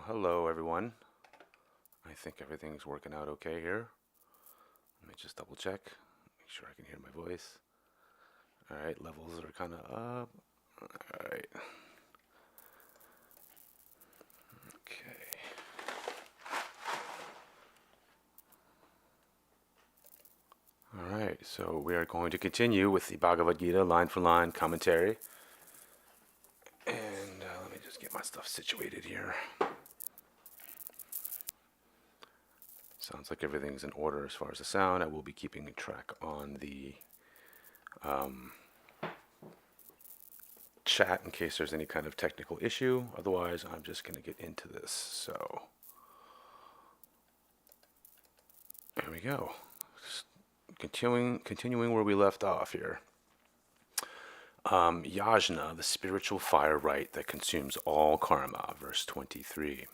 Hello everyone. I think everything's working out okay here. Let me just double check, make sure I can hear my voice. Alright, levels are kind of up. Alright. Okay. Alright, so we are going to continue with the Bhagavad Gita line for line commentary. And let me just get my stuff situated here. Sounds like everything's in order as far as the sound. I will be keeping track on the chat in case there's any kind of technical issue. Otherwise, I'm just going to get into this. So, there we go. Continuing where we left off here. Yajna, the spiritual fire rite that consumes all karma, verse 23.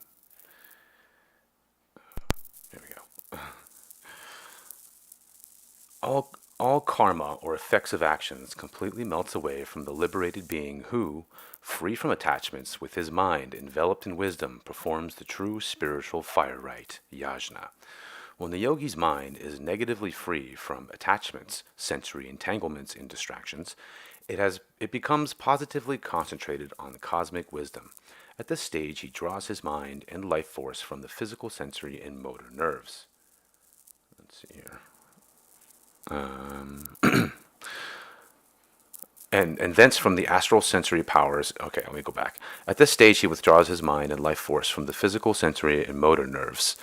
There we go. All karma, or effects of actions, completely melts away from the liberated being who, free from attachments, with his mind enveloped in wisdom, performs the true spiritual fire rite, yajna. When the yogi's mind is negatively free from attachments, sensory entanglements, and distractions, it becomes positively concentrated on the cosmic wisdom. At this stage, he draws his mind and life force from the physical, sensory, and motor nerves. Let's see here. And thence from the astral sensory powers. Okay, let me go back. At this stage, he withdraws his mind and life force from the physical, sensory, and motor nerves,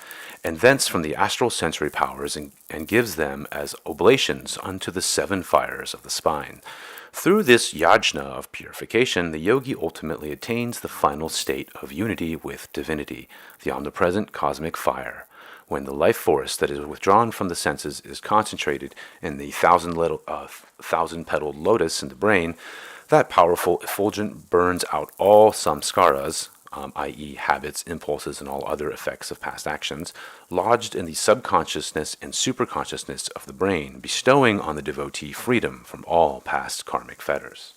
and thence from the astral sensory powers, and gives them as oblations unto the 7 fires of the spine. Through this yajna of purification, the yogi ultimately attains the final state of unity with divinity, the omnipresent cosmic fire. When the life force that is withdrawn from the senses is concentrated in the thousand-petaled lotus in the brain, that powerful effulgent burns out all samskaras, i.e. habits, impulses, and all other effects of past actions, lodged in the subconsciousness and superconsciousness of the brain, bestowing on the devotee freedom from all past karmic fetters.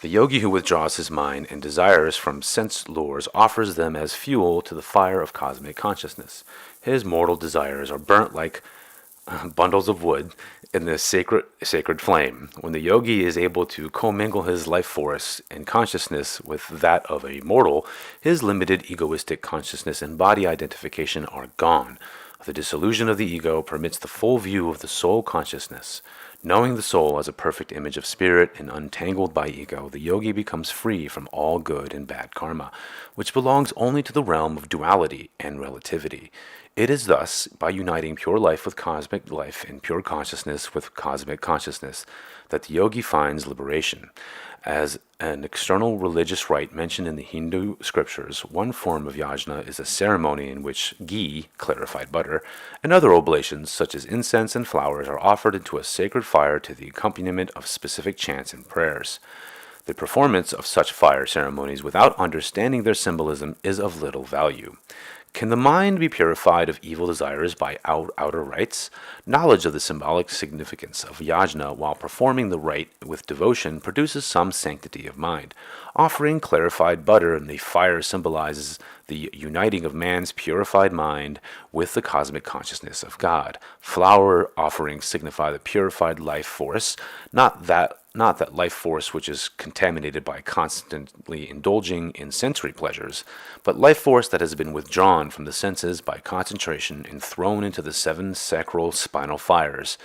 The yogi who withdraws his mind and desires from sense lures offers them as fuel to the fire of cosmic consciousness. His mortal desires are burnt like bundles of wood in the sacred flame. When the yogi is able to commingle his life force and consciousness with that of a mortal, his limited egoistic consciousness and body identification are gone. The dissolution of the ego permits the full view of the soul consciousness. Knowing the soul as a perfect image of spirit and untangled by ego, the yogi becomes free from all good and bad karma, which belongs only to the realm of duality and relativity. It is thus, by uniting pure life with cosmic life and pure consciousness with cosmic consciousness, that the yogi finds liberation. As an external religious rite mentioned in the Hindu scriptures, one form of yajna is a ceremony in which ghee, clarified butter, and other oblations, such as incense and flowers, are offered into a sacred fire to the accompaniment of specific chants and prayers. The performance of such fire ceremonies without understanding their symbolism is of little value. Can the mind be purified of evil desires by outer rites? Knowledge of the symbolic significance of yajna while performing the rite with devotion produces some sanctity of mind. Offering clarified butter in the fire symbolizes the uniting of man's purified mind with the cosmic consciousness of God. Flower offerings signify the purified life force, not that life force which is contaminated by constantly indulging in sensory pleasures, but life force that has been withdrawn from the senses by concentration and thrown into the 7 sacral spinal fires,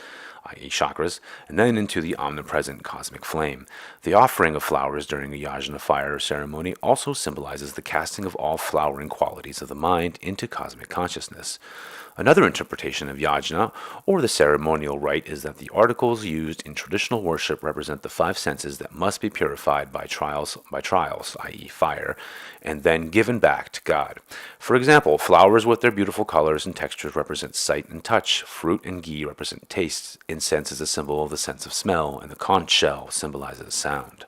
i.e. chakras, and then into the omnipresent cosmic flame. The offering of flowers during a yajna fire ceremony also symbolizes the casting of all flowering qualities of the mind into cosmic consciousness. Another interpretation of yajna, or the ceremonial rite, is that the articles used in traditional worship represent the 5 senses that must be purified by trials, i.e. fire, and then given back to God. For example, flowers with their beautiful colors and textures represent sight and touch, fruit and ghee represent taste, incense is a symbol of the sense of smell, and the conch shell symbolizes sound.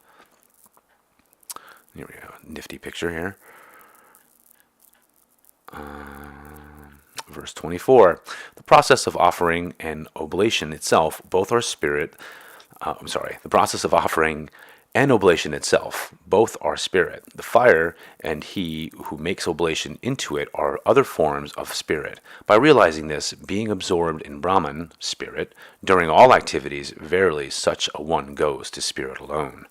Here we go, nifty picture here. Verse 24, the process of offering and oblation itself, both are spirit the process of offering and oblation itself, both are spirit. The fire and he who makes oblation into it are other forms of spirit. By realizing this, being absorbed in Brahman, spirit, during all activities, verily such a one goes to spirit alone.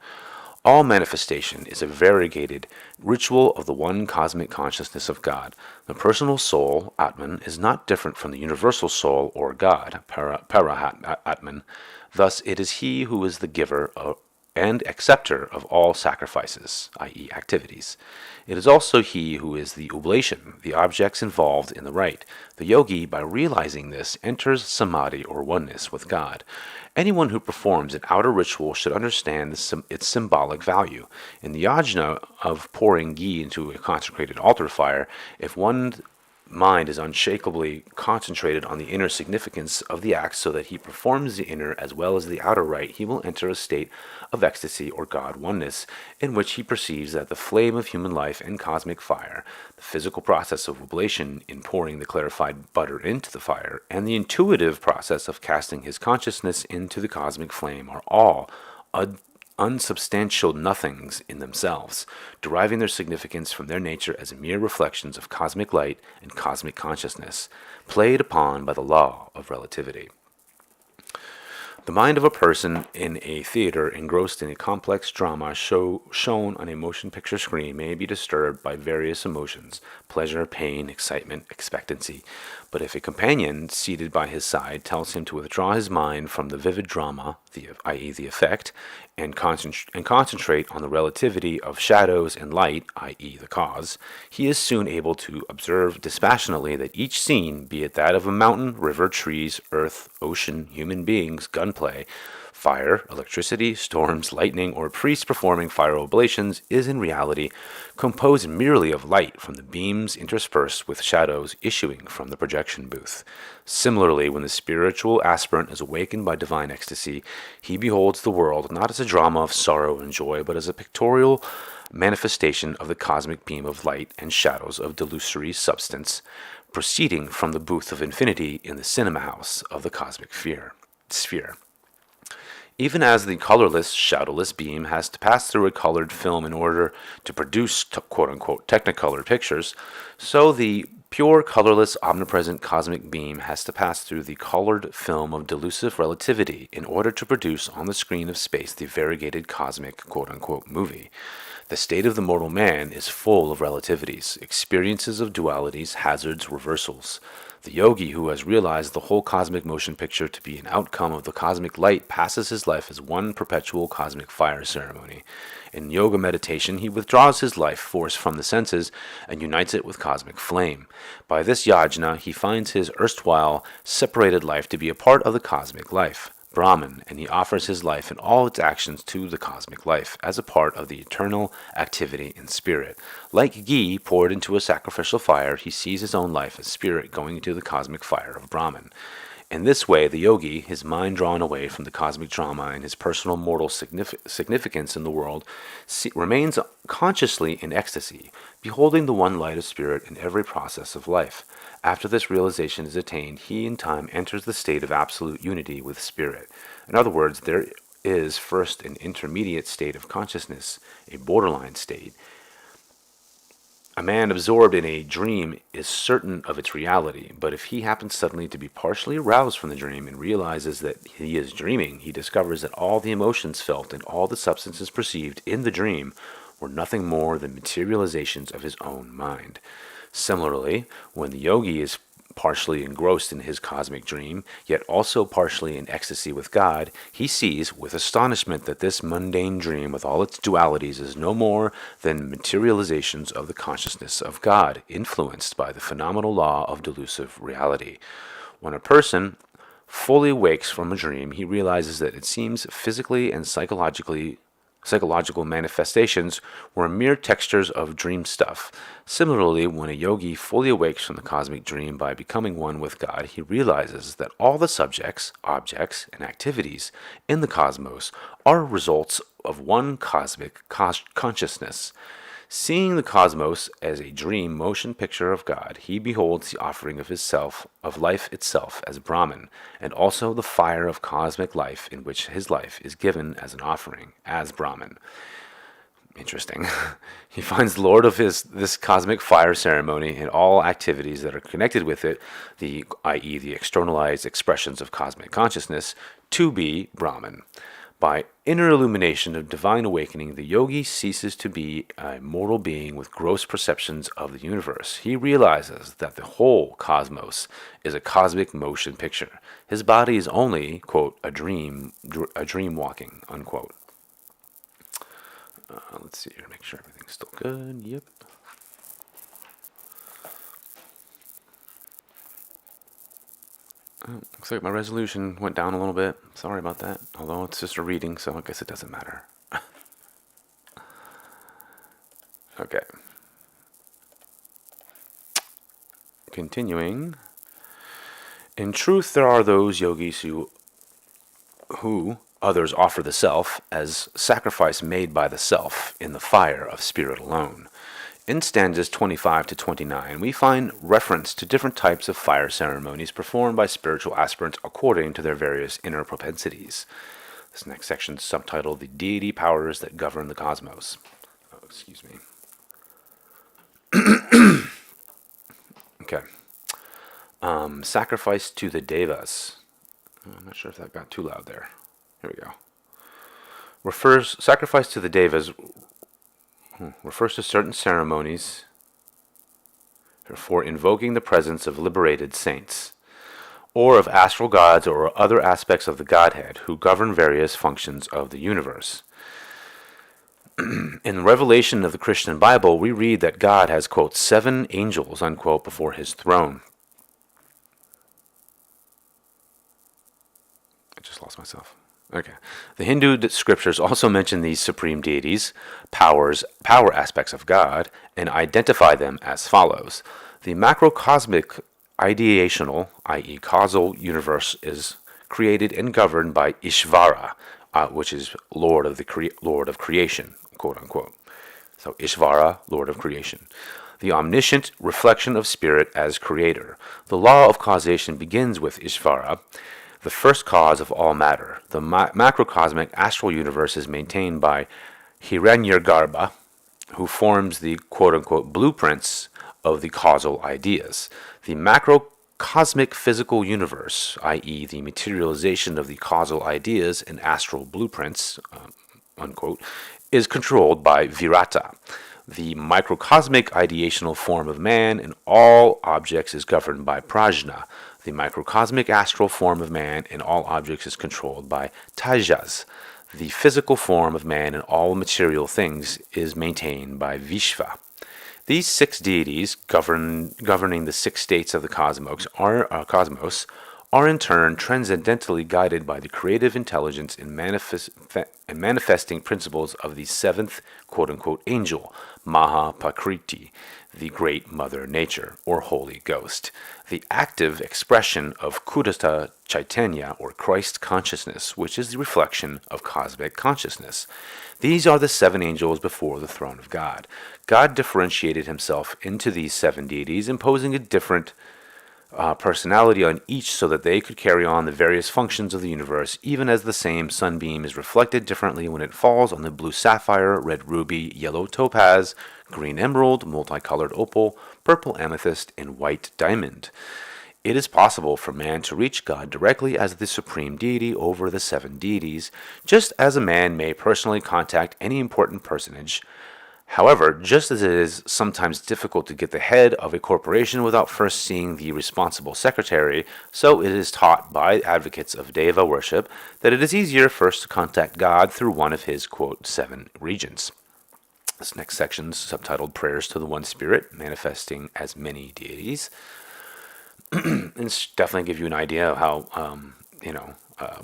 All manifestation is a variegated ritual of the one cosmic consciousness of God. The personal soul, Atman, is not different from the universal soul or God, Atman. Thus, it is he who is the giver and acceptor of all sacrifices, i.e., activities. It is also he who is the oblation, the objects involved in the rite. The yogi, by realizing this, enters samadhi or oneness with God. Anyone who performs an outer ritual should understand its symbolic value. In the yajna of pouring ghee into a consecrated altar fire, if one's mind is unshakably concentrated on the inner significance of the act so that he performs the inner as well as the outer rite, he will enter a state of ecstasy or God oneness, in which he perceives that the flame of human life and cosmic fire, the physical process of oblation in pouring the clarified butter into the fire, and the intuitive process of casting his consciousness into the cosmic flame are all unsubstantial nothings in themselves, deriving their significance from their nature as mere reflections of cosmic light and cosmic consciousness, played upon by the law of relativity. The mind of a person in a theater engrossed in a complex drama shown on a motion picture screen may be disturbed by various emotions, pleasure, pain, excitement, expectancy. But if a companion seated by his side tells him to withdraw his mind from the vivid drama, i.e. the effect, and concentrate on the relativity of shadows and light, i.e. the cause, he is soon able to observe dispassionately that each scene, be it that of a mountain, river, trees, earth, ocean, human beings, gunplay, fire, electricity, storms, lightning, or priests performing fire oblations, is in reality composed merely of light from the beams interspersed with shadows issuing from the projection booth. Similarly, when the spiritual aspirant is awakened by divine ecstasy, he beholds the world not as a drama of sorrow and joy, but as a pictorial manifestation of the cosmic beam of light and shadows of delusory substance, proceeding from the booth of infinity in the cinema house of the cosmic sphere. Even as the colorless, shadowless beam has to pass through a colored film in order to produce quote-unquote technicolor pictures, so the pure, colorless, omnipresent cosmic beam has to pass through the colored film of delusive relativity in order to produce on the screen of space the variegated cosmic quote-unquote movie. The state of the mortal man is full of relativities, experiences of dualities, hazards, reversals. The yogi who has realized the whole cosmic motion picture to be an outcome of the cosmic light passes his life as one perpetual cosmic fire ceremony. In yoga meditation, he withdraws his life force from the senses and unites it with cosmic flame. By this yajna, he finds his erstwhile separated life to be a part of the cosmic life, Brahman, and he offers his life and all its actions to the cosmic life as a part of the eternal activity in spirit. Like ghee poured into a sacrificial fire, he sees his own life as spirit going into the cosmic fire of Brahman. In this way, the yogi, his mind drawn away from the cosmic drama and his personal mortal significance in the world, remains consciously in ecstasy, beholding the one light of spirit in every process of life. After this realization is attained, he in time enters the state of absolute unity with spirit. In other words, there is first an intermediate state of consciousness, a borderline state. A man absorbed in a dream is certain of its reality, but if he happens suddenly to be partially aroused from the dream and realizes that he is dreaming, he discovers that all the emotions felt and all the substances perceived in the dream were nothing more than materializations of his own mind. Similarly, when the yogi is partially engrossed in his cosmic dream, yet also partially in ecstasy with God, he sees with astonishment that this mundane dream with all its dualities is no more than materializations of the consciousness of God, influenced by the phenomenal law of delusive reality. When a person fully wakes from a dream, he realizes that it seems physically and psychological manifestations were mere textures of dream stuff. Similarly, when a yogi fully awakes from the cosmic dream by becoming one with God, he realizes that all the subjects, objects, and activities in the cosmos are results of one cosmic consciousness. Seeing the cosmos as a dream motion picture of God, he beholds the offering of life itself as Brahman, and also the fire of cosmic life in which his life is given as an offering, as Brahman. Interesting. He finds the Lord of this cosmic fire ceremony and all activities that are connected with it, i.e., the externalized expressions of cosmic consciousness, to be Brahman. By inner illumination of divine awakening, the yogi ceases to be a mortal being with gross perceptions of the universe. He realizes that the whole cosmos is a cosmic motion picture. His body is only, quote, a dream walking, unquote. Let's see here, make sure everything's still good. Yep. Oh, looks like my resolution went down a little bit. Sorry about that. Although it's just a reading, so I guess it doesn't matter. Okay. Continuing. In truth, there are those yogis who others offer the self as sacrifice made by the self in the fire of spirit alone. In stanzas 25 to 29, we find reference to different types of fire ceremonies performed by spiritual aspirants according to their various inner propensities. This next section is subtitled The Deity Powers That Govern the Cosmos. Oh, excuse me. Okay. Sacrifice to the devas. I'm not sure if that got too loud there. Here we go. Sacrifice to the devas refers to certain ceremonies for invoking the presence of liberated saints, or of astral gods or other aspects of the Godhead who govern various functions of the universe. In the revelation of the Christian Bible, we read that God has, quote, 7 angels, unquote, before his throne. I just lost myself. Okay. The Hindu scriptures also mention these supreme deities, power aspects of God, and identify them as follows. The macrocosmic ideational, i.e., causal universe is created and governed by Ishvara, which is Lord of creation, quote unquote. So Ishvara, Lord of creation. The omniscient reflection of spirit as creator. The law of causation begins with Ishvara, the first cause of all matter. The macrocosmic astral universe is maintained by Hiranyagarbha, who forms the quote-unquote blueprints of the causal ideas. The macrocosmic physical universe, i.e. the materialization of the causal ideas and astral blueprints, unquote, is controlled by Virata. The microcosmic ideational form of man in all objects is governed by Prajna. The microcosmic astral form of man in all objects is controlled by Tajas. The physical form of man in all material things is maintained by Vishva. These 6 deities governing the 6 states of the cosmos are in turn transcendentally guided by the creative intelligence in manifesting principles of the 7th quote-unquote angel, Maha Prakriti, the Great Mother Nature, or Holy Ghost, the active expression of Kudata Chaitanya, or Christ consciousness, which is the reflection of cosmic consciousness. These are the 7 angels before the throne of God. God differentiated himself into these 7 deities, imposing a different personality on each so that they could carry on the various functions of the universe, even as the same sunbeam is reflected differently when it falls on the blue sapphire, red ruby, yellow topaz, green emerald, multicolored opal, purple amethyst, and white diamond. It is possible for man to reach God directly as the supreme deity over the 7 deities, just as a man may personally contact any important personage. However, just as it is sometimes difficult to get the head of a corporation without first seeing the responsible secretary, so it is taught by advocates of Deva worship that it is easier first to contact God through one of his, quote, 7 regions. This next section is subtitled Prayers to the One Spirit, Manifesting as Many Deities. And it's definitely give you an idea of how,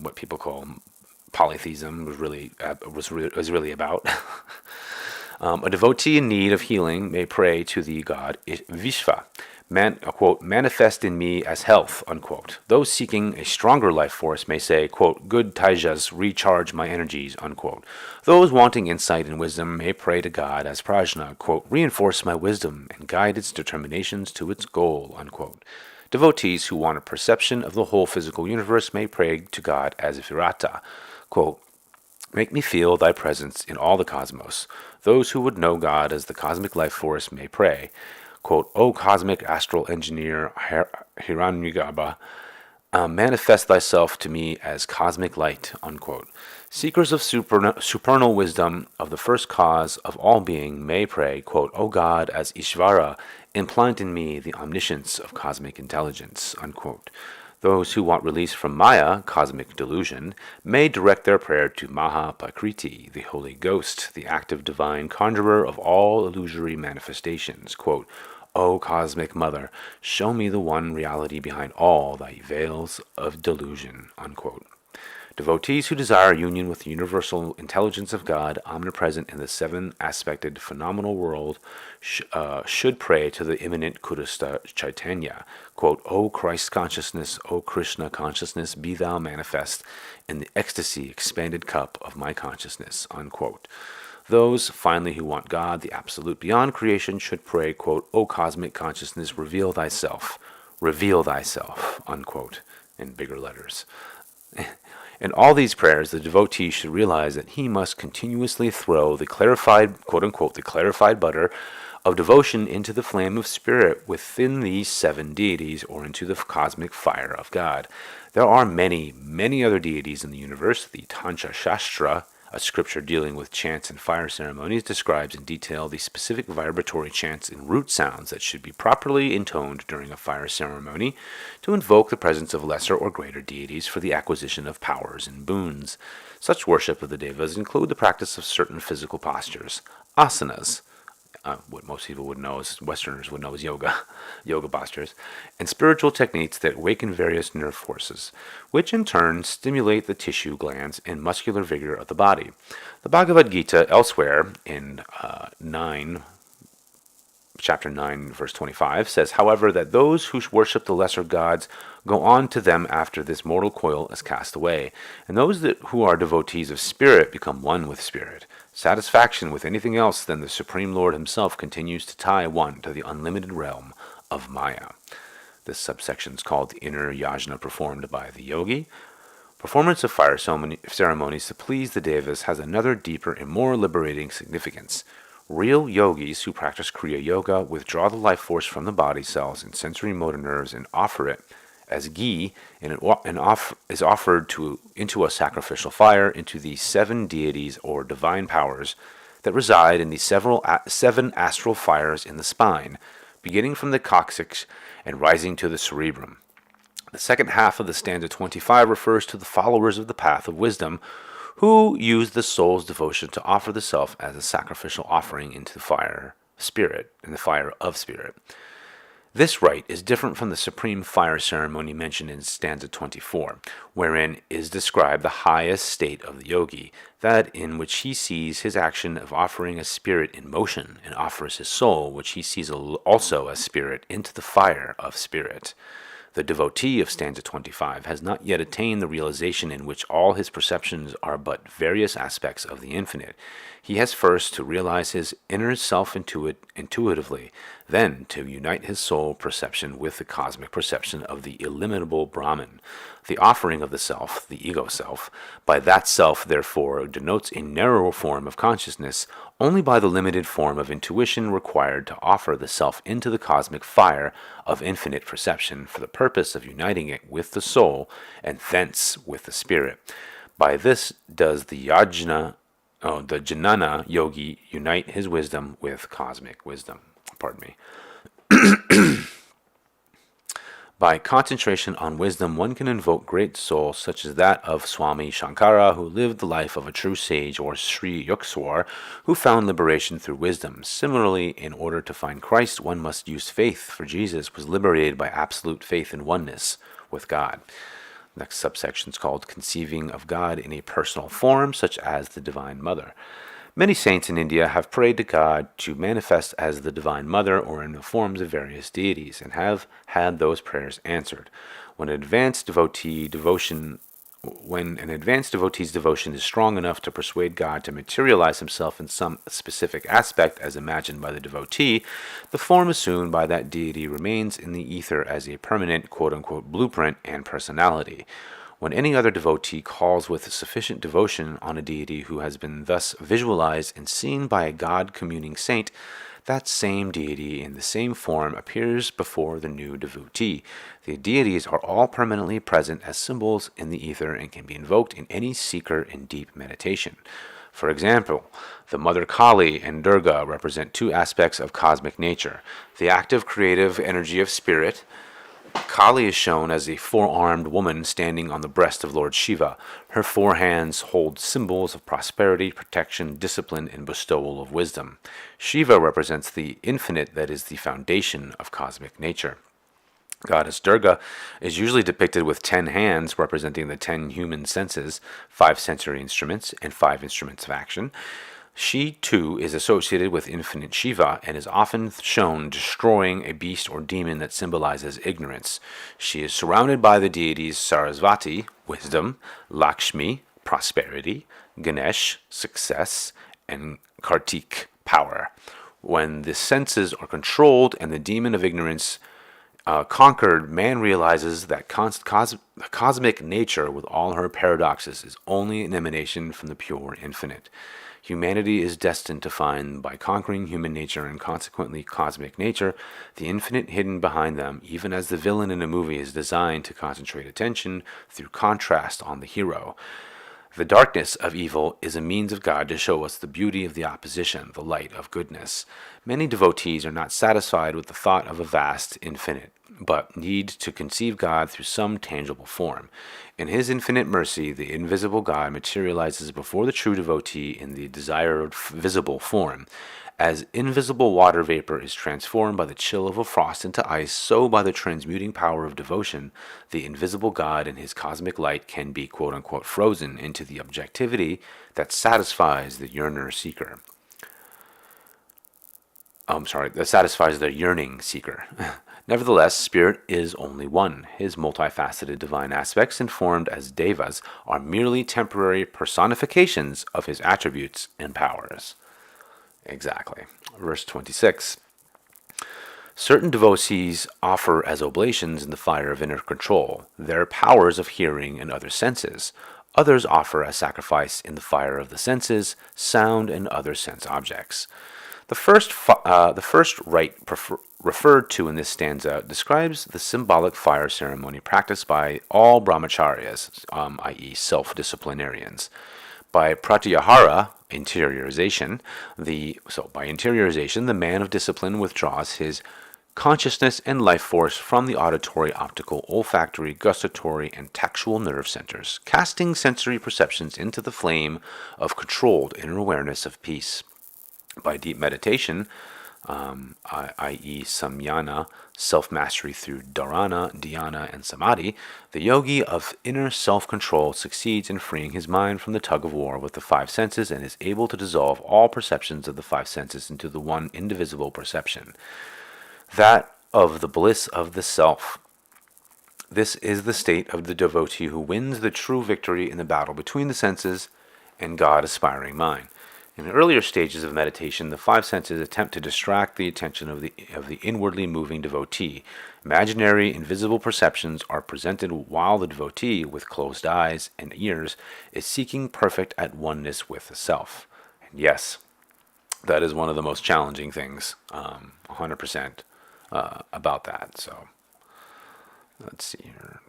what people call polytheism was really about. A devotee in need of healing may pray to the god Vishva. quote, manifest in me as health, unquote. Those seeking a stronger life force may say, quote, good taijas recharge my energies, unquote. Those wanting insight and wisdom may pray to God as prajna, quote, reinforce my wisdom and guide its determinations to its goal, unquote. Devotees who want a perception of the whole physical universe may pray to God as virata, quote, make me feel thy presence in all the cosmos. Those who would know God as the cosmic life force may pray, quote, O cosmic astral engineer Hiranyagarbha, manifest thyself to me as cosmic light, unquote. Seekers of supernal wisdom of the first cause of all being may pray, quote, O God, as Ishvara, implant in me the omniscience of cosmic intelligence, unquote. Those who want release from Maya, cosmic delusion, may direct their prayer to Maha Prakriti, the Holy Ghost, the active divine conjurer of all illusory manifestations, quote, O cosmic mother, show me the one reality behind all thy veils of delusion, unquote. Devotees who desire union with the universal intelligence of God, omnipresent in the seven-aspected phenomenal world, should pray to the immanent Kudasta Chaitanya, quote, O Christ consciousness, O Krishna consciousness, be thou manifest in the ecstasy expanded cup of my consciousness, unquote. Those, finally, who want God, the absolute beyond creation, should pray, quote, O cosmic consciousness, reveal thyself, unquote, in bigger letters. In all these prayers, the devotee should realize that he must continuously throw the clarified, quote-unquote, the clarified butter of devotion into the flame of spirit within these seven deities or into the cosmic fire of God. There are many, many other deities in the universe. The Tantra Shastra, a scripture dealing with chants and fire ceremonies, describes in detail the specific vibratory chants and root sounds that should be properly intoned during a fire ceremony to invoke the presence of lesser or greater deities for the acquisition of powers and boons. Such worship of the devas include the practice of certain physical postures, asanas, what most people would know as Westerners would know as yoga postures, and spiritual techniques that awaken various nerve forces, which in turn stimulate the tissue glands and muscular vigor of the body. The Bhagavad Gita elsewhere in chapter 9, verse 25, says, however, that those who worship the lesser gods go on to them after this mortal coil is cast away, and those who are devotees of spirit become one with spirit. Satisfaction with anything else than the Supreme Lord himself continues to tie one to the unlimited realm of Maya. This subsection is called the Inner Yajna performed by the Yogi. Performance of fire ceremonies to please the devas has another deeper and more liberating significance. Real yogis who practice Kriya Yoga withdraw the life force from the body cells and sensory motor nerves and offer it as ghee, and is offered into a sacrificial fire into the seven deities or divine powers that reside in the seven astral fires in the spine, beginning from the coccyx and rising to the cerebrum. The second half of the stanza 25 refers to the followers of the path of wisdom who use the soul's devotion to offer the self as a sacrificial offering into the fire of spirit. This rite is different from the supreme fire ceremony mentioned in stanza 24, wherein is described the highest state of the yogi, that in which he sees his action of offering a spirit in motion and offers his soul, which he sees also as spirit, into the fire of spirit. The devotee of stanza 25 has not yet attained the realization in which all his perceptions are but various aspects of the infinite. He has first to realize his inner self intuitively, then to unite his soul perception with the cosmic perception of the illimitable Brahman. The offering of the self, the ego self, by that self, therefore, denotes a narrower form of consciousness, only by the limited form of intuition required to offer the self into the cosmic fire of infinite perception for the purpose of uniting it with the soul and thence with the spirit. By this does the Jnana yogi unite his wisdom with cosmic wisdom. By concentration on wisdom, one can invoke great souls such as that of Swami Shankara, who lived the life of a true sage, or Sri Yukswar, who found liberation through wisdom. Similarly, in order to find Christ, one must use faith, for Jesus was liberated by absolute faith in oneness with God. Next subsection is called Conceiving of God in a Personal Form, such as the Divine Mother. Many saints in India have prayed to God to manifest as the Divine Mother or in the forms of various deities, and have had those prayers answered. When an advanced devotee's devotion is strong enough to persuade God to materialize himself in some specific aspect as imagined by the devotee, the form assumed by that deity remains in the ether as a permanent quote-unquote blueprint and personality. When any other devotee calls with sufficient devotion on a deity who has been thus visualized and seen by a God-communing saint, that same deity in the same form appears before the new devotee. The deities are all permanently present as symbols in the ether and can be invoked in any seeker in deep meditation. For example, the Mother Kali and Durga represent two aspects of cosmic nature: the active creative energy of spirit. Kali is shown as a four-armed woman standing on the breast of Lord Shiva. Her four hands hold symbols of prosperity, protection, discipline, and bestowal of wisdom. Shiva represents the infinite that is the foundation of cosmic nature. Goddess Durga is usually depicted with 10 hands representing the 10 human senses, 5 sensory instruments, and 5 instruments of action. She, too, is associated with infinite Shiva and is often shown destroying a beast or demon that symbolizes ignorance. She is surrounded by the deities Sarasvati, wisdom, Lakshmi, prosperity, Ganesh, success, and Kartik, power. When the senses are controlled and the demon of ignorance conquered, man realizes that cosmic nature with all her paradoxes is only an emanation from the pure infinite. Humanity is destined to find, by conquering human nature and consequently cosmic nature, the infinite hidden behind them, even as the villain in a movie is designed to concentrate attention through contrast on the hero. The darkness of evil is a means of God to show us the beauty of the opposition, the light of goodness. Many devotees are not satisfied with the thought of a vast infinite, but need to conceive God through some tangible form. In his infinite mercy, the invisible God materializes before the true devotee in the desired visible form. As invisible water vapor is transformed by the chill of a frost into ice, so by the transmuting power of devotion, the invisible God and his cosmic light can be quote-unquote frozen into the objectivity that satisfies the yearning seeker. Nevertheless, spirit is only one. His multifaceted divine aspects, informed as devas, are merely temporary personifications of his attributes and powers. Exactly. Verse 26. Certain devotees offer as oblations in the fire of inner control their powers of hearing and other senses. Others offer as sacrifice in the fire of the senses, sound, and other sense objects. The first rite referred to in this stanza describes the symbolic fire ceremony practiced by all brahmacharyas, i.e. self-disciplinarians. By pratyahara, interiorization, the man of discipline withdraws his consciousness and life force from the auditory, optical, olfactory, gustatory, and tactual nerve centers, casting sensory perceptions into the flame of controlled inner awareness of peace. By deep meditation, i.e. samyana, self-mastery through dharana, dhyana, and samadhi, the yogi of inner self-control succeeds in freeing his mind from the tug-of-war with the 5 senses and is able to dissolve all perceptions of the 5 senses into the one indivisible perception, that of the bliss of the self. This is the state of the devotee who wins the true victory in the battle between the senses and God-aspiring mind. In the earlier stages of meditation, the 5 senses attempt to distract the attention of the inwardly moving devotee. Imaginary, invisible perceptions are presented while the devotee, with closed eyes and ears, is seeking perfect at oneness with the self. And yes, that is one of the most challenging things, 100% about that. So, let's see here.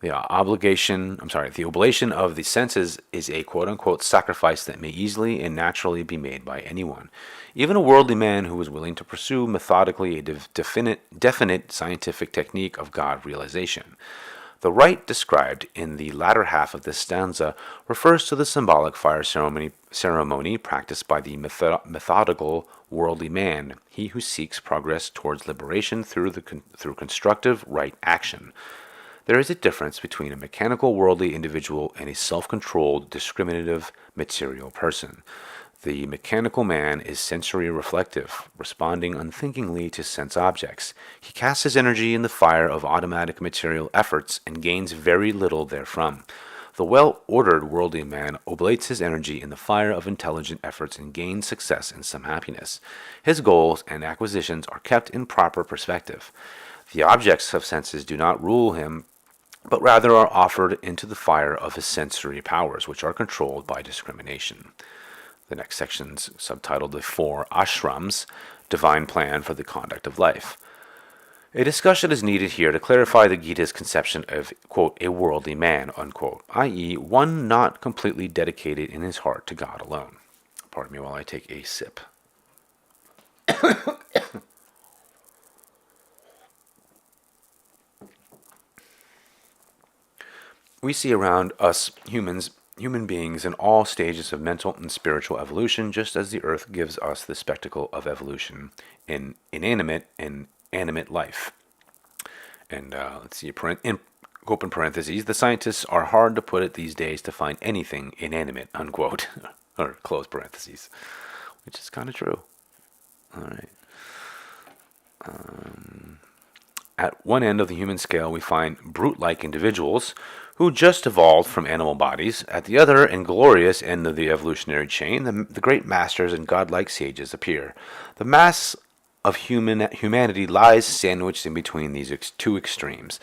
The oblation of the senses is a quote-unquote sacrifice that may easily and naturally be made by anyone, even a worldly man who is willing to pursue methodically a definite scientific technique of God realization. The rite described in the latter half of this stanza refers to the symbolic fire ceremony practiced by the methodical worldly man, he who seeks progress towards liberation through constructive right action. There is a difference between a mechanical worldly individual and a self-controlled, discriminative, material person. The mechanical man is sensory reflective, responding unthinkingly to sense objects. He casts his energy in the fire of automatic material efforts and gains very little therefrom. The well-ordered worldly man oblates his energy in the fire of intelligent efforts and gains success and some happiness. His goals and acquisitions are kept in proper perspective. The objects of senses do not rule him, but rather are offered into the fire of his sensory powers, which are controlled by discrimination. The next section's subtitled The Four Ashrams, Divine Plan for the Conduct of Life. A discussion is needed here to clarify the Gita's conception of, quote, a worldly man, unquote, i.e., one not completely dedicated in his heart to God alone. Pardon me while I take a sip. We see around us human beings in all stages of mental and spiritual evolution, just as the earth gives us the spectacle of evolution in inanimate and animate life. And let's see, open parentheses, the scientists are hard to put it these days to find anything inanimate, unquote, or close parentheses, which is kind of true. All right. At one end of the human scale, we find brute-like individuals who just evolved from animal bodies. At the other and glorious end of the evolutionary chain, the great masters and godlike sages appear. The mass of humanity lies sandwiched in between these two extremes.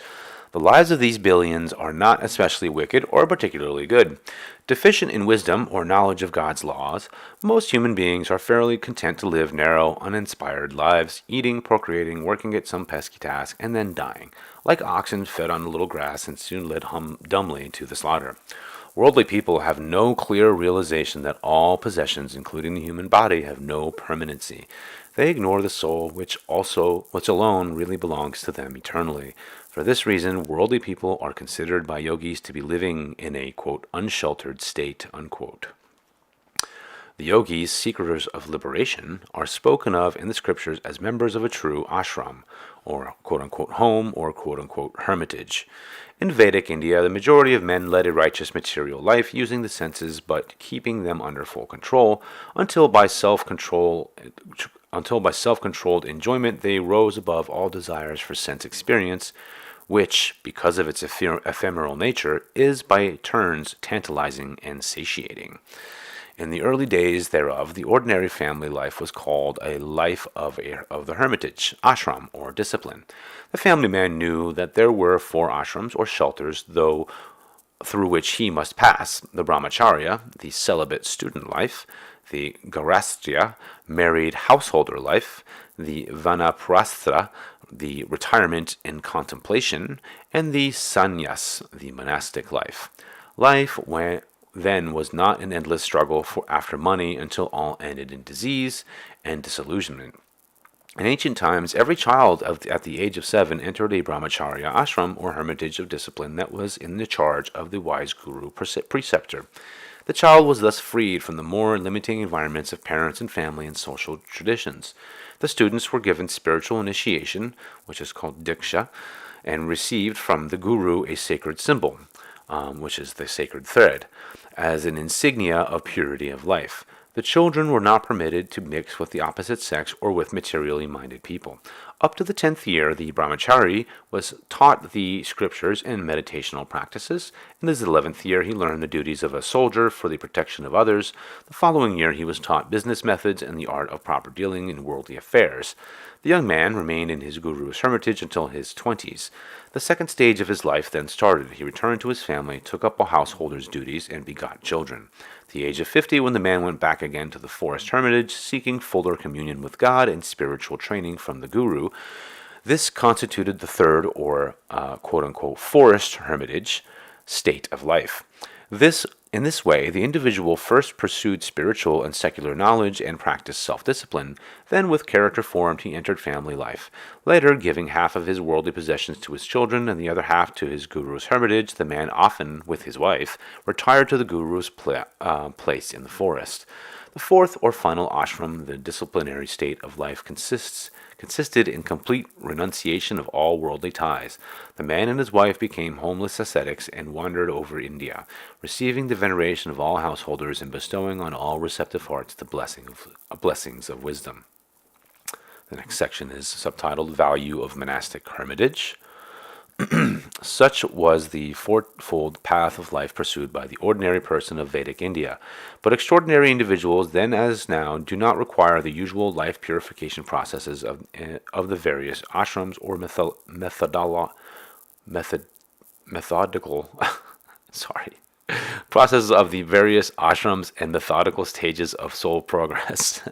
The lives of these billions are not especially wicked or particularly good. Deficient in wisdom or knowledge of God's laws, most human beings are fairly content to live narrow, uninspired lives, eating, procreating, working at some pesky task, and then dying, like oxen fed on a little grass and soon led dumbly to the slaughter. Worldly people have no clear realization that all possessions, including the human body, have no permanency. They ignore the soul, which alone really belongs to them eternally. For this reason, worldly people are considered by yogis to be living in a, quote, unsheltered state, unquote. The yogis, seekers of liberation, are spoken of in the scriptures as members of a true ashram, or quote-unquote home, or quote-unquote hermitage. In Vedic India, the majority of men led a righteous material life, using the senses but keeping them under full control, until by self-controlled enjoyment they rose above all desires for sense experience, which, because of its ephemeral nature, is by turns tantalizing and satiating. In the early days thereof, the ordinary family life was called a life of the hermitage, ashram, or discipline. The family man knew that there were 4 ashrams, or shelters, through which he must pass: the brahmacharya, the celibate student life; the garastya, married householder life; the vanaprastha, the retirement and contemplation; and the sannyas, the monastic life. Life then was not an endless struggle after money until all ended in disease and disillusionment. In ancient times, every child at the age of 7 entered a brahmacharya ashram, or hermitage of discipline, that was in the charge of the wise guru preceptor. The child was thus freed from the more limiting environments of parents and family and social traditions. The students were given spiritual initiation, which is called diksha, and received from the guru a sacred symbol, which is the sacred thread, as an insignia of purity of life. The children were not permitted to mix with the opposite sex or with materially minded people. Up to the 10th year, the brahmachari was taught the scriptures and meditational practices. In his 11th year, he learned the duties of a soldier for the protection of others. The following year, he was taught business methods and the art of proper dealing in worldly affairs. The young man remained in his guru's hermitage until his 20s. The second stage of his life then started. He returned to his family, took up a householder's duties, and begot children. At the age of 50, when the man went back again to the forest hermitage, seeking fuller communion with God and spiritual training from the guru, this constituted the third, or quote-unquote forest hermitage state of life. In this way, the individual first pursued spiritual and secular knowledge and practiced self-discipline. Then, with character formed, he entered family life. Later, giving half of his worldly possessions to his children and the other half to his guru's hermitage, the man, often with his wife, retired to the guru's place in the forest. The fourth or final ashram, the disciplinary state of life, consisted in complete renunciation of all worldly ties. The man and his wife became homeless ascetics and wandered over India, receiving the veneration of all householders and bestowing on all receptive hearts the blessings of wisdom. The next section is subtitled Value of Monastic Hermitage. Such was the fourfold path of life pursued by the ordinary person of Vedic India. But extraordinary individuals, then as now, do not require the usual life purification processes of the various ashrams or methodical sorry, processes of the various ashrams and methodical stages of soul progress.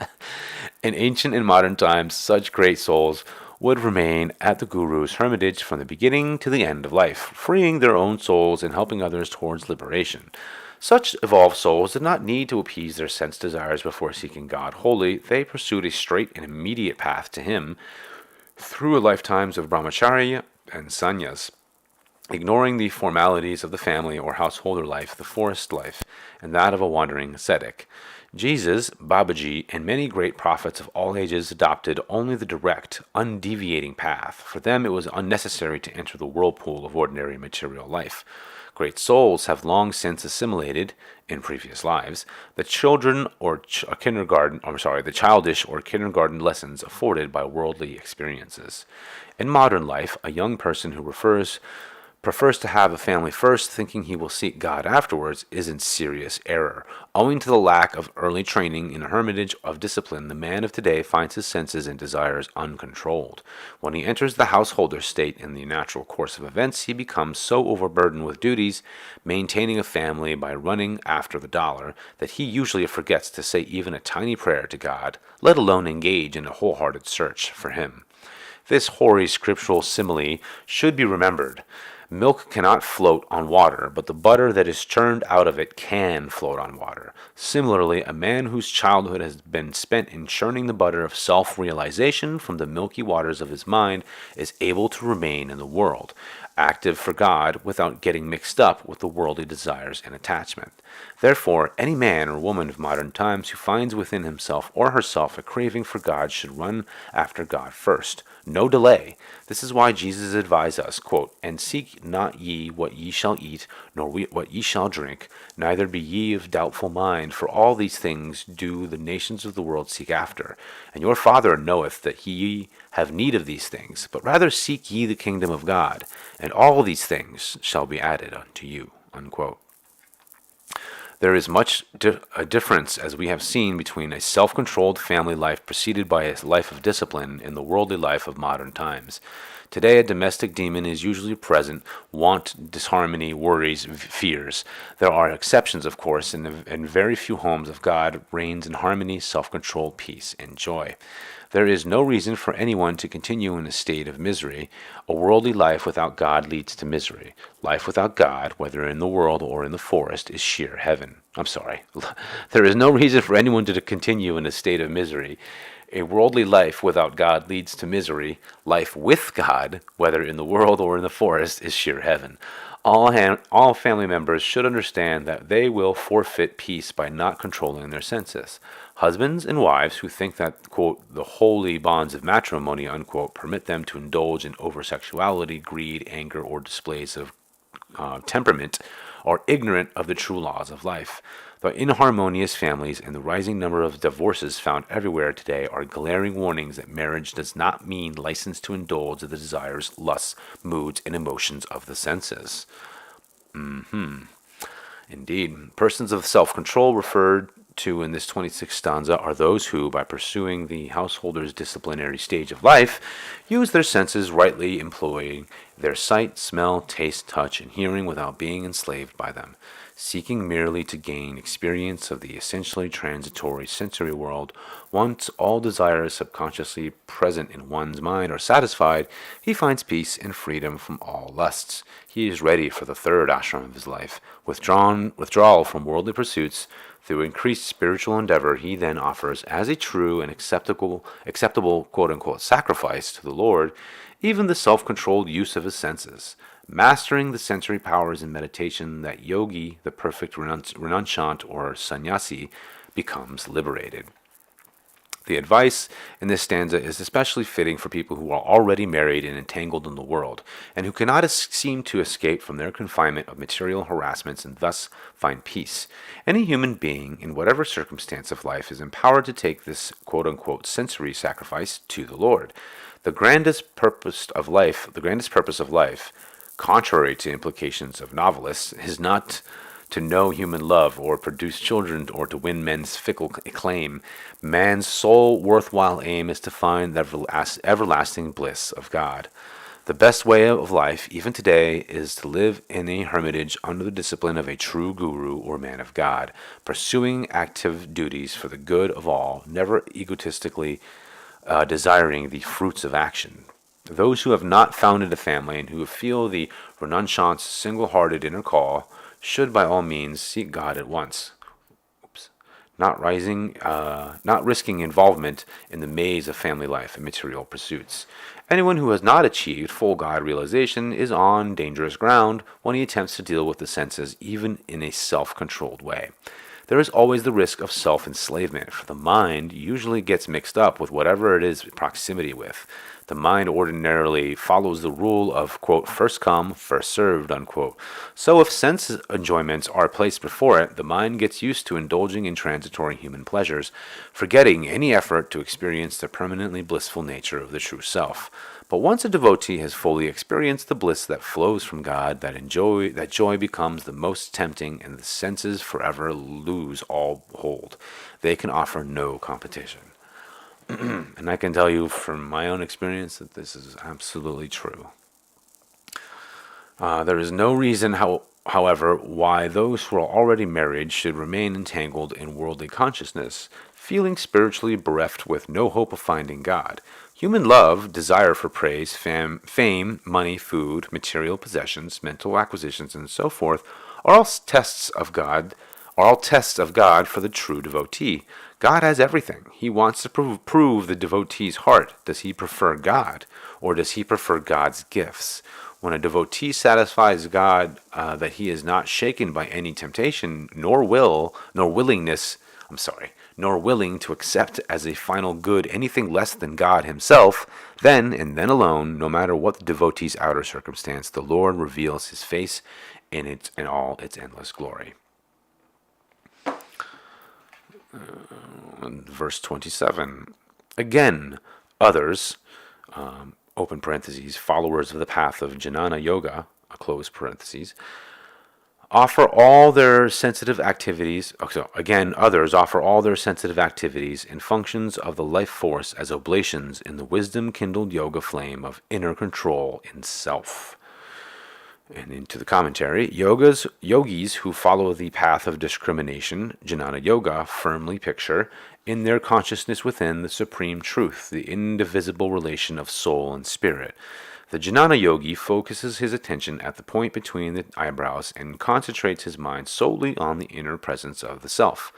In ancient and modern times, such great souls would remain at the Guru's hermitage from the beginning to the end of life, freeing their own souls and helping others towards liberation. Such evolved souls did not need to appease their sense desires before seeking God wholly. They pursued a straight and immediate path to Him through lifetimes of brahmacharya and sannyas, ignoring the formalities of the family or householder life, the forest life, and that of a wandering ascetic. Jesus, Babaji, and many great prophets of all ages adopted only the direct, undeviating path. For them it was unnecessary to enter the whirlpool of ordinary material life. Great souls have long since assimilated, in previous lives, the childish or kindergarten lessons afforded by worldly experiences. In modern life, a young person who prefers to have a family first, thinking he will seek God afterwards, is in serious error. Owing to the lack of early training in a hermitage of discipline, the man of today finds his senses and desires uncontrolled. When he enters the householder state in the natural course of events, he becomes so overburdened with duties, maintaining a family by running after the dollar, that he usually forgets to say even a tiny prayer to God, let alone engage in a wholehearted search for Him. This hoary scriptural simile should be remembered. Milk cannot float on water, but the butter that is churned out of it can float on water. Similarly, a man whose childhood has been spent in churning the butter of self-realization from the milky waters of his mind is able to remain in the world, active for God without getting mixed up with the worldly desires and attachment. Therefore, any man or woman of modern times who finds within himself or herself a craving for God should run after God first. No delay. This is why Jesus advised us, quote, "And seek not ye what ye shall eat, nor what ye shall drink, neither be ye of doubtful mind, for all these things do the nations of the world seek after. And your Father knoweth that ye have need of these things, but rather seek ye the kingdom of God, and all these things shall be added unto you." Unquote. There is much a difference, as we have seen, between a self-controlled family life preceded by a life of discipline and the worldly life of modern times. Today, a domestic demon is usually present: want, disharmony, worries, fears. There are exceptions, of course, and in very few homes of God reigns in harmony, self-control, peace, and joy. There is no reason for anyone to continue in a state of misery. A worldly life without God leads to misery. Life without God, whether in the world or in the forest, is sheer heaven. There is no reason for anyone to continue in a state of misery. A worldly life without God leads to misery. Life with God, whether in the world or in the forest, is sheer heaven. All family members should understand that they will forfeit peace by not controlling their senses. Husbands and wives who think that, quote, the holy bonds of matrimony, unquote, permit them to indulge in over-sexuality, greed, anger, or displays of temperament are ignorant of the true laws of life. The inharmonious families and the rising number of divorces found everywhere today are glaring warnings that marriage does not mean license to indulge the desires, lusts, moods, and emotions of the senses. Indeed, persons of self-control referred to in this 26th stanza are those who, by pursuing the householder's disciplinary stage of life, use their senses rightly, employing their sight, smell, taste, touch, and hearing without being enslaved by them. Seeking merely to gain experience of the essentially transitory sensory world, once all desires subconsciously present in one's mind are satisfied, he finds peace and freedom from all lusts. He is ready for the third ashram of his life, withdrawal from worldly pursuits. Through increased spiritual endeavor, he then offers as a true and acceptable quote-unquote sacrifice to the Lord, even the self-controlled use of his senses. Mastering the sensory powers in meditation, that yogi, the perfect renunciant or sannyasi, becomes liberated. The advice in this stanza is especially fitting for people who are already married and entangled in the world, and who cannot seem to escape from their confinement of material harassments and thus find peace. Any human being, in whatever circumstance of life, is empowered to take this quote-unquote sensory sacrifice to the Lord. The grandest purpose of life, contrary to implications of novelists, is not to know human love, or produce children, or to win men's fickle acclaim. Man's sole worthwhile aim is to find the everlasting bliss of God. The best way of life, even today, is to live in a hermitage under the discipline of a true guru or man of God, pursuing active duties for the good of all, never egotistically desiring the fruits of action. Those who have not founded a family and who feel the renunciant's single-hearted inner call should by all means seek God at once, not risking involvement in the maze of family life and material pursuits. Anyone who has not achieved full God realization is on dangerous ground when he attempts to deal with the senses, even in a self-controlled way. There is always the risk of self-enslavement, for the mind usually gets mixed up with whatever it is proximity with. The mind ordinarily follows the rule of, quote, first come, first served, unquote. So if sense enjoyments are placed before it, the mind gets used to indulging in transitory human pleasures, forgetting any effort to experience the permanently blissful nature of the true self. But once a devotee has fully experienced the bliss that flows from God, that joy becomes the most tempting, and the senses forever lose all hold. They can offer no competition. And I can tell you from my own experience that this is absolutely true. There is no reason, however, why those who are already married should remain entangled in worldly consciousness, feeling spiritually bereft with no hope of finding God. Human love, desire for praise, fame, money, food, material possessions, mental acquisitions, and so forth are all tests of God for the true devotee. God has everything. He wants to prove the devotee's heart. Does he prefer God, or does he prefer God's gifts? When a devotee satisfies God that he is not shaken by any temptation, nor willing to accept as a final good anything less than God himself, then and then alone, no matter what the devotee's outer circumstance, the Lord reveals his face in all its endless glory. Verse 27. Again, others, open parentheses, followers of the path of Jnana Yoga, close parentheses, offer all their sensitive activities. Others offer all their sensitive activities and functions of the life force as oblations in the wisdom-kindled yoga flame of inner control in self. And into the commentary, yogis who follow the path of discrimination, Jnana Yoga, firmly picture in their consciousness within the supreme truth, the indivisible relation of soul and spirit. The Jnana Yogi focuses his attention at the point between the eyebrows and concentrates his mind solely on the inner presence of the self.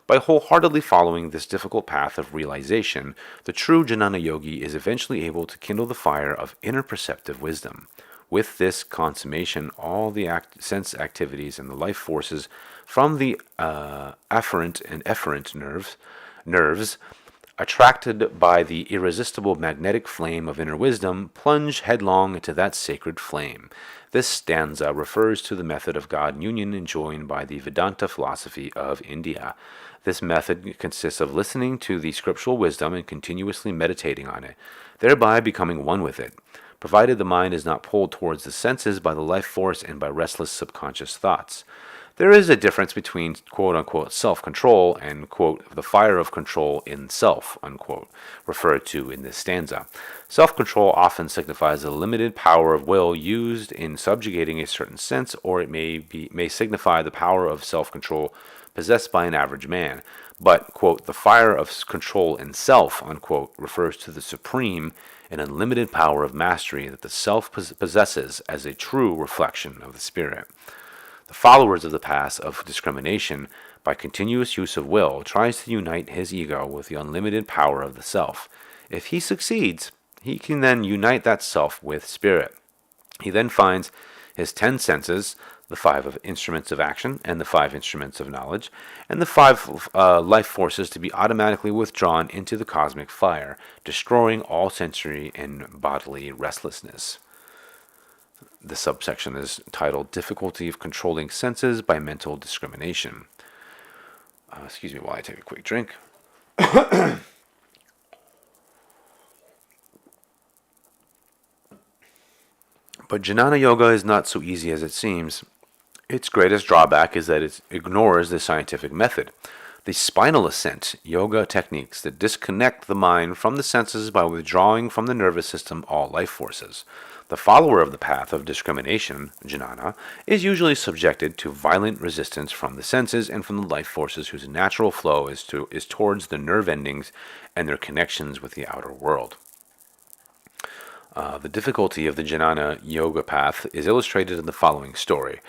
By wholeheartedly following this difficult path of realization, the true Jnana Yogi is eventually able to kindle the fire of inner perceptive wisdom. With this consummation, all the sense activities and the life forces from the afferent and efferent nerves, attracted by the irresistible magnetic flame of inner wisdom, plunge headlong into that sacred flame. This stanza refers to the method of God union enjoined by the Vedanta philosophy of India. This method consists of listening to the scriptural wisdom and continuously meditating on it, thereby becoming one with it, provided the mind is not pulled towards the senses by the life force and by restless subconscious thoughts. There is a difference between quote-unquote self-control and, quote, the fire of control in self, unquote, referred to in this stanza. Self-control often signifies a limited power of will used in subjugating a certain sense, or it may signify the power of self-control possessed by an average man. But, quote, the fire of control in self, unquote, refers to the supreme and unlimited power of mastery that the self possesses as a true reflection of the spirit. The followers of the path of discrimination, by continuous use of will, tries to unite his ego with the unlimited power of the self. If he succeeds, he can then unite that self with spirit. He then finds his 10 senses, the 5 of instruments of action, and the 5 instruments of knowledge, and the 5 life forces to be automatically withdrawn into the cosmic fire, destroying all sensory and bodily restlessness. The subsection is titled Difficulty of Controlling Senses by Mental Discrimination. Excuse me while I take a quick drink. But jnana yoga is not so easy as it seems. Its greatest drawback is that it ignores the scientific method. The spinal ascent yoga techniques that disconnect the mind from the senses by withdrawing from the nervous system all life forces. The follower of the path of discrimination, jnana, is usually subjected to violent resistance from the senses and from the life forces whose natural flow is towards the nerve endings and their connections with the outer world. The difficulty of the jnana yoga path is illustrated in the following story.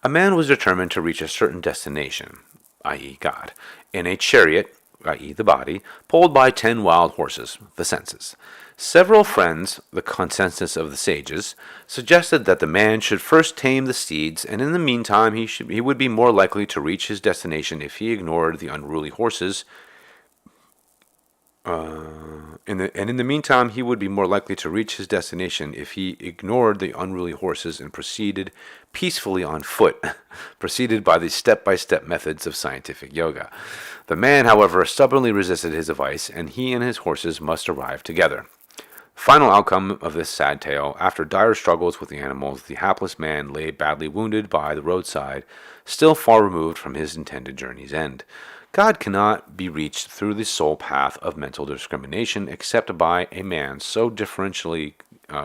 A man was determined to reach a certain destination, i.e. God, in a chariot, i.e. the body, pulled by 10 wild horses, the senses. Several friends, the consensus of the sages, suggested that the man should first tame the steeds, and in the meantime he would be more likely to reach his destination if he ignored the unruly horses. In the meantime, he would be more likely to reach his destination if he ignored the unruly horses and proceeded peacefully on foot, preceded by the step-by-step methods of scientific yoga. The man, however, stubbornly resisted his advice, and he and his horses must arrive together. Final outcome of this sad tale: after dire struggles with the animals, the hapless man lay badly wounded by the roadside, still far removed from his intended journey's end. God cannot be reached through the sole path of mental discrimination except by a man so differentially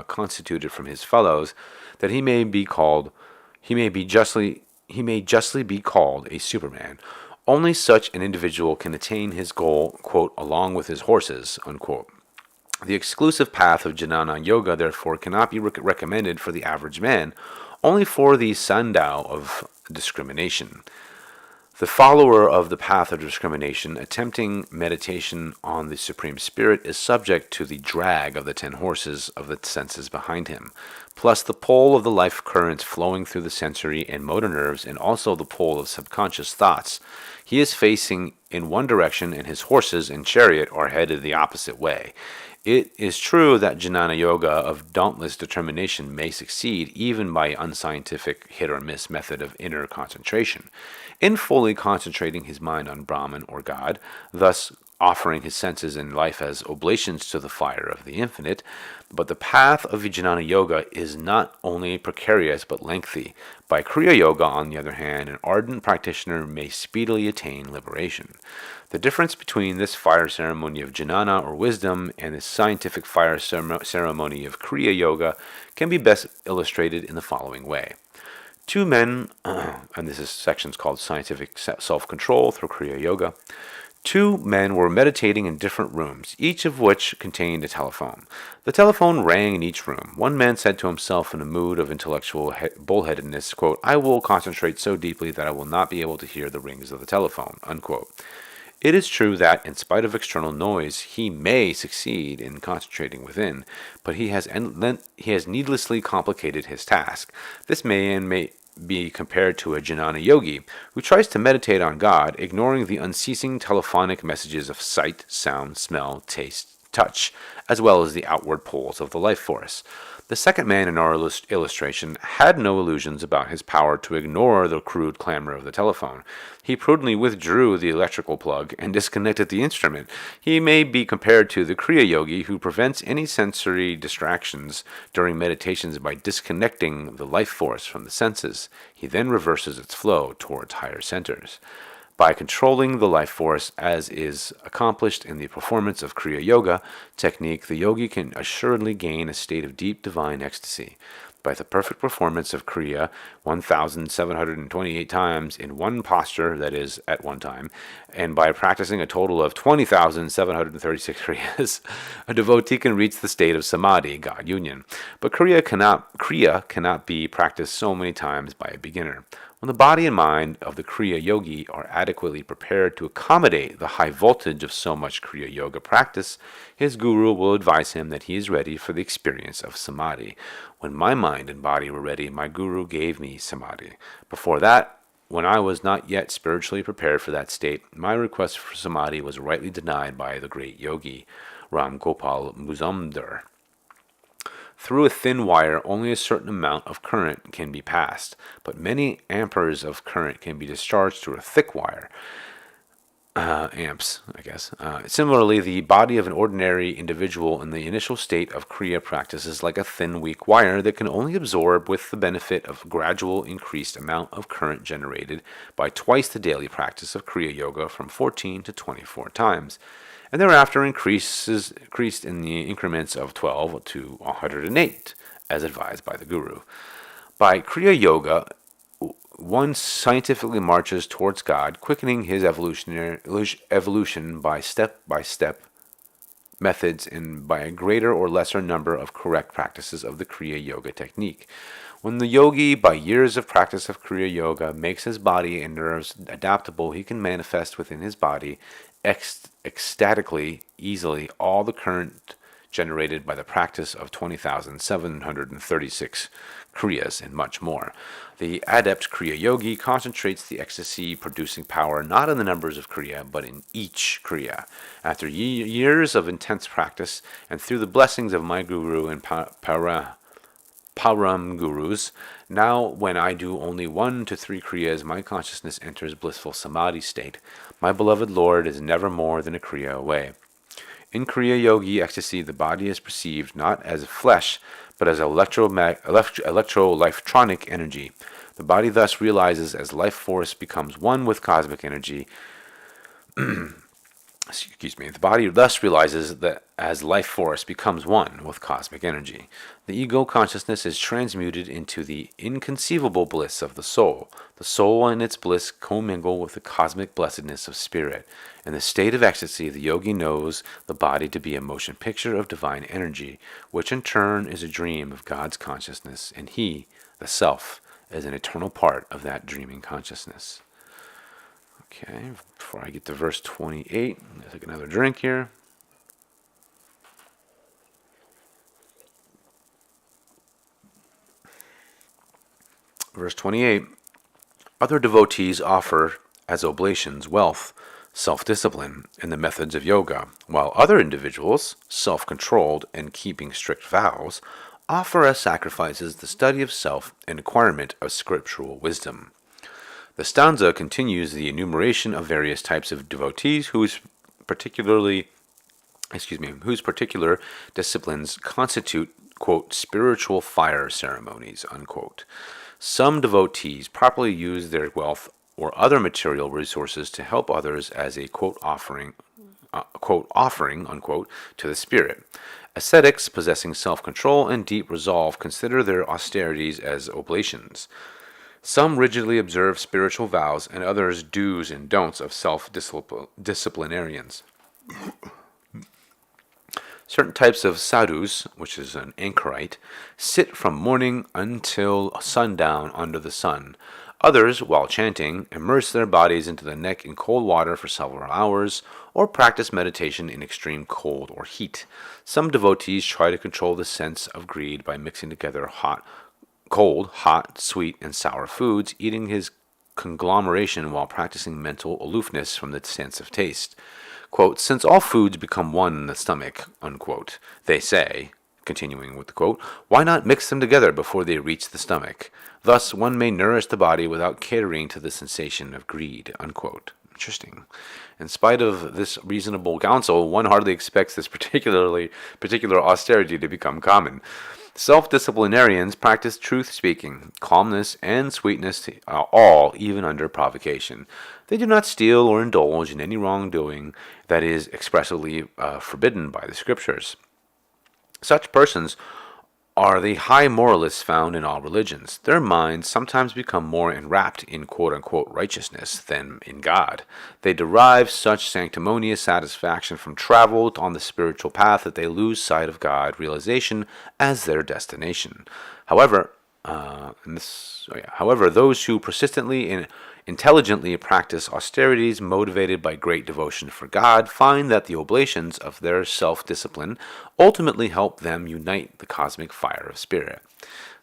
constituted from his fellows that he may justly be called a Superman. Only such an individual can attain his goal, quote, along with his horses, unquote. The exclusive path of jnana yoga, therefore, cannot be recommended for the average man, only for the sandao of discrimination. The follower of the path of discrimination, attempting meditation on the Supreme Spirit, is subject to the drag of the 10 horses of the senses behind him, plus the pull of the life currents flowing through the sensory and motor nerves, and also the pull of subconscious thoughts. He is facing in one direction, and his horses and chariot are headed the opposite way. It is true that jnana yoga of dauntless determination may succeed even by unscientific hit-or-miss method of inner concentration, in fully concentrating his mind on Brahman or God, thus offering his senses and life as oblations to the fire of the infinite. But the path of jnana yoga is not only precarious but lengthy. By Kriya Yoga, on the other hand, an ardent practitioner may speedily attain liberation. The difference between this fire ceremony of jnana or wisdom and the scientific fire ceremony of Kriya Yoga can be best illustrated in the following way. 2 men, and this is sections called Scientific Self-Control through Kriya Yoga. 2 men were meditating in different rooms, each of which contained a telephone. The telephone rang in each room. One man said to himself in a mood of intellectual bullheadedness, quote, I will concentrate so deeply that I will not be able to hear the rings of the telephone, unquote. It is true that, in spite of external noise, he may succeed in concentrating within, but he has needlessly complicated his task. This may be compared to a jnana yogi who tries to meditate on God, ignoring the unceasing telephonic messages of sight, sound, smell, taste, touch, as well as the outward pulls of the life force. The second man in our illustration had no illusions about his power to ignore the crude clamor of the telephone. He prudently withdrew the electrical plug and disconnected the instrument. He may be compared to the Kriya Yogi who prevents any sensory distractions during meditations by disconnecting the life force from the senses. He then reverses its flow towards higher centers. By controlling the life force, as is accomplished in the performance of Kriya Yoga technique, the yogi can assuredly gain a state of deep divine ecstasy. By the perfect performance of Kriya 1,728 times in one posture, that is, at one time, and by practicing a total of 20,736 Kriyas, a devotee can reach the state of Samadhi, God union. But Kriya cannot be practiced so many times by a beginner. When the body and mind of the Kriya Yogi are adequately prepared to accommodate the high voltage of so much Kriya Yoga practice, his guru will advise him that he is ready for the experience of samadhi. When my mind and body were ready, my guru gave me samadhi. Before that, when I was not yet spiritually prepared for that state, my request for samadhi was rightly denied by the great yogi, Ram Gopal Muzumdar. Through a thin wire, only a certain amount of current can be passed, but many amperes of current can be discharged through a thick wire. Amps, I guess. Similarly, the body of an ordinary individual in the initial state of Kriya practice is like a thin, weak wire that can only absorb with the benefit of a gradual increased amount of current generated by twice the daily practice of Kriya Yoga from 14 to 24 times, and thereafter increased in the increments of 12 to 108, as advised by the Guru. By Kriya Yoga, one scientifically marches towards God, quickening his evolution by step-by-step methods and by a greater or lesser number of correct practices of the Kriya Yoga technique. When the yogi, by years of practice of Kriya Yoga, makes his body and nerves adaptable, he can manifest within his body ecstatically, easily, all the current generated by the practice of 20,736 Kriyas and much more. The adept Kriya Yogi concentrates the ecstasy-producing power not in the numbers of Kriya, but in each Kriya. After years of intense practice, and through the blessings of my Guru and Param Gurus, now when I do only 1 to 3 Kriyas, my consciousness enters blissful samadhi state. My beloved Lord is never more than a Kriya away. In Kriya Yogi ecstasy, the body is perceived not as flesh, but as electro-lifetronic energy. The body thus realizes as life force becomes one with cosmic energy. The body thus realizes that as life force becomes one with cosmic energy. The ego consciousness is transmuted into the inconceivable bliss of the soul. The soul and its bliss commingle with the cosmic blessedness of spirit. In the state of ecstasy, the yogi knows the body to be a motion picture of divine energy, which in turn is a dream of God's consciousness, and he, the self, is an eternal part of that dreaming consciousness. Okay, before I get to verse 28, I'll take another drink here. Verse 28, other devotees offer as oblations wealth, self-discipline, and the methods of yoga, while other individuals, self-controlled and keeping strict vows, offer as sacrifices the study of self and acquirement of scriptural wisdom. The stanza continues the enumeration of various types of devotees whose particular disciplines constitute, quote, spiritual fire ceremonies, unquote. Some devotees properly use their wealth or other material resources to help others as a, quote, offering, unquote, to the spirit. Ascetics possessing self-control and deep resolve consider their austerities as oblations. Some rigidly observe spiritual vows, and others do's and don'ts of self-disciplinarians. Certain types of sadhus, which is an anchorite, sit from morning until sundown under the sun. Others, while chanting, immerse their bodies into the neck in cold water for several hours, or practice meditation in extreme cold or heat. Some devotees try to control the sense of greed by mixing together cold, hot, sweet, and sour foods, eating his conglomeration while practicing mental aloofness from the sense of taste. Quote, since all foods become one in the stomach, unquote, they say, continuing with the quote, why not mix them together before they reach the stomach? Thus one may nourish the body without catering to the sensation of greed, unquote. Interesting. In spite of this reasonable counsel, one hardly expects this particular austerity to become common. Self-disciplinarians practice truth-speaking, calmness, and sweetness, all even under provocation. They do not steal or indulge in any wrongdoing that is expressly forbidden by the scriptures. Such persons are the high moralists found in all religions. Their minds sometimes become more enwrapped in quote-unquote righteousness than in God. They derive such sanctimonious satisfaction from travel on the spiritual path that they lose sight of God realization as their destination. However, However, those who persistently and intelligently practice austerities motivated by great devotion for God find that the oblations of their self-discipline ultimately help them unite the cosmic fire of spirit.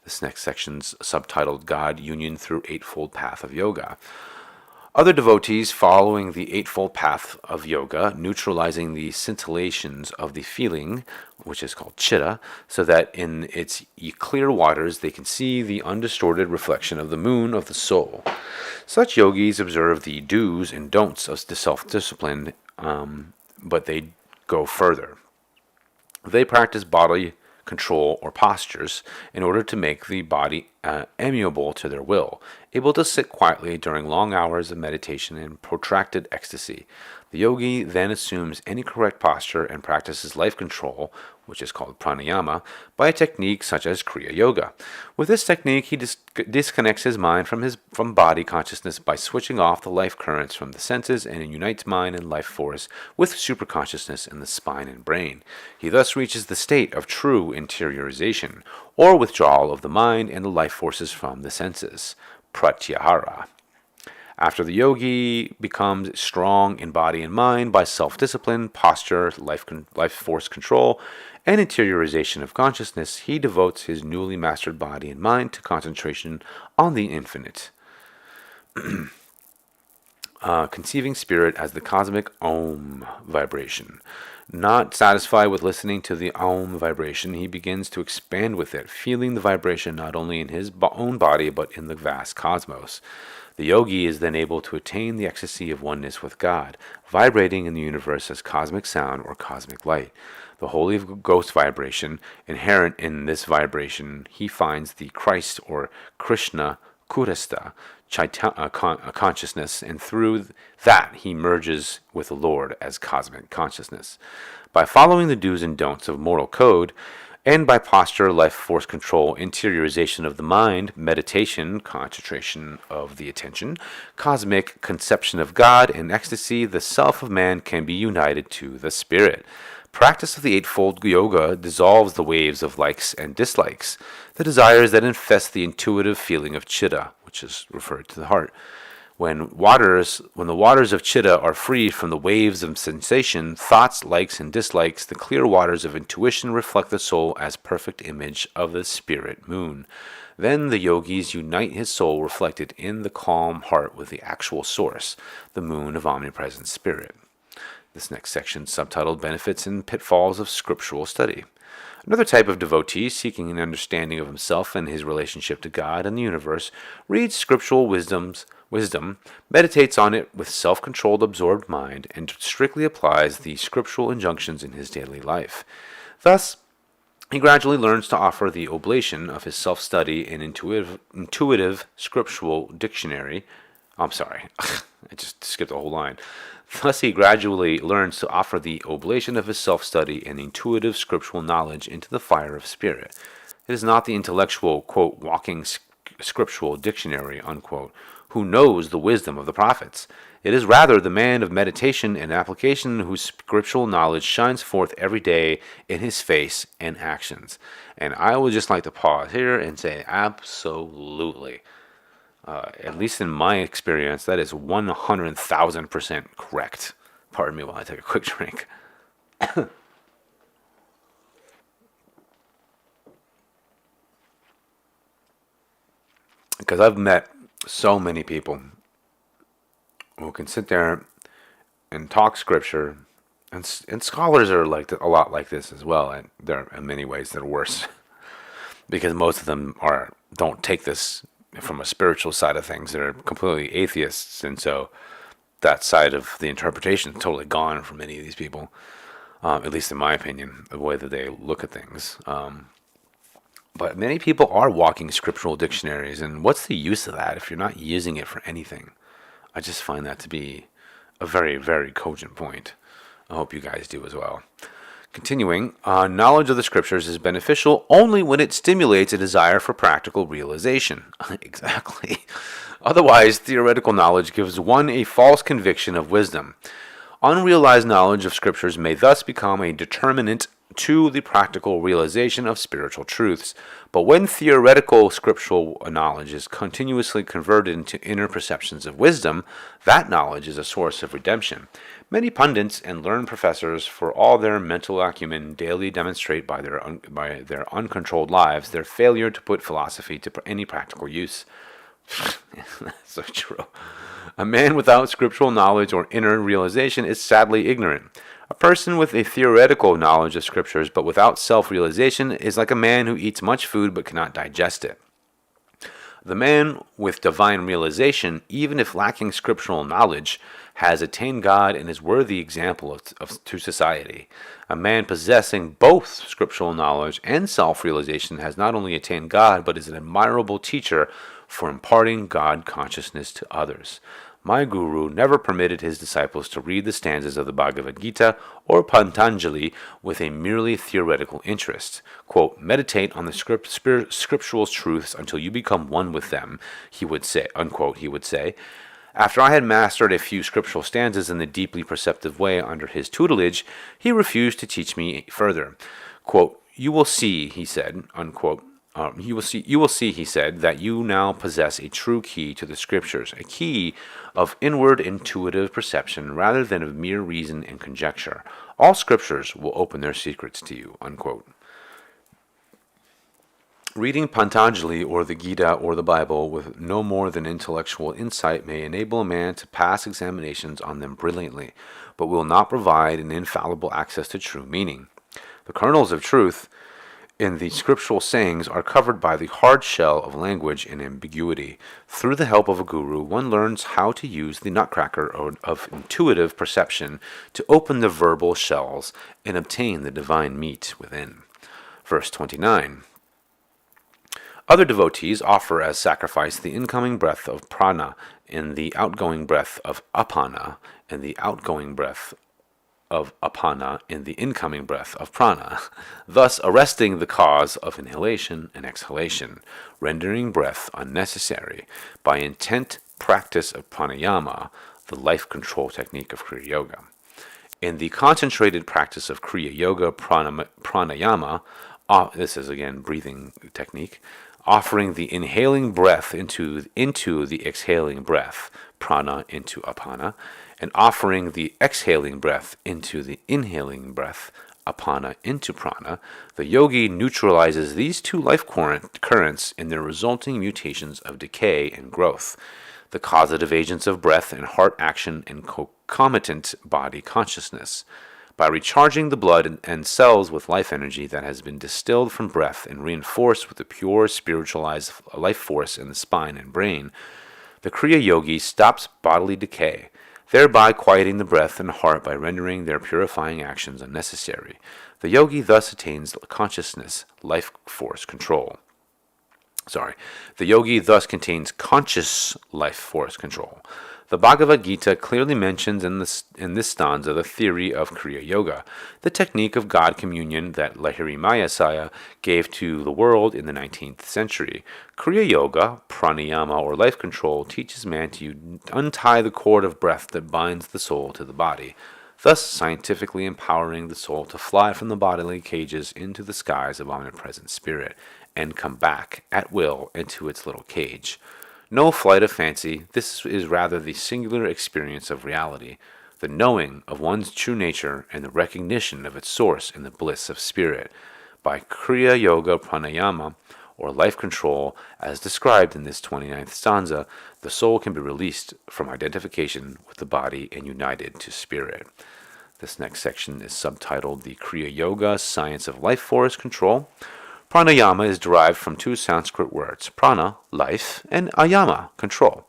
This next section's subtitled God Union Through Eightfold Path of Yoga. Other devotees following the Eightfold Path of Yoga, neutralizing the scintillations of the feeling, which is called chitta, so that in its clear waters they can see the undistorted reflection of the moon of the soul. Such yogis observe the do's and don'ts of the self-discipline, but they go further. They practice bodily control or postures in order to make the body amiable to their will, able to sit quietly during long hours of meditation and protracted ecstasy. The yogi then assumes any correct posture and practices life control, which is called pranayama, by a technique such as Kriya Yoga. With this technique, he disconnects his mind from body consciousness by switching off the life currents from the senses and unites mind and life force with superconsciousness in the spine and brain. He thus reaches the state of true interiorization, or withdrawal of the mind and the life forces from the senses, pratyahara. After the yogi becomes strong in body and mind by self-discipline, posture, life force control, and interiorization of consciousness, he devotes his newly mastered body and mind to concentration on the infinite, conceiving spirit as the cosmic Om vibration. Not satisfied with listening to the Om vibration, he begins to expand with it, feeling the vibration not only in his own body but in the vast cosmos. The yogi is then able to attain the ecstasy of oneness with God, vibrating in the universe as cosmic sound or cosmic light. The Holy Ghost vibration, inherent in this vibration, he finds the Christ or Krishna Kurasta consciousness, and through that he merges with the Lord as cosmic consciousness. By following the do's and don'ts of moral code, and by posture, life force control, interiorization of the mind, meditation, concentration of the attention, cosmic conception of God, and ecstasy, the self of man can be united to the spirit. Practice of the eightfold yoga dissolves the waves of likes and dislikes, the desires that infest the intuitive feeling of chitta, which is referred to the heart. When the waters of chitta are free from the waves of sensation, thoughts, likes, and dislikes, the clear waters of intuition reflect the soul as perfect image of the spirit moon. Then the yogis unite his soul reflected in the calm heart with the actual source, the moon of omnipresent spirit. This next section, subtitled Benefits and Pitfalls of Scriptural Study. Another type of devotee seeking an understanding of himself and his relationship to God and the universe reads scriptural wisdom, meditates on it with self-controlled, absorbed mind, and strictly applies the scriptural injunctions in his daily life. Thus, he gradually learns to offer the oblation of his self-study and intuitive scriptural dictionary. I'm sorry, I just skipped a whole line. Thus, he gradually learns to offer the oblation of his self-study and intuitive scriptural knowledge into the fire of spirit. It is not the intellectual, quote, walking scriptural dictionary, unquote, who knows the wisdom of the prophets. It is rather the man of meditation and application whose scriptural knowledge shines forth every day in his face and actions. And I would just like to pause here and say absolutely. At least in my experience, that is 100,000% correct. Pardon me while I take a quick drink. Because I've met so many people who can sit there and talk scripture, and scholars are like a lot like this as well, and there are in many ways that are worse, because most of them don't take this from a spiritual side of things. They're completely atheists, and so that side of the interpretation is totally gone for many of these people, at least in my opinion, the way that they look at things. But many people are walking scriptural dictionaries, and what's the use of that if you're not using it for anything? I just find that to be a very, very cogent point. I hope you guys do as well. Continuing, knowledge of the scriptures is beneficial only when it stimulates a desire for practical realization. Exactly. Otherwise, theoretical knowledge gives one a false conviction of wisdom. Unrealized knowledge of scriptures may thus become a determinant to the practical realization of spiritual truths. But when theoretical scriptural knowledge is continuously converted into inner perceptions of wisdom, that knowledge is a source of redemption. Many pundits and learned professors, for all their mental acumen, daily demonstrate by their uncontrolled lives their failure to put philosophy to any practical use. That's so true. A man without scriptural knowledge or inner realization is sadly ignorant. A person with a theoretical knowledge of scriptures but without self-realization is like a man who eats much food but cannot digest it. The man with divine realization, even if lacking scriptural knowledge, has attained God and is worthy example to society. A man possessing both scriptural knowledge and self-realization has not only attained God, but is an admirable teacher for imparting God consciousness to others. My guru never permitted his disciples to read the stanzas of the Bhagavad Gita or Patanjali with a merely theoretical interest. Quote, meditate on the scriptural truths until you become one with them, he would say, unquote, he would say. After I had mastered a few scriptural stanzas in the deeply perceptive way under his tutelage, he refused to teach me further. Quote, you will see, he said, unquote, you will see, he said, that you now possess a true key to the scriptures, a key of inward intuitive perception rather than of mere reason and conjecture. All scriptures will open their secrets to you, unquote. Reading Patanjali or the Gita or the Bible with no more than intellectual insight may enable a man to pass examinations on them brilliantly, but will not provide an infallible access to true meaning. The kernels of truth in the scriptural sayings are covered by the hard shell of language and ambiguity. Through the help of a guru, one learns how to use the nutcracker of intuitive perception to open the verbal shells and obtain the divine meat within. Verse 29. Other devotees offer as sacrifice the incoming breath of prana and the outgoing breath of apana and the outgoing breath of apana in the incoming breath of prana, thus arresting the cause of inhalation and exhalation, rendering breath unnecessary by intent practice of pranayama, the life control technique of Kriya Yoga. In the concentrated practice of Kriya Yoga pranayama, this is again breathing technique, offering the inhaling breath into the exhaling breath, prana into apana, and offering the exhaling breath into the inhaling breath, apana into prana, the yogi neutralizes these two life currents in their resulting mutations of decay and growth, the causative agents of breath and heart action and concomitant body consciousness. By recharging the blood and cells with life energy that has been distilled from breath and reinforced with the pure spiritualized life force in the spine and brain, the Kriya Yogi stops bodily decay, thereby quieting the breath and heart by rendering their purifying actions unnecessary. The yogi thus attains consciousness, life force control. The yogi thus contains conscious life force control. The Bhagavad Gita clearly mentions in this stanza the theory of Kriya Yoga, the technique of God communion that Lahiri Mayasaya gave to the world in the 19th century. Kriya Yoga, pranayama or life control, teaches man to untie the cord of breath that binds the soul to the body, thus scientifically empowering the soul to fly from the bodily cages into the skies of omnipresent spirit, and come back, at will, into its little cage. No flight of fancy, this is rather the singular experience of reality, the knowing of one's true nature and the recognition of its source in the bliss of spirit. By Kriya Yoga Pranayama, or life control, as described in this 29th stanza, the soul can be released from identification with the body and united to spirit. This next section is subtitled The Kriya Yoga Science of Life Force Control. Pranayama is derived from two Sanskrit words, prana, life, and ayama, control.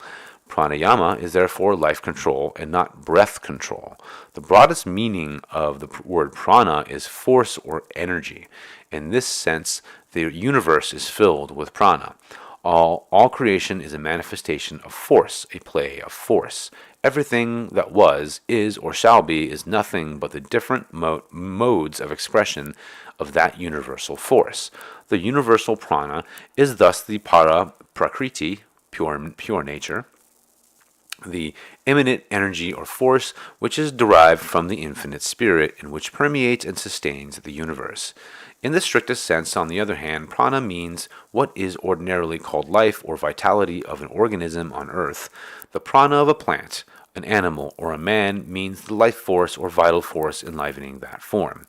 Pranayama is therefore life control and not breath control. The broadest meaning of the word prana is force or energy. In this sense, the universe is filled with prana. All creation is a manifestation of force, a play of force. Everything that was, is, or shall be is nothing but the different modes of expression of that universal force. The universal prana is thus the para prakriti, pure nature, the immanent energy or force which is derived from the infinite spirit and which permeates and sustains the universe. In the strictest sense, on the other hand, prana means what is ordinarily called life or vitality of an organism on earth. The prana of a plant, an animal, or a man means the life force or vital force enlivening that form.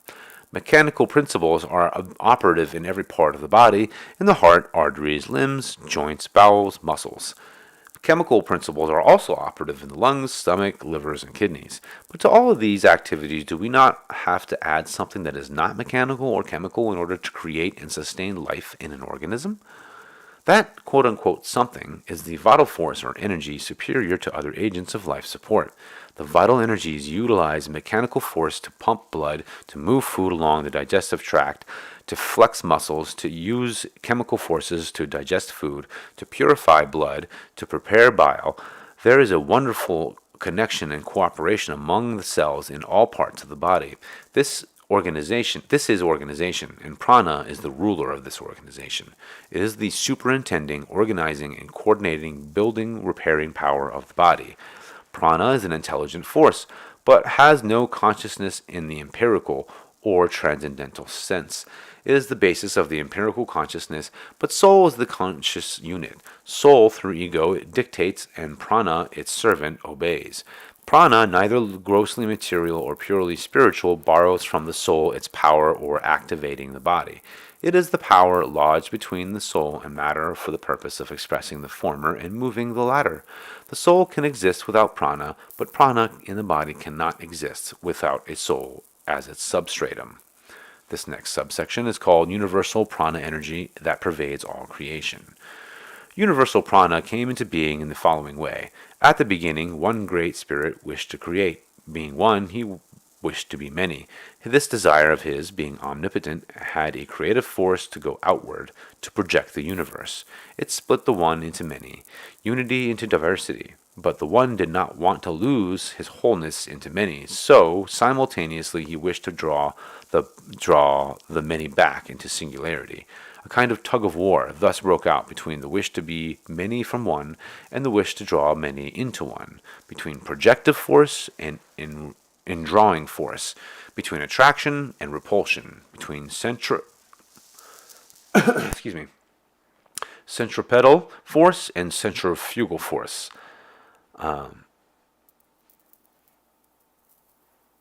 Mechanical principles are operative in every part of the body, in the heart, arteries, limbs, joints, bowels, muscles. Chemical principles are also operative in the lungs, stomach, livers, and kidneys. But to all of these activities, do we not have to add something that is not mechanical or chemical in order to create and sustain life in an organism? That quote-unquote something is the vital force or energy superior to other agents of life support. The vital energies utilize mechanical force to pump blood, to move food along the digestive tract, to flex muscles, to use chemical forces to digest food, to purify blood, to prepare bile. There is a wonderful connection and cooperation among the cells in all parts of the body. This is organization, and prana is the ruler of this organization. It is the superintending, organizing, and coordinating, building, repairing power of the body. Prana is an intelligent force, but has no consciousness in the empirical or transcendental sense. It is the basis of the empirical consciousness, but soul is the conscious unit. Soul, through ego, it dictates, and prana, its servant, obeys. Prana, neither grossly material or purely spiritual, borrows from the soul its power or activating the body. It is the power lodged between the soul and matter for the purpose of expressing the former and moving the latter. The soul can exist without prana, but prana in the body cannot exist without a soul as its substratum. This next subsection is called Universal Prana Energy that pervades all creation. Universal prana came into being in the following way. At the beginning, one great spirit wished to create. Being one, he wished to be many. This desire of his, being omnipotent, had a creative force to go outward, to project the universe. It split the one into many, unity into diversity. But the one did not want to lose his wholeness into many, so simultaneously he wished to draw the many back into singularity. A kind of tug of war thus broke out between the wish to be many from one and the wish to draw many into one, between projective force and indrawing force, between attraction and repulsion, between centripetal force and centrifugal force.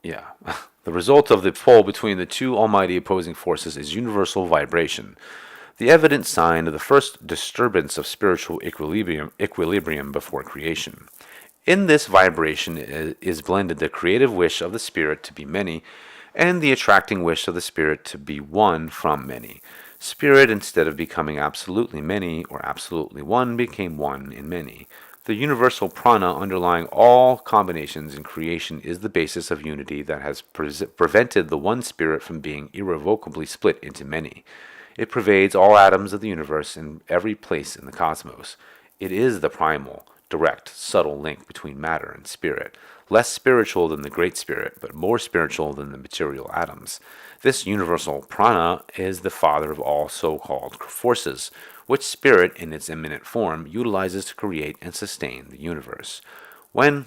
The result of the pull between the two almighty opposing forces is universal vibration, the evident sign of the first disturbance of spiritual equilibrium before creation. In this vibration is blended the creative wish of the spirit to be many and the attracting wish of the spirit to be one from many. Spirit, instead of becoming absolutely many or absolutely one, became one in many. The universal prana underlying all combinations in creation is the basis of unity that has prevented the one spirit from being irrevocably split into many. It pervades all atoms of the universe and every place in the cosmos. It is the primal, direct, subtle link between matter and spirit, less spiritual than the Great Spirit, but more spiritual than the material atoms. This universal prana is the father of all so-called forces, which spirit, in its immanent form, utilizes to create and sustain the universe. When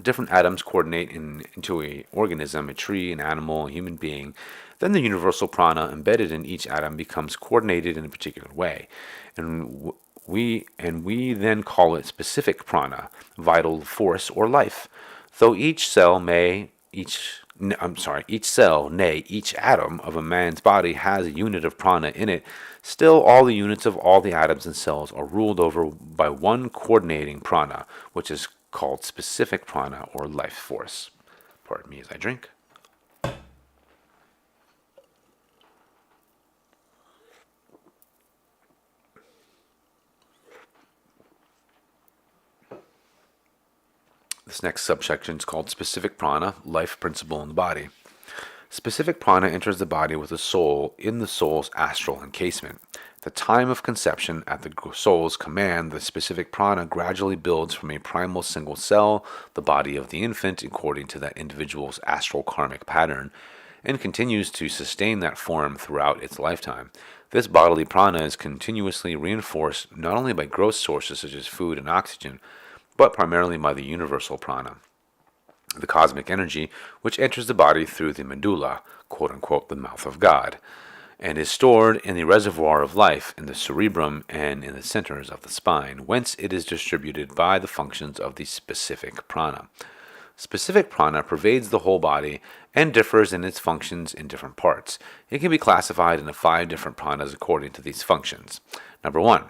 different atoms coordinate into an organism, a tree, an animal, a human being, then the universal prana embedded in each atom becomes coordinated in a particular way, and we then call it specific prana, vital force or life. Though each cell, each atom of a man's body has a unit of prana in it, still all the units of all the atoms and cells are ruled over by one coordinating prana, which is called specific prana or life force. Pardon me as I drink. This next subsection is called specific prana, life principle in the body. Specific prana enters the body with the soul in the soul's astral encasement. At the time of conception, at the soul's command, the specific prana gradually builds from a primal single cell, the body of the infant, according to that individual's astral karmic pattern, and continues to sustain that form throughout its lifetime. This bodily prana is continuously reinforced not only by gross sources such as food and oxygen, but primarily by the universal prana, the cosmic energy which enters the body through the medulla, quote-unquote, the mouth of God, and is stored in the reservoir of life in the cerebrum and in the centers of the spine, whence it is distributed by the functions of the specific prana. Specific prana pervades the whole body and differs in its functions in different parts. It can be classified into 5 different pranas according to these functions. Number 1,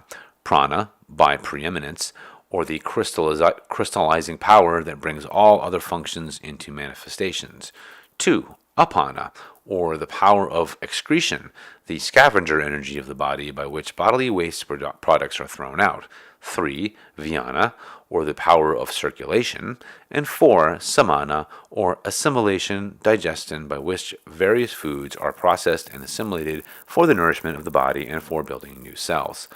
prana, by preeminence, or the crystallizing power that brings all other functions into manifestations. 2, apana, or the power of excretion, the scavenger energy of the body by which bodily waste products are thrown out. 3, vyana, or the power of circulation. And 4, samana, or assimilation, digestion, by which various foods are processed and assimilated for the nourishment of the body and for building new cells.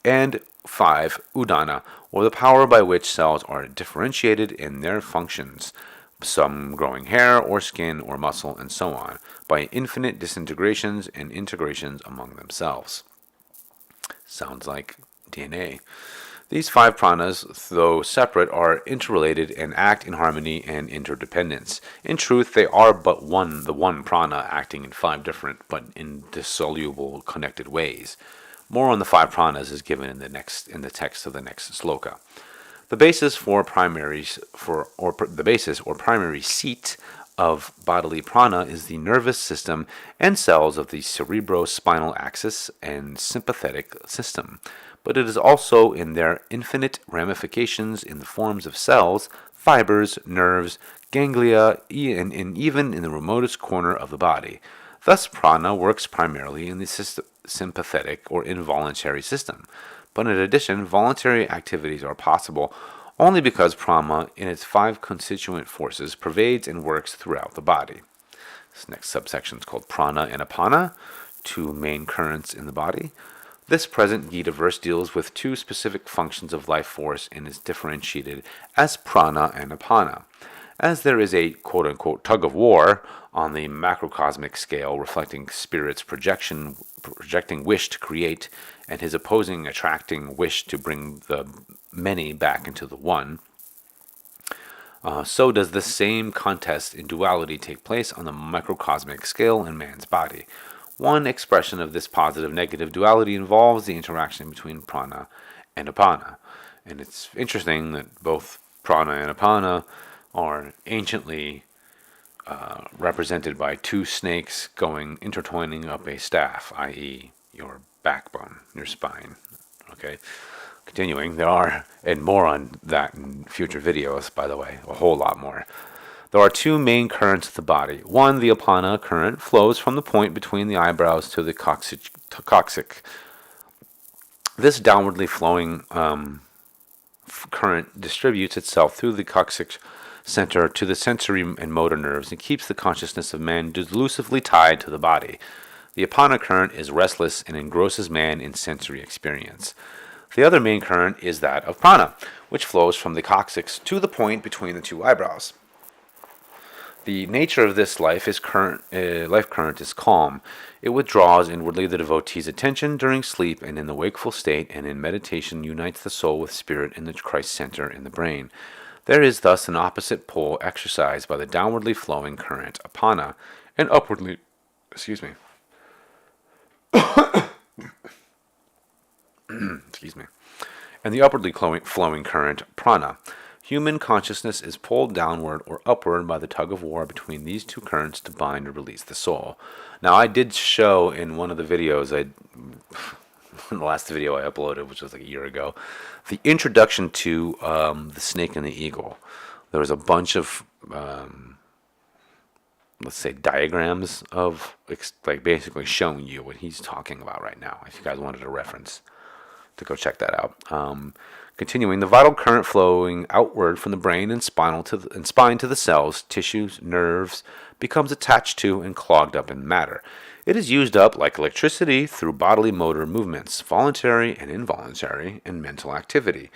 And 5, udana, or the power by which cells are differentiated in their functions, some growing hair or skin or muscle and so on, by infinite disintegrations and integrations among themselves. Sounds like DNA. These 5 pranas, though separate, are interrelated and act in harmony and interdependence. In truth, they are but the one prana acting in 5 different but indissoluble connected ways. More on the 5 pranas is given in the text of the next sloka. The basis or primary seat of bodily prana is the nervous system and cells of the cerebrospinal axis and sympathetic system, but it is also in their infinite ramifications in the forms of cells, fibers, nerves, ganglia, and even in the remotest corner of the body. Thus, prana works primarily in the sympathetic or involuntary system, but in addition, voluntary activities are possible only because prana, in its 5 constituent forces, pervades and works throughout the body. This next subsection is called Prana and Apana, 2 main currents in the body. This present Gita verse deals with 2 specific functions of life force and is differentiated as prana and apana. As there is a quote-unquote tug of war on the macrocosmic scale reflecting spirit's projecting wish to create and his opposing attracting wish to bring the many back into the one, so does the same contest in duality take place on the microcosmic scale in man's body. One expression of this positive-negative duality involves the interaction between prana and apana. And it's interesting that both prana and apana are anciently represented by 2 snakes intertwining up a staff, i.e. your backbone, your spine. Okay? Continuing, there are, and more on that in future videos, by the way, a whole lot more. There are 2 main currents of the body. One, the apana current, flows from the point between the eyebrows to the coccyx. This downwardly flowing current distributes itself through the coccyx center to the sensory and motor nerves and keeps the consciousness of man delusively tied to the body. The apana current is restless and engrosses man in sensory experience. The other main current is that of prana, which flows from the coccyx to the point between the 2 eyebrows. The nature of this life current is calm. It withdraws inwardly the devotee's attention during sleep and in the wakeful state, and in meditation unites the soul with spirit in the Christ center in the brain. There is thus an opposite pole exercised by the downwardly flowing current, apana, and upwardly, excuse me, and the upwardly flowing current, prana. Human consciousness is pulled downward or upward by the tug of war between these 2 currents to bind or release the soul. Now, I did show in one of the videos, in the last video I uploaded, which was like a year ago, the introduction to the snake and the eagle. There was a bunch of, let's say, diagrams of like basically showing you what he's talking about right now. If you guys wanted a reference to go check that out. Continuing, the vital current flowing outward from the brain and spine to the cells, tissues, nerves, becomes attached to and clogged up in matter. It is used up like electricity through bodily motor movements, voluntary and involuntary, and mental activity.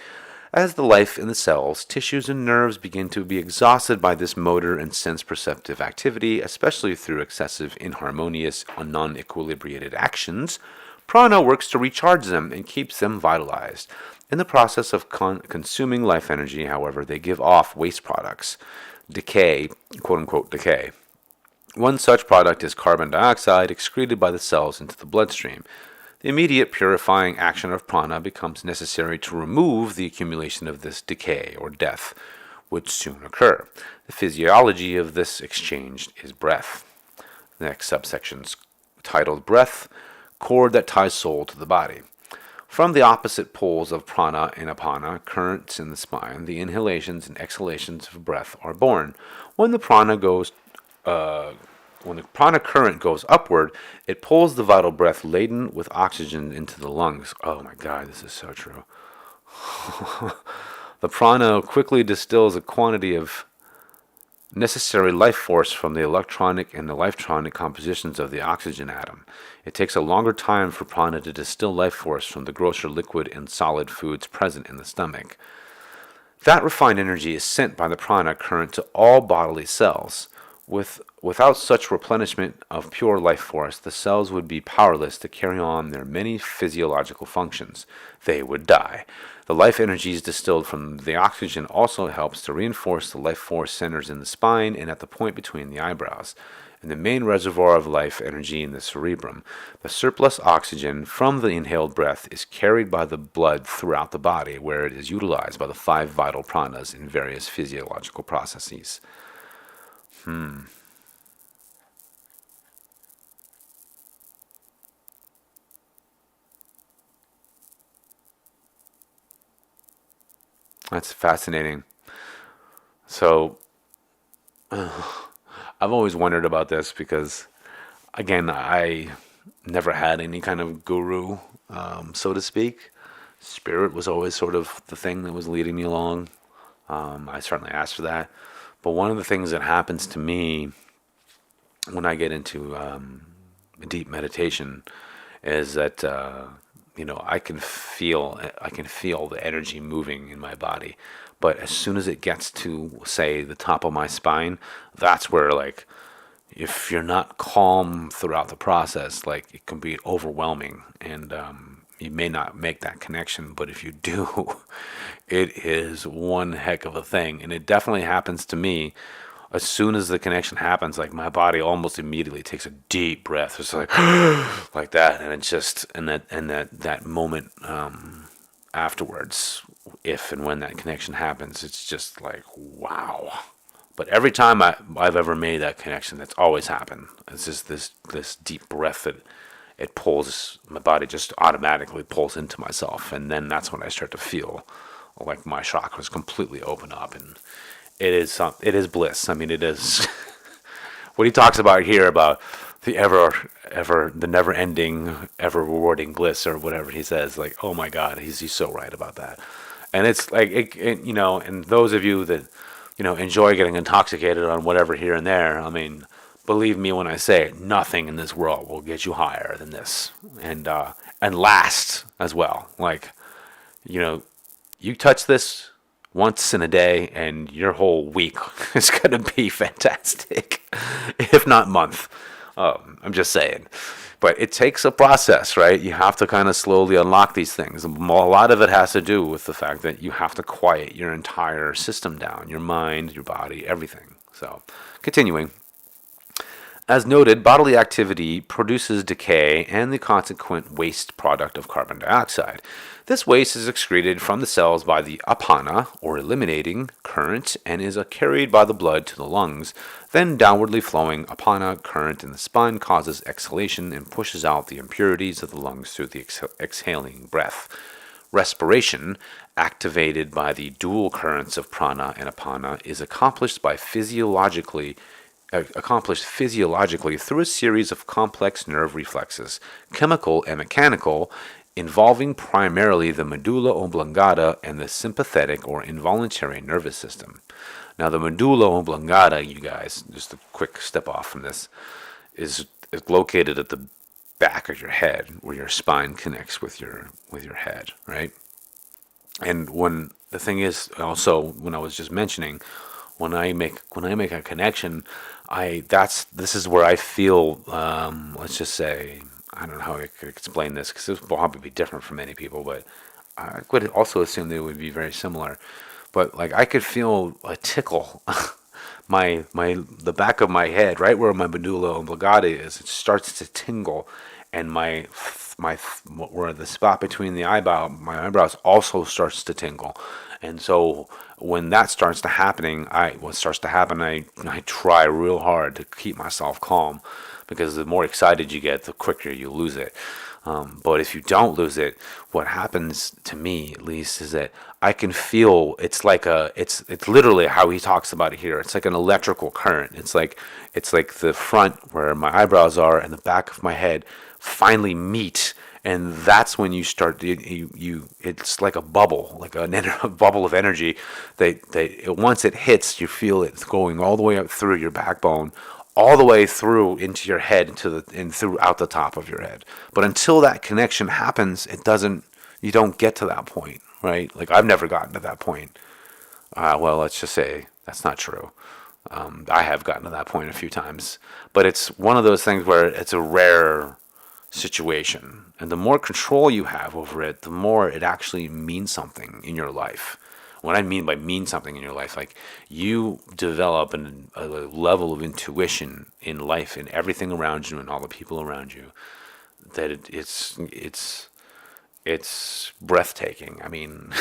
As the life in the cells, tissues, and nerves begin to be exhausted by this motor and sense-perceptive activity, especially through excessive, inharmonious, non-equilibrated actions, Prana works to recharge them and keeps them vitalized. In the process of consuming life energy, however, they give off waste products, decay, quote unquote, decay. One such product is carbon dioxide excreted by the cells into the bloodstream. The immediate purifying action of prana becomes necessary to remove the accumulation of this decay or death, would soon occur. The physiology of this exchange is breath. The next subsection is titled Breath, cord that ties soul to the body. From the opposite poles of prana and apana, currents in the spine, the inhalations and exhalations of breath are born. When the prana current goes upward, it pulls the vital breath laden with oxygen into the lungs. Oh my God, this is so true. The prana quickly distills a quantity of necessary life force from the electronic and electronic compositions of the oxygen atom. It takes a longer time for prana to distill life force from the grosser liquid and solid foods present in the stomach. That refined energy is sent by the prana current to all bodily cells. Without such replenishment of pure life force, the cells would be powerless to carry on their many physiological functions. They would die. The life energies distilled from the oxygen also helps to reinforce the life force centers in the spine and at the point between the eyebrows, and the main reservoir of life energy in the cerebrum. The surplus oxygen from the inhaled breath is carried by the blood throughout the body, where it is utilized by the 5 vital pranas in various physiological processes. That's fascinating. So, I've always wondered about this because, again, I never had any kind of guru, so to speak. Spirit was always sort of the thing that was leading me along. I certainly asked for that. But one of the things that happens to me when I get into deep meditation is that I can feel the energy moving in my body, but as soon as it gets to, say, the top of my spine, that's where, like, if you're not calm throughout the process, like, it can be overwhelming, and you may not make that connection, but if you do, it is one heck of a thing, and it definitely happens to me. As soon as the connection happens, like, my body almost immediately takes a deep breath, just like like that, and it's just that moment afterwards, if and when that connection happens, it's just like wow. But every time I've ever made that connection, that's always happened. It's just this deep breath that it pulls my body, just automatically pulls into myself, and then that's when I start to feel like my chakras completely open up, and it is bliss. I mean, it is what he talks about here about the the never ending, ever rewarding bliss, or whatever he says. Like, oh my God, he's so right about that. And it's like and those of you that enjoy getting intoxicated on whatever here and there, I mean, believe me when I say nothing in this world will get you higher than this, and last as well. Like, you touch this once in a day, and your whole week is going to be fantastic, if not month. I'm just saying. But it takes a process, right? You have to kind of slowly unlock these things. A lot of it has to do with the fact that you have to quiet your entire system down, your mind, your body, everything. So, continuing. As noted, bodily activity produces decay and the consequent waste product of carbon dioxide. This waste is excreted from the cells by the apana, or eliminating, current, and is carried by the blood to the lungs. Then downwardly flowing apana current in the spine causes exhalation and pushes out the impurities of the lungs through the exhaling breath. Respiration, activated by the dual currents of prana and apana, is accomplished physiologically through a series of complex nerve reflexes, chemical and mechanical, involving primarily the medulla oblongata and the sympathetic or involuntary nervous system. Now, the medulla oblongata, you guys, just a quick step off from this, is located at the back of your head, where your spine connects with your head, right? And when the thing is, also, when I was just mentioning, when I make a connection, this is where I feel, let's just say, I don't know how I could explain this because this will probably be different for many people, but I would also assume they would be very similar. But like I could feel a tickle, the back of my head, right where my medulla oblongata is, it starts to tingle, and my where the spot between my eyebrows also starts to tingle, and so when that starts to happening, I try real hard to keep myself calm, because the more excited you get, the quicker you lose it. But if you don't lose it, what happens to me, at least, is that I can feel it's literally how he talks about it here. It's like an electrical current. It's like the front where my eyebrows are and the back of my head finally meet, and that's when you start. It's like a bubble, like a bubble of energy. Once it hits, you feel it going all the way up through your backbone, all the way through into your head, and throughout the top of your head. But until that connection happens, you don't get to that point, right? Like I've never gotten to that point. Well, let's just say that's not true. I have gotten to that point a few times, but it's one of those things where it's a rare situation, and the more control you have over it, the more it actually means something in your life. What I mean by mean something in your life, like you develop a level of intuition in life, in everything around you and all the people around you, that it's breathtaking. I mean,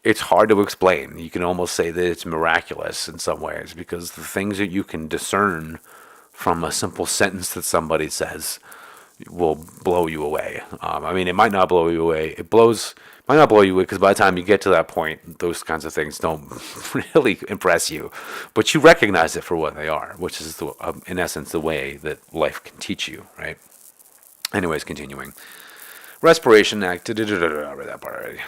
it's hard to explain. You can almost say that it's miraculous in some ways, because the things that you can discern from a simple sentence that somebody says will blow you away. I mean, it might not blow you away. Might not blow you away because by the time you get to that point, those kinds of things don't really impress you. But you recognize it for what they are, which is, in essence, the way that life can teach you, right? Anyways, continuing. Respiration act. I read that part already.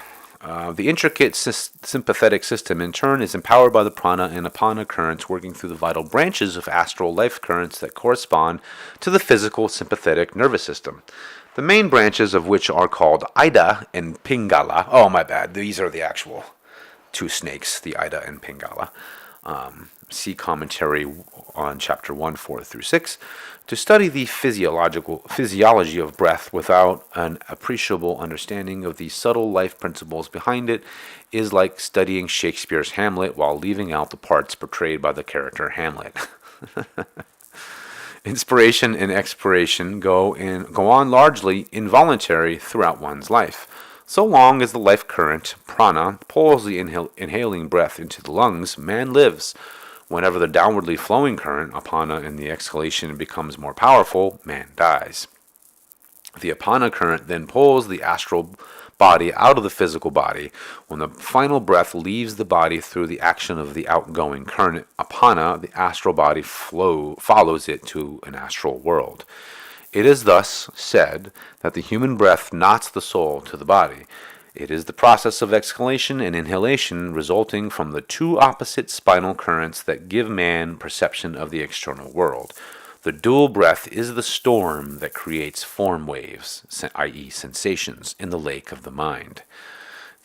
The intricate sympathetic system, in turn, is empowered by the prana and apana currents working through the vital branches of astral life currents that correspond to the physical sympathetic nervous system. The main branches of which are called Ida and Pingala. Oh, my bad. These are the actual two snakes, the Ida and Pingala. See commentary on chapter 1, 4 through 6. To study the physiology of breath without an appreciable understanding of the subtle life principles behind it is like studying Shakespeare's Hamlet while leaving out the parts portrayed by the character Hamlet. Inspiration and expiration go on largely involuntary throughout one's life. So long as the life current, prana, pulls the inhaling breath into the lungs, man lives. Whenever the downwardly flowing current, apana, in the exhalation becomes more powerful, man dies. The apana current then pulls the astral body out of the physical body. When the final breath leaves the body through the action of the outgoing current, apana, the astral body follows it to an astral world. It is thus said that the human breath knots the soul to the body. It is the process of exhalation and inhalation resulting from the two opposite spinal currents that give man perception of the external world. The dual breath is the storm that creates form waves, i.e. sensations, in the lake of the mind.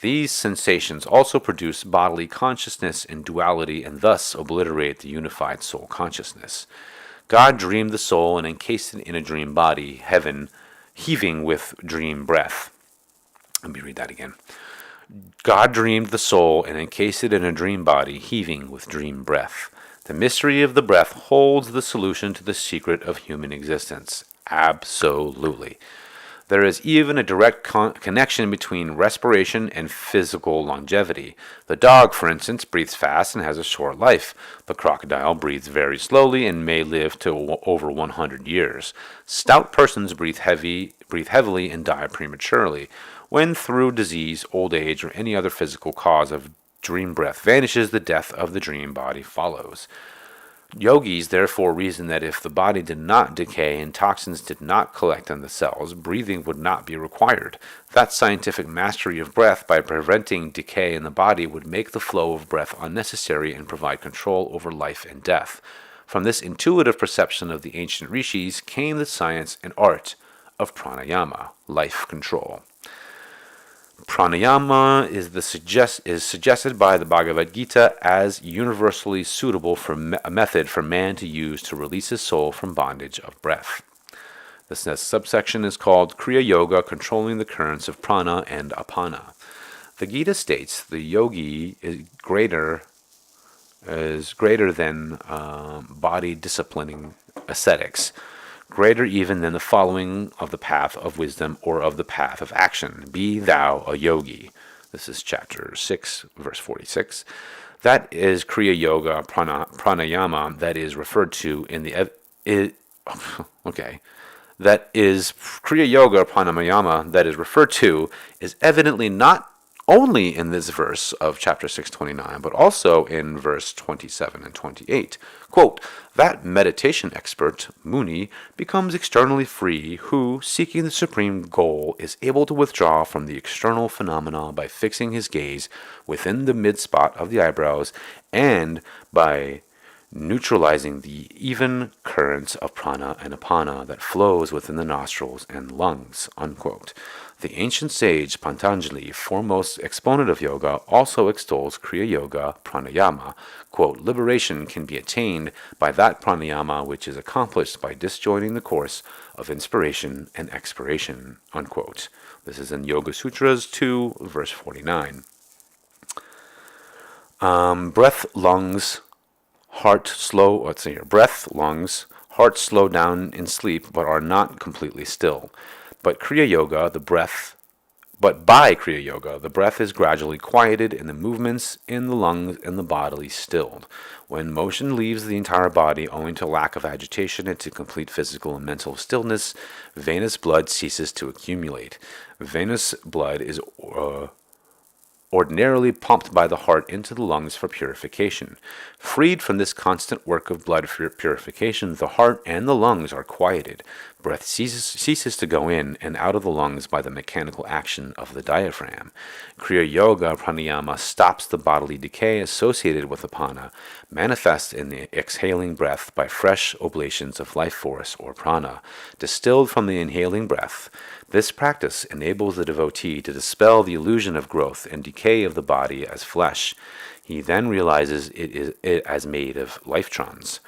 These sensations also produce bodily consciousness and duality, and thus obliterate the unified soul consciousness. God dreamed the soul and encased it in a dream body, heaven, heaving with dream breath. Let me read that again. God dreamed the soul and encased it in a dream body, heaving with dream breath. The mystery of the breath holds the solution to the secret of human existence. Absolutely. There is even a direct connection between respiration and physical longevity. The dog, for instance, breathes fast and has a short life. The crocodile breathes very slowly and may live to over 100 years. Stout persons breathe heavily and die prematurely. When through disease, old age, or any other physical cause of dream breath vanishes, the death of the dream body follows. Yogis therefore reason that if the body did not decay and toxins did not collect on the cells, breathing would not be required. That scientific mastery of breath by preventing decay in the body would make the flow of breath unnecessary and provide control over life and death. From this intuitive perception of the ancient rishis came the science and art of pranayama, life control. Pranayama is suggested by the Bhagavad Gita as universally suitable for a method for man to use to release his soul from bondage of breath. This next subsection is called Kriya Yoga, controlling the currents of Prana and Apana. The Gita states the yogi is greater than body disciplining ascetics, greater even than the following of the path of wisdom or of the path of action. Be thou a yogi. This is chapter 6, verse 46. That is Kriya Yoga pranayama that is referred to in the that is Kriya Yoga pranayama that is referred to is evidently not only in this verse of chapter 629, but also in verse 27 and 28. Quote, that meditation expert, Muni, becomes externally free, who, seeking the supreme goal, is able to withdraw from the external phenomena by fixing his gaze within the mid-spot of the eyebrows and by neutralizing the even currents of prana and apana that flows within the nostrils and lungs, unquote. The ancient sage Patanjali, foremost exponent of yoga, also extols Kriya Yoga pranayama. Quote, liberation can be attained by that pranayama which is accomplished by disjoining the course of inspiration and expiration, unquote. This is in Yoga Sutras 2, verse 49. Breath, lungs, heart slow down in sleep, but are not completely still. But by Kriya Yoga, the breath is gradually quieted and the movements in the lungs and the bodily stilled. When motion leaves the entire body owing to lack of agitation and to complete physical and mental stillness, venous blood ceases to accumulate. Venous blood is ordinarily pumped by the heart into the lungs for purification. Freed from this constant work of blood purification, the heart and the lungs are quieted. Breath ceases to go in and out of the lungs by the mechanical action of the diaphragm. Kriya Yoga pranayama stops the bodily decay associated with apana, manifests in the exhaling breath by fresh oblations of life force or prana, distilled from the inhaling breath. This practice enables the devotee to dispel the illusion of growth and decay of the body as flesh. He then realizes it as made of lifetrons.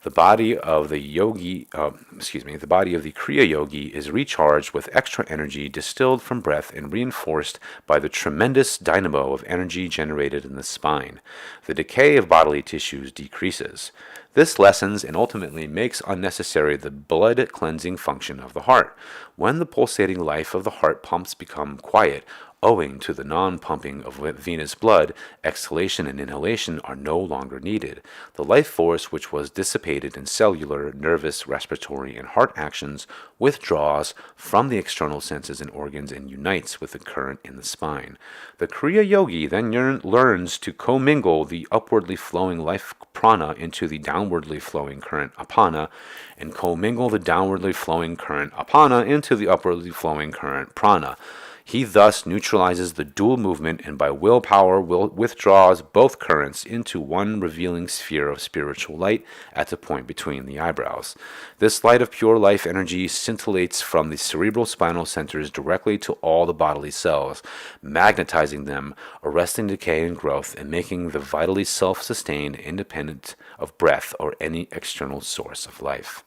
The body of the Kriya Yogi is recharged with extra energy distilled from breath and reinforced by the tremendous dynamo of energy generated in the spine. The decay of bodily tissues decreases. This lessens and ultimately makes unnecessary the blood cleansing function of the heart. When the pulsating life of the heart pumps become quiet, owing to the non-pumping of venous blood, exhalation and inhalation are no longer needed. The life force which was dissipated in cellular, nervous, respiratory, and heart actions withdraws from the external senses and organs and unites with the current in the spine. The Kriya Yogi then learns to commingle the upwardly flowing life prana into the downwardly flowing current apana, and commingle the downwardly flowing current apana into the upwardly flowing current prana. He thus neutralizes the dual movement and by willpower withdraws both currents into one revealing sphere of spiritual light at the point between the eyebrows. This light of pure life energy scintillates from the cerebral spinal centers directly to all the bodily cells, magnetizing them, arresting decay and growth, and making the vitally self-sustained, independent of breath or any external source of life.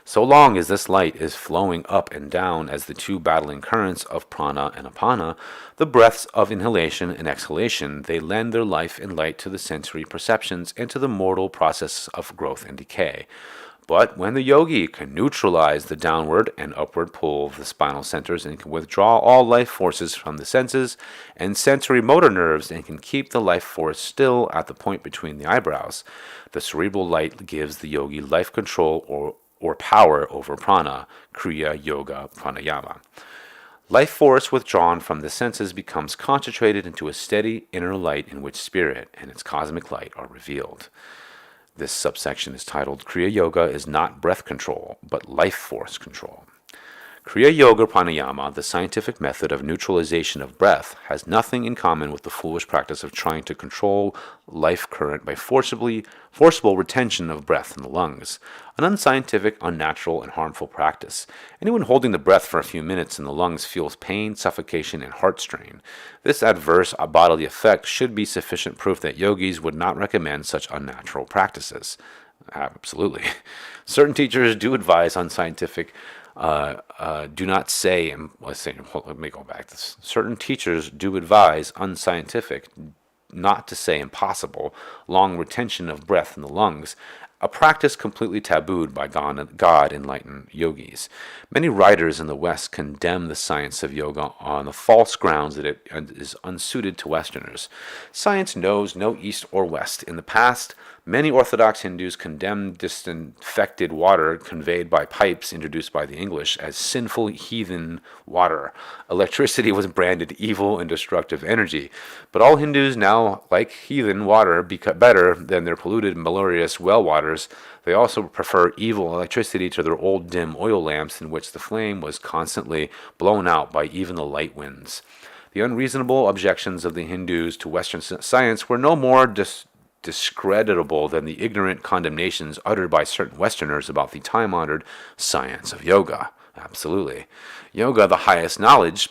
So long as this light is flowing up and down as the two battling currents of prana and apana, the breaths of inhalation and exhalation, they lend their life and light to the sensory perceptions and to the mortal process of growth and decay. But when the yogi can neutralize the downward and upward pull of the spinal centers and can withdraw all life forces from the senses and sensory motor nerves and can keep the life force still at the point between the eyebrows, the cerebral light gives the yogi life control or power over prana, Kriya Yoga pranayama. Life force withdrawn from the senses becomes concentrated into a steady inner light in which spirit and its cosmic light are revealed. This subsection is titled Kriya Yoga is not breath control, but life force control. Kriya Yoga pranayama, the scientific method of neutralization of breath, has nothing in common with the foolish practice of trying to control life current by forcible retention of breath in the lungs. An unscientific, unnatural, and harmful practice. Anyone holding the breath for a few minutes in the lungs feels pain, suffocation, and heart strain. This adverse bodily effect should be sufficient proof that yogis would not recommend such unnatural practices. Absolutely. Certain teachers do advise unscientific, do not say, and let's say, let me go back. Certain teachers do advise unscientific, not to say impossible, long retention of breath in the lungs, a practice completely tabooed by God-enlightened yogis. Many writers in the West condemn the science of yoga on the false grounds that it is unsuited to Westerners. Science knows no East or West. In the past, many Orthodox Hindus condemned disinfected water conveyed by pipes introduced by the English as sinful heathen water. Electricity was branded evil and destructive energy. But all Hindus now like heathen water better than their polluted, malarious well waters. They also prefer evil electricity to their old dim oil lamps in which the flame was constantly blown out by even the light winds. The unreasonable objections of the Hindus to Western science were no more discreditable than the ignorant condemnations uttered by certain Westerners about the time-honored science of yoga. Absolutely. Yoga, the highest knowledge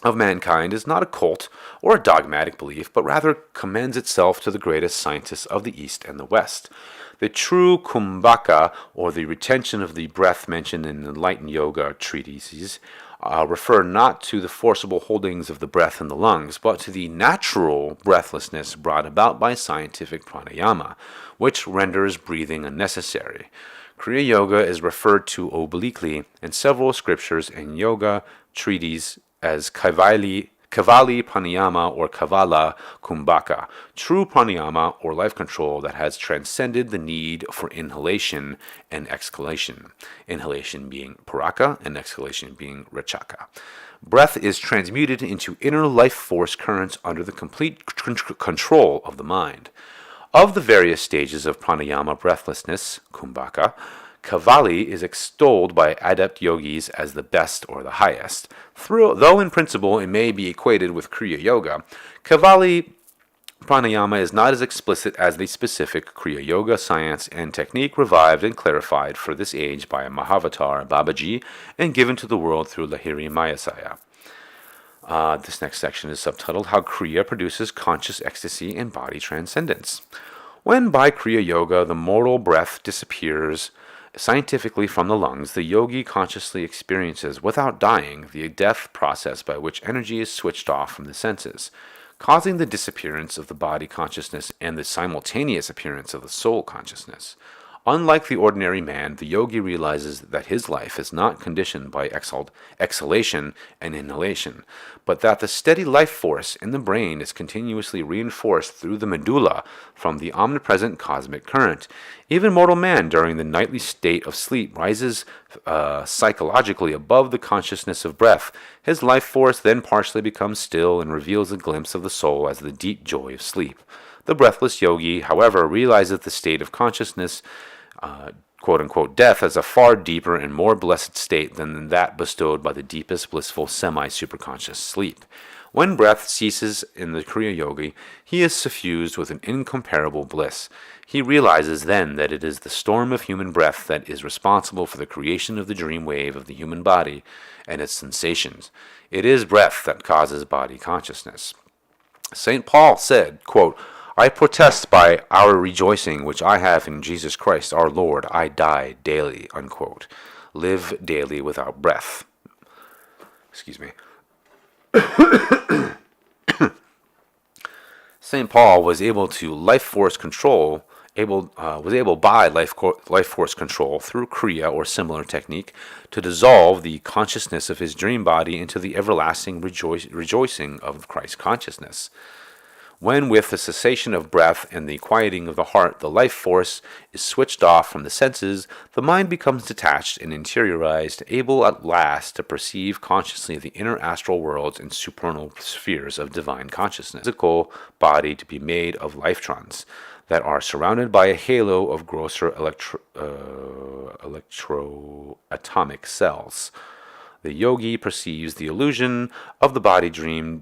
of mankind, is not a cult or a dogmatic belief, but rather commends itself to the greatest scientists of the East and the West. The true kumbhaka, or the retention of the breath mentioned in enlightened yoga treatises, refer not to the forcible holdings of the breath in the lungs, but to the natural breathlessness brought about by scientific pranayama, which renders breathing unnecessary. Kriya Yoga is referred to obliquely in several scriptures and yoga treatises as Kavali pranayama or Kavala kumbhaka, true pranayama or life control that has transcended the need for inhalation and exhalation, inhalation being paraka and exhalation being rachaka. Breath is transmuted into inner life force currents under the complete control of the mind. Of the various stages of pranayama breathlessness, kumbhaka, Kavali is extolled by adept yogis as the best or the highest. Though in principle it may be equated with Kriya Yoga, Kavali pranayama is not as explicit as the specific Kriya Yoga science and technique revived and clarified for this age by Mahavatar Babaji and given to the world through Lahiri Mayasaya. This next section is subtitled How Kriya Produces Conscious Ecstasy and Body Transcendence. When by Kriya Yoga the mortal breath disappears scientifically from the lungs, the yogi consciously experiences, without dying, the death process by which energy is switched off from the senses, causing the disappearance of the body consciousness and the simultaneous appearance of the soul consciousness. Unlike the ordinary man, the yogi realizes that his life is not conditioned by exhalation and inhalation, but that the steady life force in the brain is continuously reinforced through the medulla from the omnipresent cosmic current. Even mortal man during the nightly state of sleep rises psychologically above the consciousness of breath. His life force then partially becomes still and reveals a glimpse of the soul as the deep joy of sleep. The breathless yogi, however, realizes the state of consciousness, quote-unquote death, as a far deeper and more blessed state than that bestowed by the deepest blissful semi-superconscious sleep. When breath ceases in the Kriya Yogi, he is suffused with an incomparable bliss. He realizes then that it is the storm of human breath that is responsible for the creation of the dream wave of the human body and its sensations. It is breath that causes body consciousness. St. Paul said, quote, I protest by our rejoicing which I have in Jesus Christ our Lord, I die daily, unquote. Live daily without breath. Excuse me. St. Paul was able by life force control through Kriya or similar technique to dissolve the consciousness of his dream body into the everlasting rejoicing of Christ consciousness. When, with the cessation of breath and the quieting of the heart, the life force is switched off from the senses, the mind becomes detached and interiorized, able at last to perceive consciously the inner astral worlds and supernal spheres of divine consciousness. Physical body to be made of lifetrons that are surrounded by a halo of grosser electroatomic cells. The yogi perceives the illusion of the body dream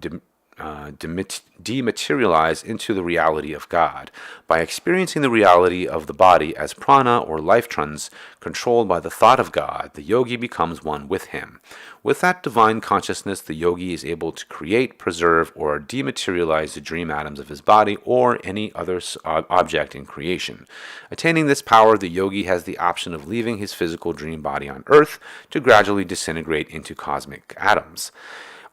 dematerialize into the reality of God. By experiencing the reality of the body as prana or life trans controlled by the thought of God, the yogi becomes one with him. With that divine consciousness, the yogi is able to create, preserve, or dematerialize the dream atoms of his body or any other object in creation. Attaining this power, the yogi has the option of leaving his physical dream body on earth to gradually disintegrate into cosmic atoms.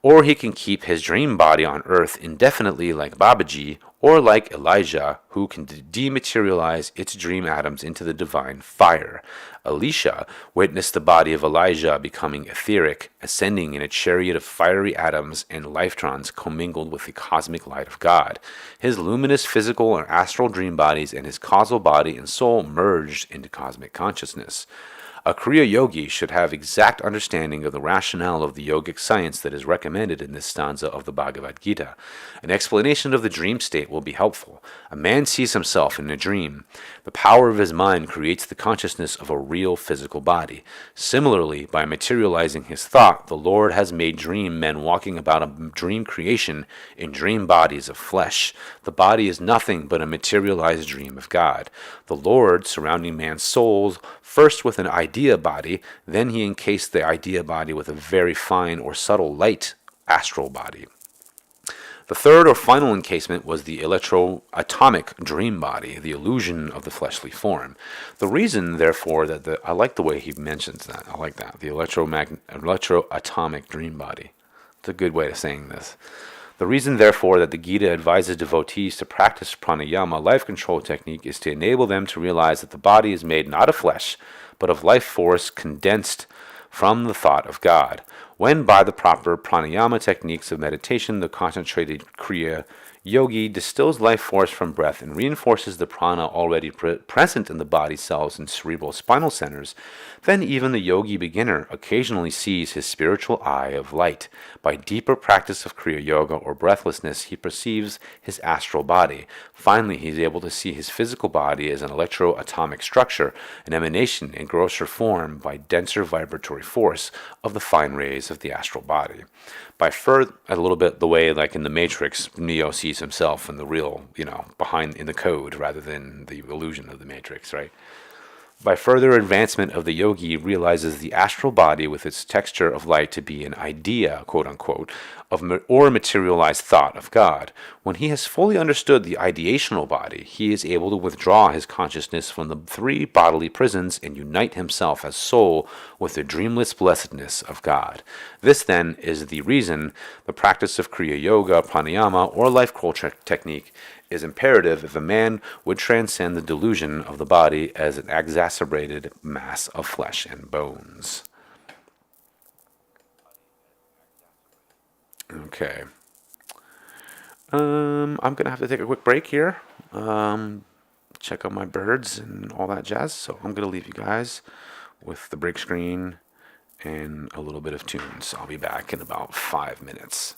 Or he can keep his dream body on earth indefinitely like Babaji, or like Elijah, who can dematerialize its dream atoms into the divine fire. Elisha witnessed the body of Elijah becoming etheric, ascending in a chariot of fiery atoms and lifetrons commingled with the cosmic light of God. His luminous physical and astral dream bodies and his causal body and soul merged into cosmic consciousness. A Kriya Yogi should have exact understanding of the rationale of the yogic science that is recommended in this stanza of the Bhagavad Gita. An explanation of the dream state will be helpful. A man sees himself in a dream. The power of his mind creates the consciousness of a real physical body. Similarly, by materializing his thought, the Lord has made dream men walking about a dream creation in dream bodies of flesh. The body is nothing but a materialized dream of God. The Lord, surrounding man's souls, first with an idea body, then he encased the idea body with a very fine or subtle light astral body. The third or final encasement was the electro-atomic dream body, the illusion of the fleshly form. The reason, therefore, that I like the way he mentions that. I like that. The electro-atomic dream body. It's a good way of saying this. The reason, therefore, that the Gita advises devotees to practice pranayama, life control technique, is to enable them to realize that the body is made not of flesh, but of life force condensed from the thought of God. When by the proper pranayama techniques of meditation, the concentrated Kriya Yogi distills life force from breath and reinforces the prana already present in the body cells and cerebral spinal centers, then even the yogi beginner occasionally sees his spiritual eye of light. By deeper practice of Kriya Yoga or breathlessness, he perceives his astral body. Finally, he is able to see his physical body as an electro-atomic structure, an emanation in grosser form by denser vibratory force of the fine rays of the astral body. By further, a little bit the way, like in the Matrix, Neo sees himself in the real, behind in the code rather than the illusion of the Matrix, right? By further advancement of the yogi realizes the astral body with its texture of light to be an idea, quote unquote, or materialized thought of God. When he has fully understood the ideational body, he is able to withdraw his consciousness from the three bodily prisons and unite himself as soul with the dreamless blessedness of God. This, then, is the reason the practice of Kriya Yoga, pranayama, or life control technique is imperative if a man would transcend the delusion of the body as an exacerbated mass of flesh and bones. Okay. I'm going to have to take a quick break here. Check out my birds and all that jazz. So I'm going to leave you guys with the break screen and a little bit of tunes. I'll be back in about 5 minutes.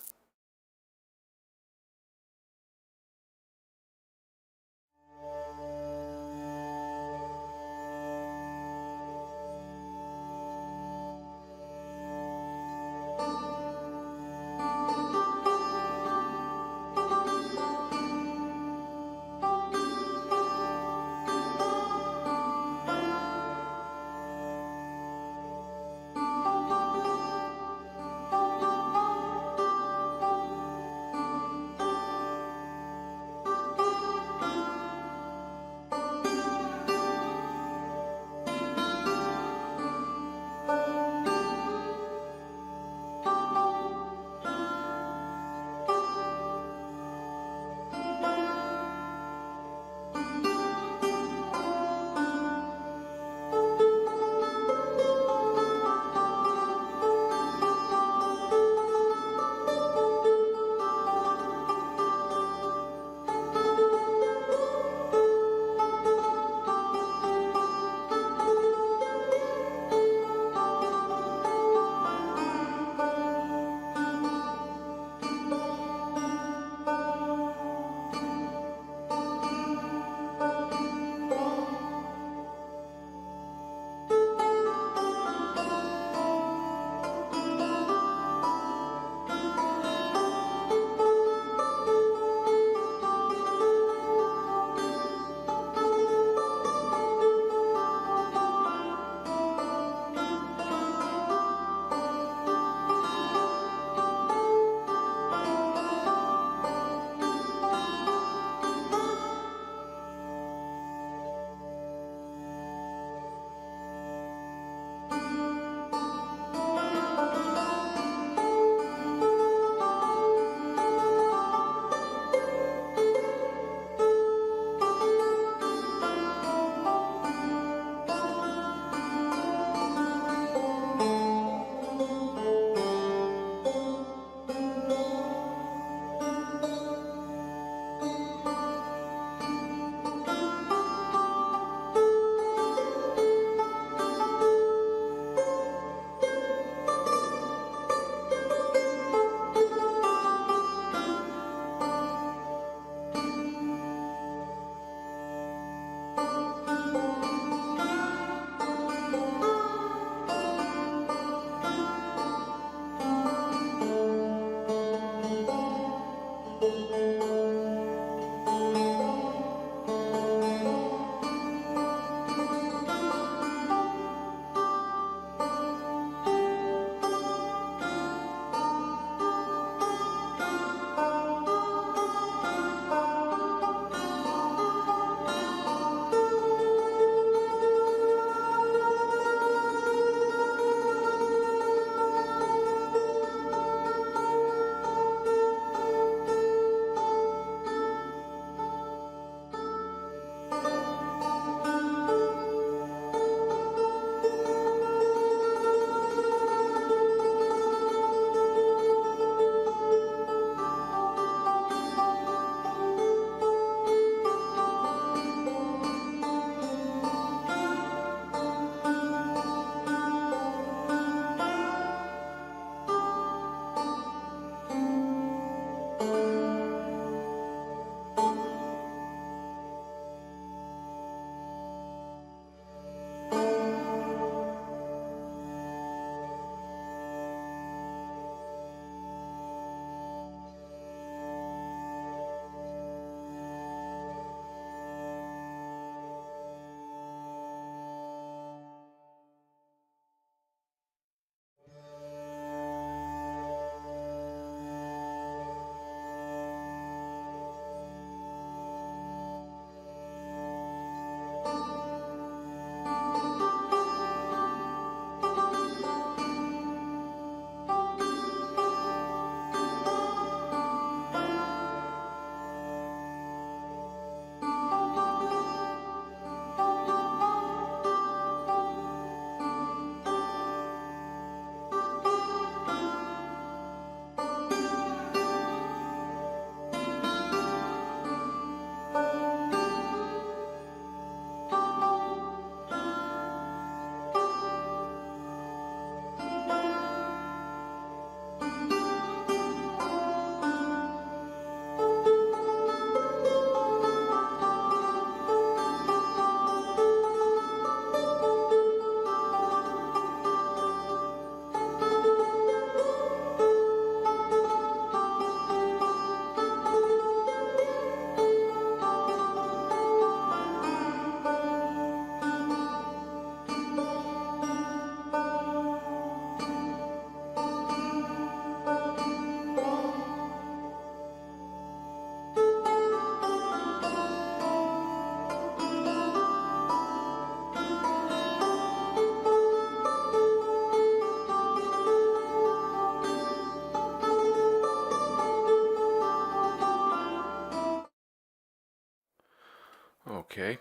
Okay.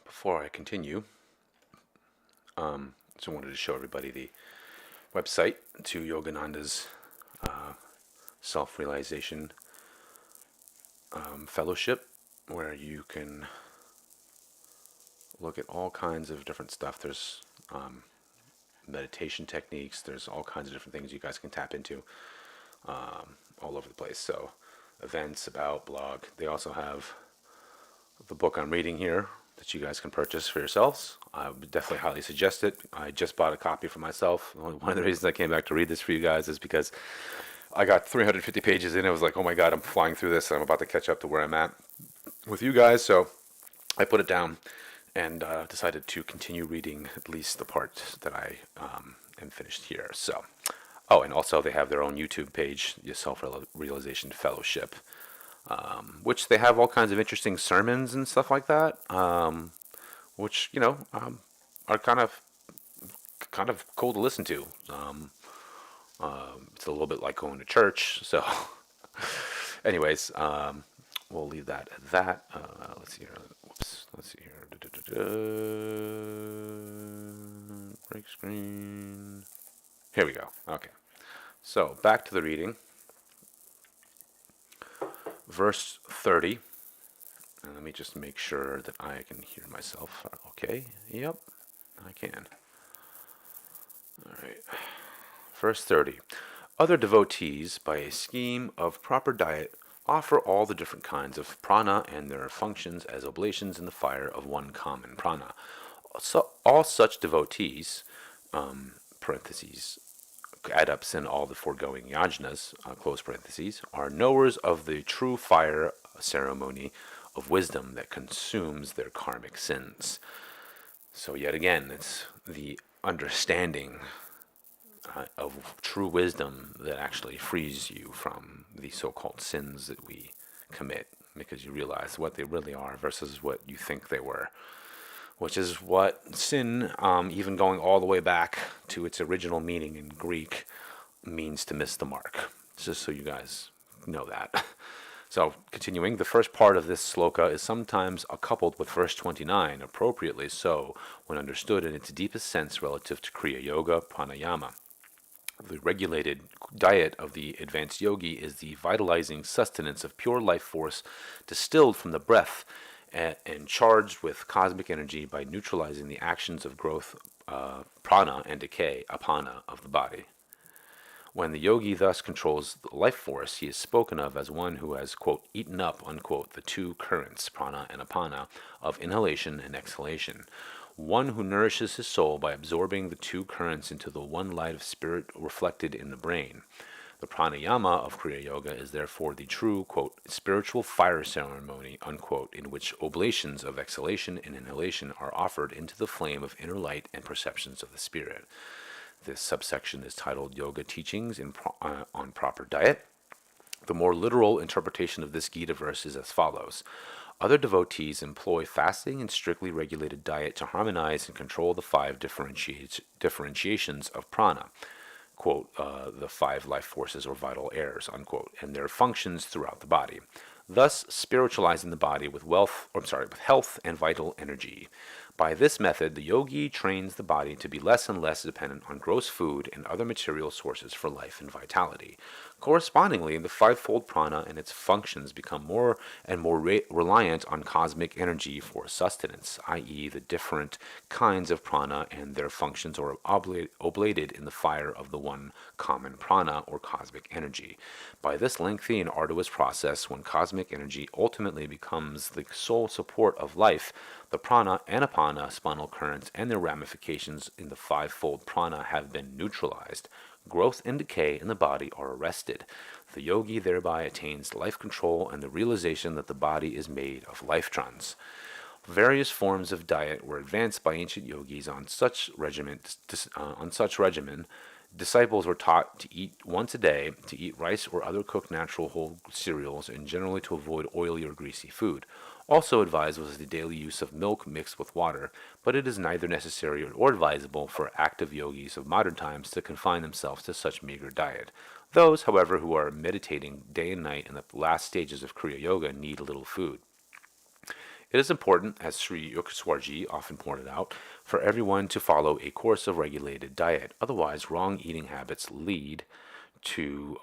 Before I continue, just wanted to show everybody the website to Yogananda's self-realization fellowship, where you can look at all kinds of different stuff. There's meditation techniques. There's all kinds of different things you guys can tap into all over the place. So events, about, blog. They also have the book I'm reading here that you guys can purchase for yourselves. I would definitely highly suggest it. I just bought a copy for myself. One of the reasons I came back to read this for you guys is because I got 350 pages in. I was like, oh my God, I'm flying through this. I'm about to catch up to where I'm at with you guys. So I put it down and decided to continue reading at least the part that I am finished here. So, oh, and also they have their own YouTube page, the Self-Realization Fellowship, which they have all kinds of interesting sermons and stuff like that, which are kind of cool to listen to. It's a little bit like going to church. So, anyways, we'll leave that at that. Let's see here. Whoops. Let's see here. Break screen. Here we go. Okay. So back to the reading. Verse 30. And let me just make sure that I can hear myself. Okay. Yep. I can. All right. Verse 30. Other devotees, by a scheme of proper diet, offer all the different kinds of prana and their functions as oblations in the fire of one common prana. So all such devotees, parentheses, adepts in all the foregoing yajnas, close parentheses, are knowers of the true fire ceremony of wisdom that consumes their karmic sins. So yet again, it's the understanding of true wisdom that actually frees you from the so-called sins that we commit, because you realize what they really are versus what you think they were, which is what sin, even going all the way back to its original meaning in Greek, means to miss the mark. Just so you guys know that. So, continuing, the first part of this sloka is sometimes coupled with verse 29, appropriately so, when understood in its deepest sense relative to Kriya Yoga, pranayama. The regulated diet of the advanced yogi is the vitalizing sustenance of pure life force distilled from the breath and charged with cosmic energy by neutralizing the actions of growth, prana, and decay, apana, of the body. When the yogi thus controls the life force, he is spoken of as one who has, quote, eaten up, unquote, the two currents, prana and apana, of inhalation and exhalation. One who nourishes his soul by absorbing the two currents into the one light of spirit reflected in the brain. The pranayama of Kriya Yoga is therefore the true, quote, spiritual fire ceremony, unquote, in which oblations of exhalation and inhalation are offered into the flame of inner light and perceptions of the spirit. This subsection is titled Yoga Teachings on Proper Diet. The more literal interpretation of this Gita verse is as follows. Other devotees employ fasting and strictly regulated diet to harmonize and control the five differentiations of prana, quote, the five life forces or vital airs, unquote, and their functions throughout the body, thus spiritualizing the body with health and vital energy. By this method, the yogi trains the body to be less and less dependent on gross food and other material sources for life and vitality. Correspondingly, the fivefold prana and its functions become more and more reliant on cosmic energy for sustenance, i.e., the different kinds of prana and their functions are oblated in the fire of the one common prana or cosmic energy. By this lengthy and arduous process, when cosmic energy ultimately becomes the sole support of life, the prana and apana spinal currents and their ramifications in the fivefold prana have been neutralized. Growth and decay in the body are arrested. The yogi thereby attains life control and the realization that the body is made of life trans. Various forms of diet were advanced by ancient yogis on such regimen. Disciples were taught to eat once a day, to eat rice or other cooked natural whole cereals, and generally to avoid oily or greasy food. Also advised was the daily use of milk mixed with water, but it is neither necessary or advisable for active yogis of modern times to confine themselves to such meager diet. Those, however, who are meditating day and night in the last stages of Kriya Yoga need little food. It is important, as Sri Yukteswarji often pointed out, for everyone to follow a course of regulated diet. Otherwise, wrong eating habits lead to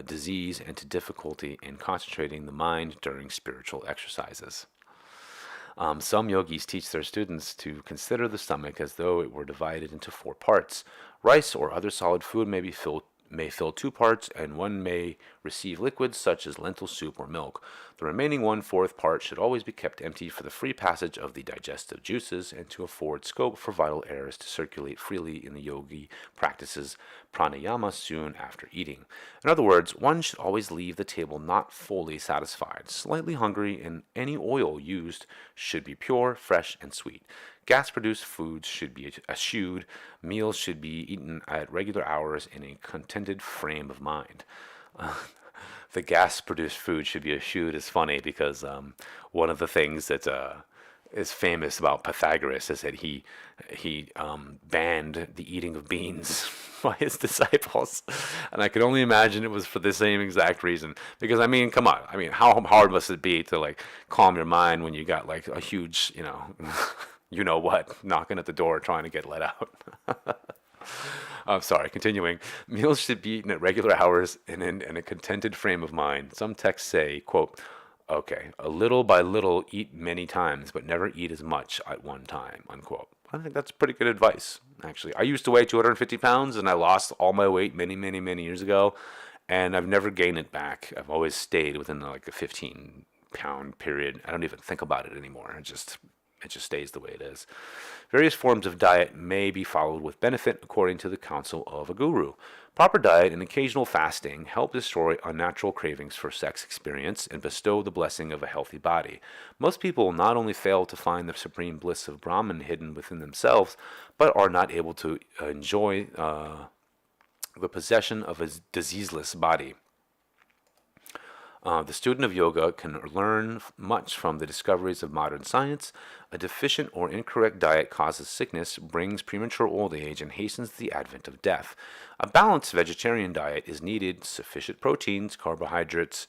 disease and to difficulty in concentrating the mind during spiritual exercises. Some yogis teach their students to consider the stomach as though it were divided into 4 parts. Rice or other solid food may fill 2 parts, and one may receive liquids such as lentil soup or milk. The remaining 1/4 part should always be kept empty for the free passage of the digestive juices and to afford scope for vital airs to circulate freely in the yogi practices pranayama soon after eating. In other words, one should always leave the table not fully satisfied, slightly hungry, and any oil used should be pure, fresh, and sweet. Gas-produced foods should be eschewed. Meals should be eaten at regular hours in a contented frame of mind. The gas-produced food should be eschewed is funny because one of the things that is famous about Pythagoras is that he banned the eating of beans by his disciples, and I can only imagine it was for the same exact reason. Because I mean, come on, I mean, how hard must it be to like calm your mind when you got like a huge, you know what, knocking at the door trying to get let out. I'm sorry, continuing. Meals should be eaten at regular hours and in a contented frame of mind. Some texts say, quote, okay, a little by little eat many times, but never eat as much at one time, unquote. I think that's pretty good advice, actually. I used to weigh 250 pounds, and I lost all my weight many, many, many years ago, and I've never gained it back. I've always stayed within like a 15-pound period. I don't even think about it anymore. It just stays the way it is. Various forms of diet may be followed with benefit according to the counsel of a guru. Proper diet and occasional fasting help destroy unnatural cravings for sex experience and bestow the blessing of a healthy body. Most people not only fail to find the supreme bliss of Brahman hidden within themselves, but are not able to enjoy the possession of a diseaseless body. The student of yoga can learn much from the discoveries of modern science. A deficient or incorrect diet causes sickness, brings premature old age, and hastens the advent of death. A balanced vegetarian diet is needed: sufficient proteins, carbohydrates,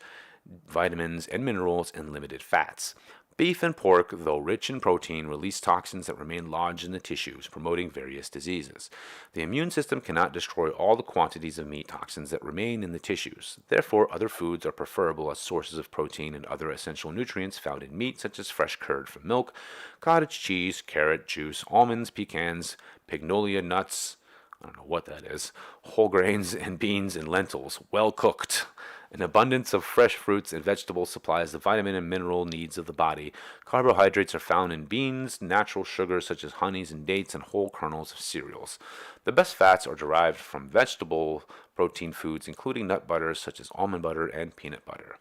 vitamins, and minerals, and limited fats. Beef and pork, though rich in protein, release toxins that remain lodged in the tissues, promoting various diseases. The immune system cannot destroy all the quantities of meat toxins that remain in the tissues. Therefore, other foods are preferable as sources of protein and other essential nutrients found in meat, such as fresh curd from milk, cottage cheese, carrot juice, almonds, pecans, pignolia nuts, I don't know what that is, whole grains and beans and lentils, well cooked. An abundance of fresh fruits and vegetables supplies the vitamin and mineral needs of the body. Carbohydrates are found in beans, natural sugars such as honeys and dates, and whole kernels of cereals. The best fats are derived from vegetable protein foods, including nut butters such as almond butter and peanut butter.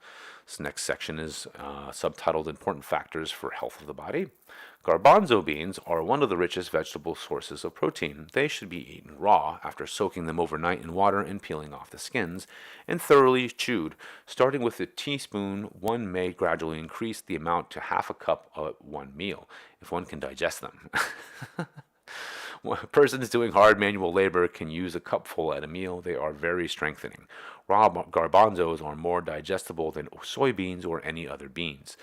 This next section is subtitled Important Factors for Health of the Body. Garbanzo beans are one of the richest vegetable sources of protein. They should be eaten raw after soaking them overnight in water and peeling off the skins, and thoroughly chewed. Starting with a teaspoon, one may gradually increase the amount to half a cup at one meal, if one can digest them. Persons doing hard manual labor can use a cupful at a meal. They are very strengthening. Raw garbanzos are more digestible than soybeans or any other beans.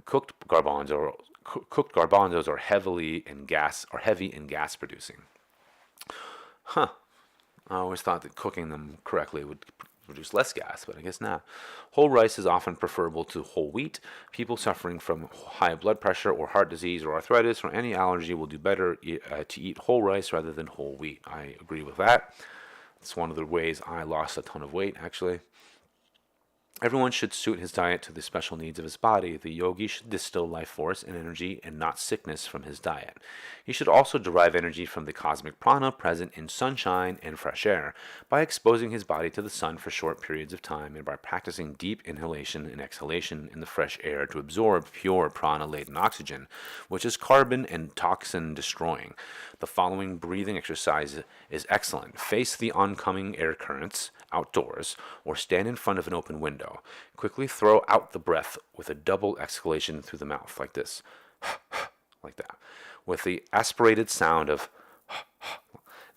Cooked garbanzos are heavy in gas producing. I always thought that cooking them correctly would produce less gas, but I guess not. Whole rice is often preferable to whole wheat. People suffering from high blood pressure or heart disease or arthritis or any allergy will do better to eat whole rice rather than whole wheat. I agree with that. It's one of the ways I lost a ton of weight, actually. Everyone should suit his diet to the special needs of his body. The yogi should distill life force and energy and not sickness from his diet. He should also derive energy from the cosmic prana present in sunshine and fresh air by exposing his body to the sun for short periods of time and by practicing deep inhalation and exhalation in the fresh air to absorb pure prana-laden oxygen, which is carbon and toxin destroying. The following breathing exercise is excellent. Face the oncoming air currents outdoors or stand in front of an open window. Quickly throw out the breath with a double exhalation through the mouth, like this, like that, with the aspirated sound of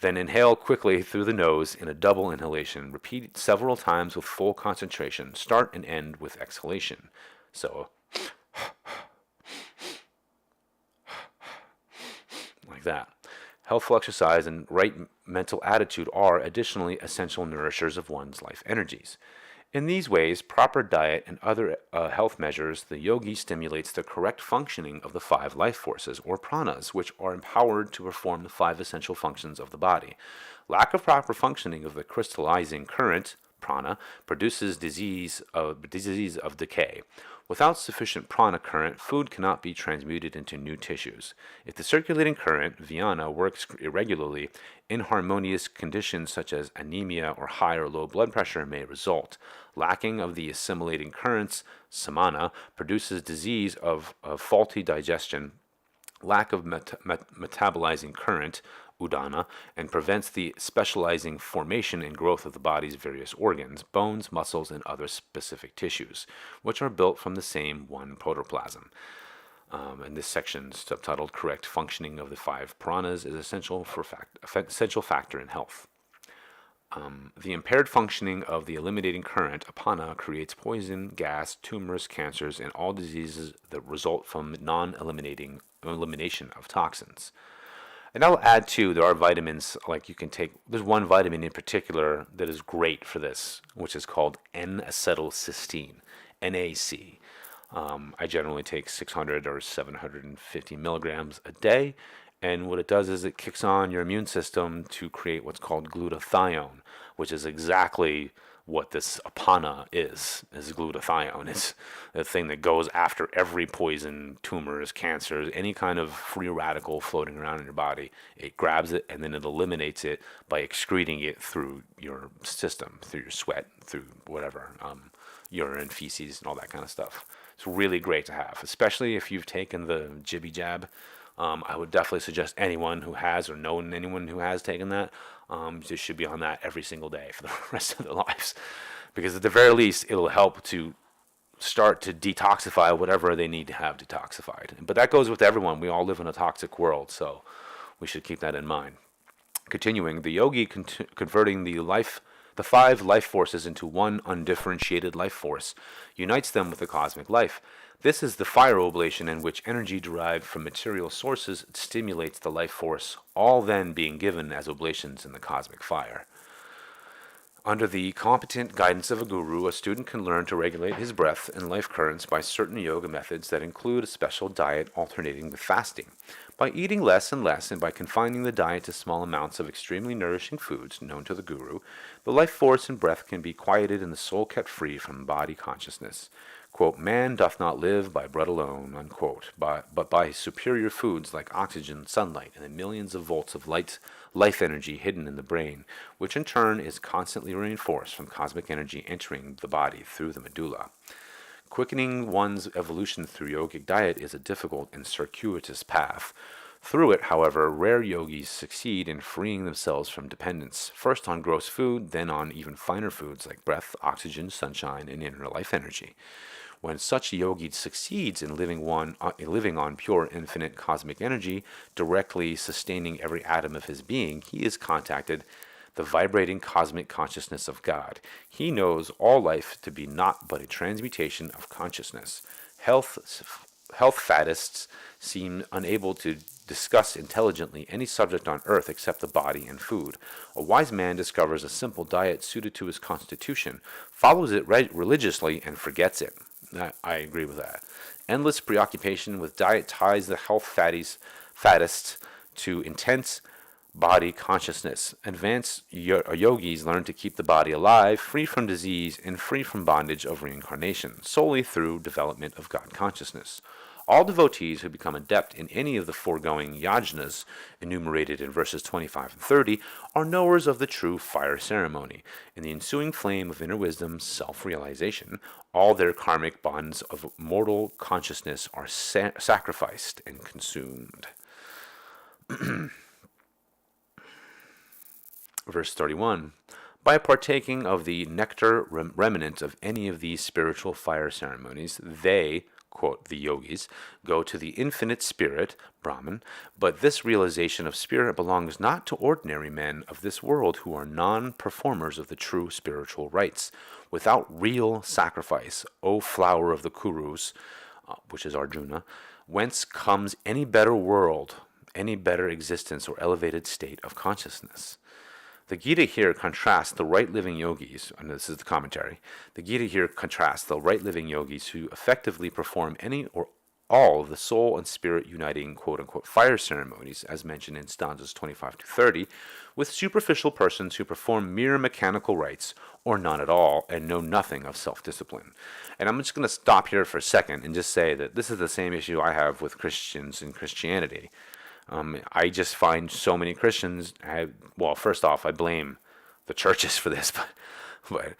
then inhale quickly through the nose in a double inhalation. Repeat several times with full concentration. Start and end with exhalation. So like that. Healthful exercise and right mental attitude are additionally essential nourishers of one's life energies. In these ways, proper diet and other health measures, the yogi stimulates the correct functioning of the five life forces, or pranas, which are empowered to perform the five essential functions of the body. Lack of proper functioning of the crystallizing current, prana, produces disease of decay. Without sufficient prana current, food cannot be transmuted into new tissues. If the circulating current, jnana, works irregularly, inharmonious conditions such as anemia or high or low blood pressure may result. Lacking of the assimilating currents, samana, produces disease of faulty digestion, lack of metabolizing current, udana, and prevents the specializing formation and growth of the body's various organs, bones, muscles, and other specific tissues, which are built from the same one protoplasm. And this section, subtitled "Correct Functioning of the Five Pranas," is essential factor in health. The impaired functioning of the eliminating current, apana, creates poison, gas, tumors, cancers, and all diseases that result from elimination of toxins. And I'll add too, there are vitamins like you can take. There's one vitamin in particular that is great for this, which is called N-acetylcysteine, NAC. I generally take 600 or 750 milligrams a day. And what it does is it kicks on your immune system to create what's called glutathione, which is exactly what this apana is glutathione. It's the thing that goes after every poison, tumors, cancers, any kind of free radical floating around in your body. It grabs it and then it eliminates it by excreting it through your system, through your sweat, through whatever, urine, feces, and all that kind of stuff. It's really great to have, especially if you've taken the jibby jab. I would definitely suggest anyone who has or known anyone who has taken that just should be on that every single day for the rest of their lives, because at the very least it'll help to start to detoxify whatever they need to have detoxified. But that goes with everyone. We all live in a toxic world, so we should keep that in mind. Continuing, the yogi converting the five life forces into one undifferentiated life force unites them with the cosmic life. This is the fire oblation, in which energy derived from material sources stimulates the life force, all then being given as oblations in the cosmic fire. Under the competent guidance of a guru, a student can learn to regulate his breath and life currents by certain yoga methods that include a special diet alternating with fasting. By eating less and less, and by confining the diet to small amounts of extremely nourishing foods known to the guru, the life force and breath can be quieted and the soul kept free from body consciousness. Quote, "Man doth not live by bread alone," unquote, but by superior foods like oxygen, sunlight, and the millions of volts of life energy hidden in the brain, which in turn is constantly reinforced from cosmic energy entering the body through the medulla. Quickening one's evolution through yogic diet is a difficult and circuitous path. Through it, however, rare yogis succeed in freeing themselves from dependence, first on gross food, then on even finer foods like breath, oxygen, sunshine, and inner life energy. When such yogi succeeds in living on pure infinite cosmic energy, directly sustaining every atom of his being, he is contacted the vibrating cosmic consciousness of God. He knows all life to be naught but a transmutation of consciousness. Health faddists seem unable to discuss intelligently any subject on earth except the body and food. A wise man discovers a simple diet suited to his constitution, follows it religiously, and forgets it. I agree with that. Endless preoccupation with diet ties the health faddists to intense body consciousness. Advanced yogis learn to keep the body alive, free from disease, and free from bondage of reincarnation, solely through development of God consciousness. All devotees who become adept in any of the foregoing yajnas, enumerated in verses 25 and 30, are knowers of the true fire ceremony. In the ensuing flame of inner wisdom, self-realization, all their karmic bonds of mortal consciousness are sacrificed and consumed. Verse 31. By partaking of the nectar remnant of any of these spiritual fire ceremonies, they, quote, the yogis, go to the infinite spirit, Brahman, but this realization of spirit belongs not to ordinary men of this world who are non-performers of the true spiritual rites. Without real sacrifice, O flower of the Kurus, which is Arjuna, whence comes any better world? any better existence or elevated state of consciousness. The Gita here contrasts the right living yogis, and this is the commentary. The Gita here contrasts the right living yogis who effectively perform any or all of the soul and spirit uniting quote unquote fire ceremonies, as mentioned in stanzas 25 to 30, with superficial persons who perform mere mechanical rites or none at all and know nothing of self discipline. And I'm just going to stop here for a second and just say that this is the same issue I have with Christians and Christianity. I just find so many Christians well, first off, I blame the churches for this, but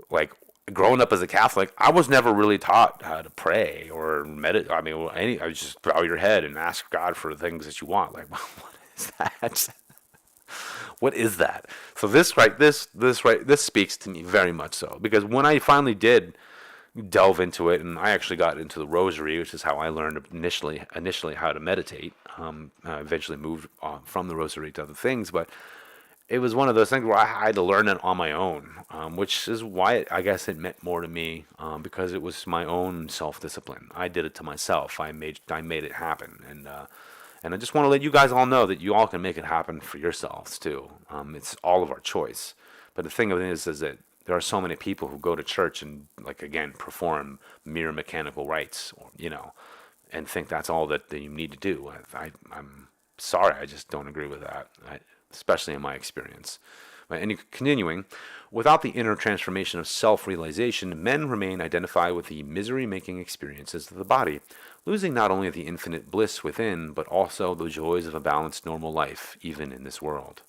like growing up as a Catholic, I was never really taught how to pray or meditate. I mean, I was just bow your head and ask God for the things that you want. Like, what is that? What is that? So this speaks to me very much so, because when I finally did delve into it, and I actually got into the rosary, which is how I learned initially how to meditate. I eventually moved from the rosary to other things, but it was one of those things where I had to learn it on my own, which is why I guess it meant more to me, because it was my own self-discipline. I did it to myself. I made it happen, and I just want to let you guys all know that you all can make it happen for yourselves too. It's all of our choice. But the thing of it is that there are so many people who go to church and, like, again, perform mere mechanical rites, or, and think that's all that you need to do. I'm sorry, I just don't agree with that, especially in my experience. And continuing, without the inner transformation of self-realization, men remain identified with the misery-making experiences of the body, losing not only the infinite bliss within, but also the joys of a balanced normal life, even in this world.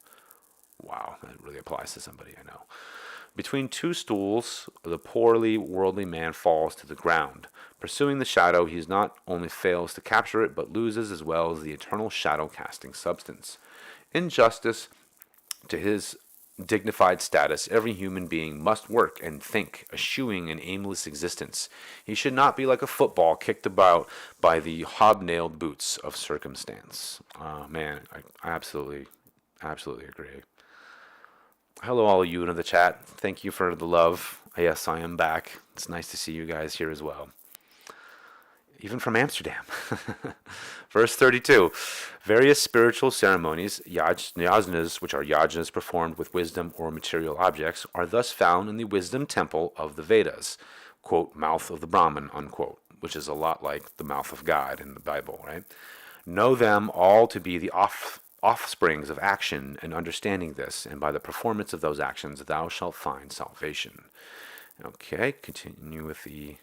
Wow, that really applies to somebody I know. Between two stools, the poorly worldly man falls to the ground. Pursuing the shadow, he not only fails to capture it, but loses as well as the eternal shadow-casting substance. In justice to his dignified status, every human being must work and think, eschewing an aimless existence. He should not be like a football kicked about by the hobnailed boots of circumstance. Man, I absolutely agree. Hello, all of you in the chat. Thank you for the love. Yes, I am back. It's nice to see you guys here as well. Even from Amsterdam. Verse 32. Various spiritual ceremonies, yajnas, which are yajnas performed with wisdom or material objects, are thus found in the wisdom temple of the Vedas, quote, mouth of the Brahman, unquote, which is a lot like the mouth of God in the Bible, right? Know them all to be the offsprings of action, and understanding this, and by the performance of those actions thou shalt find salvation. Okay, continue with the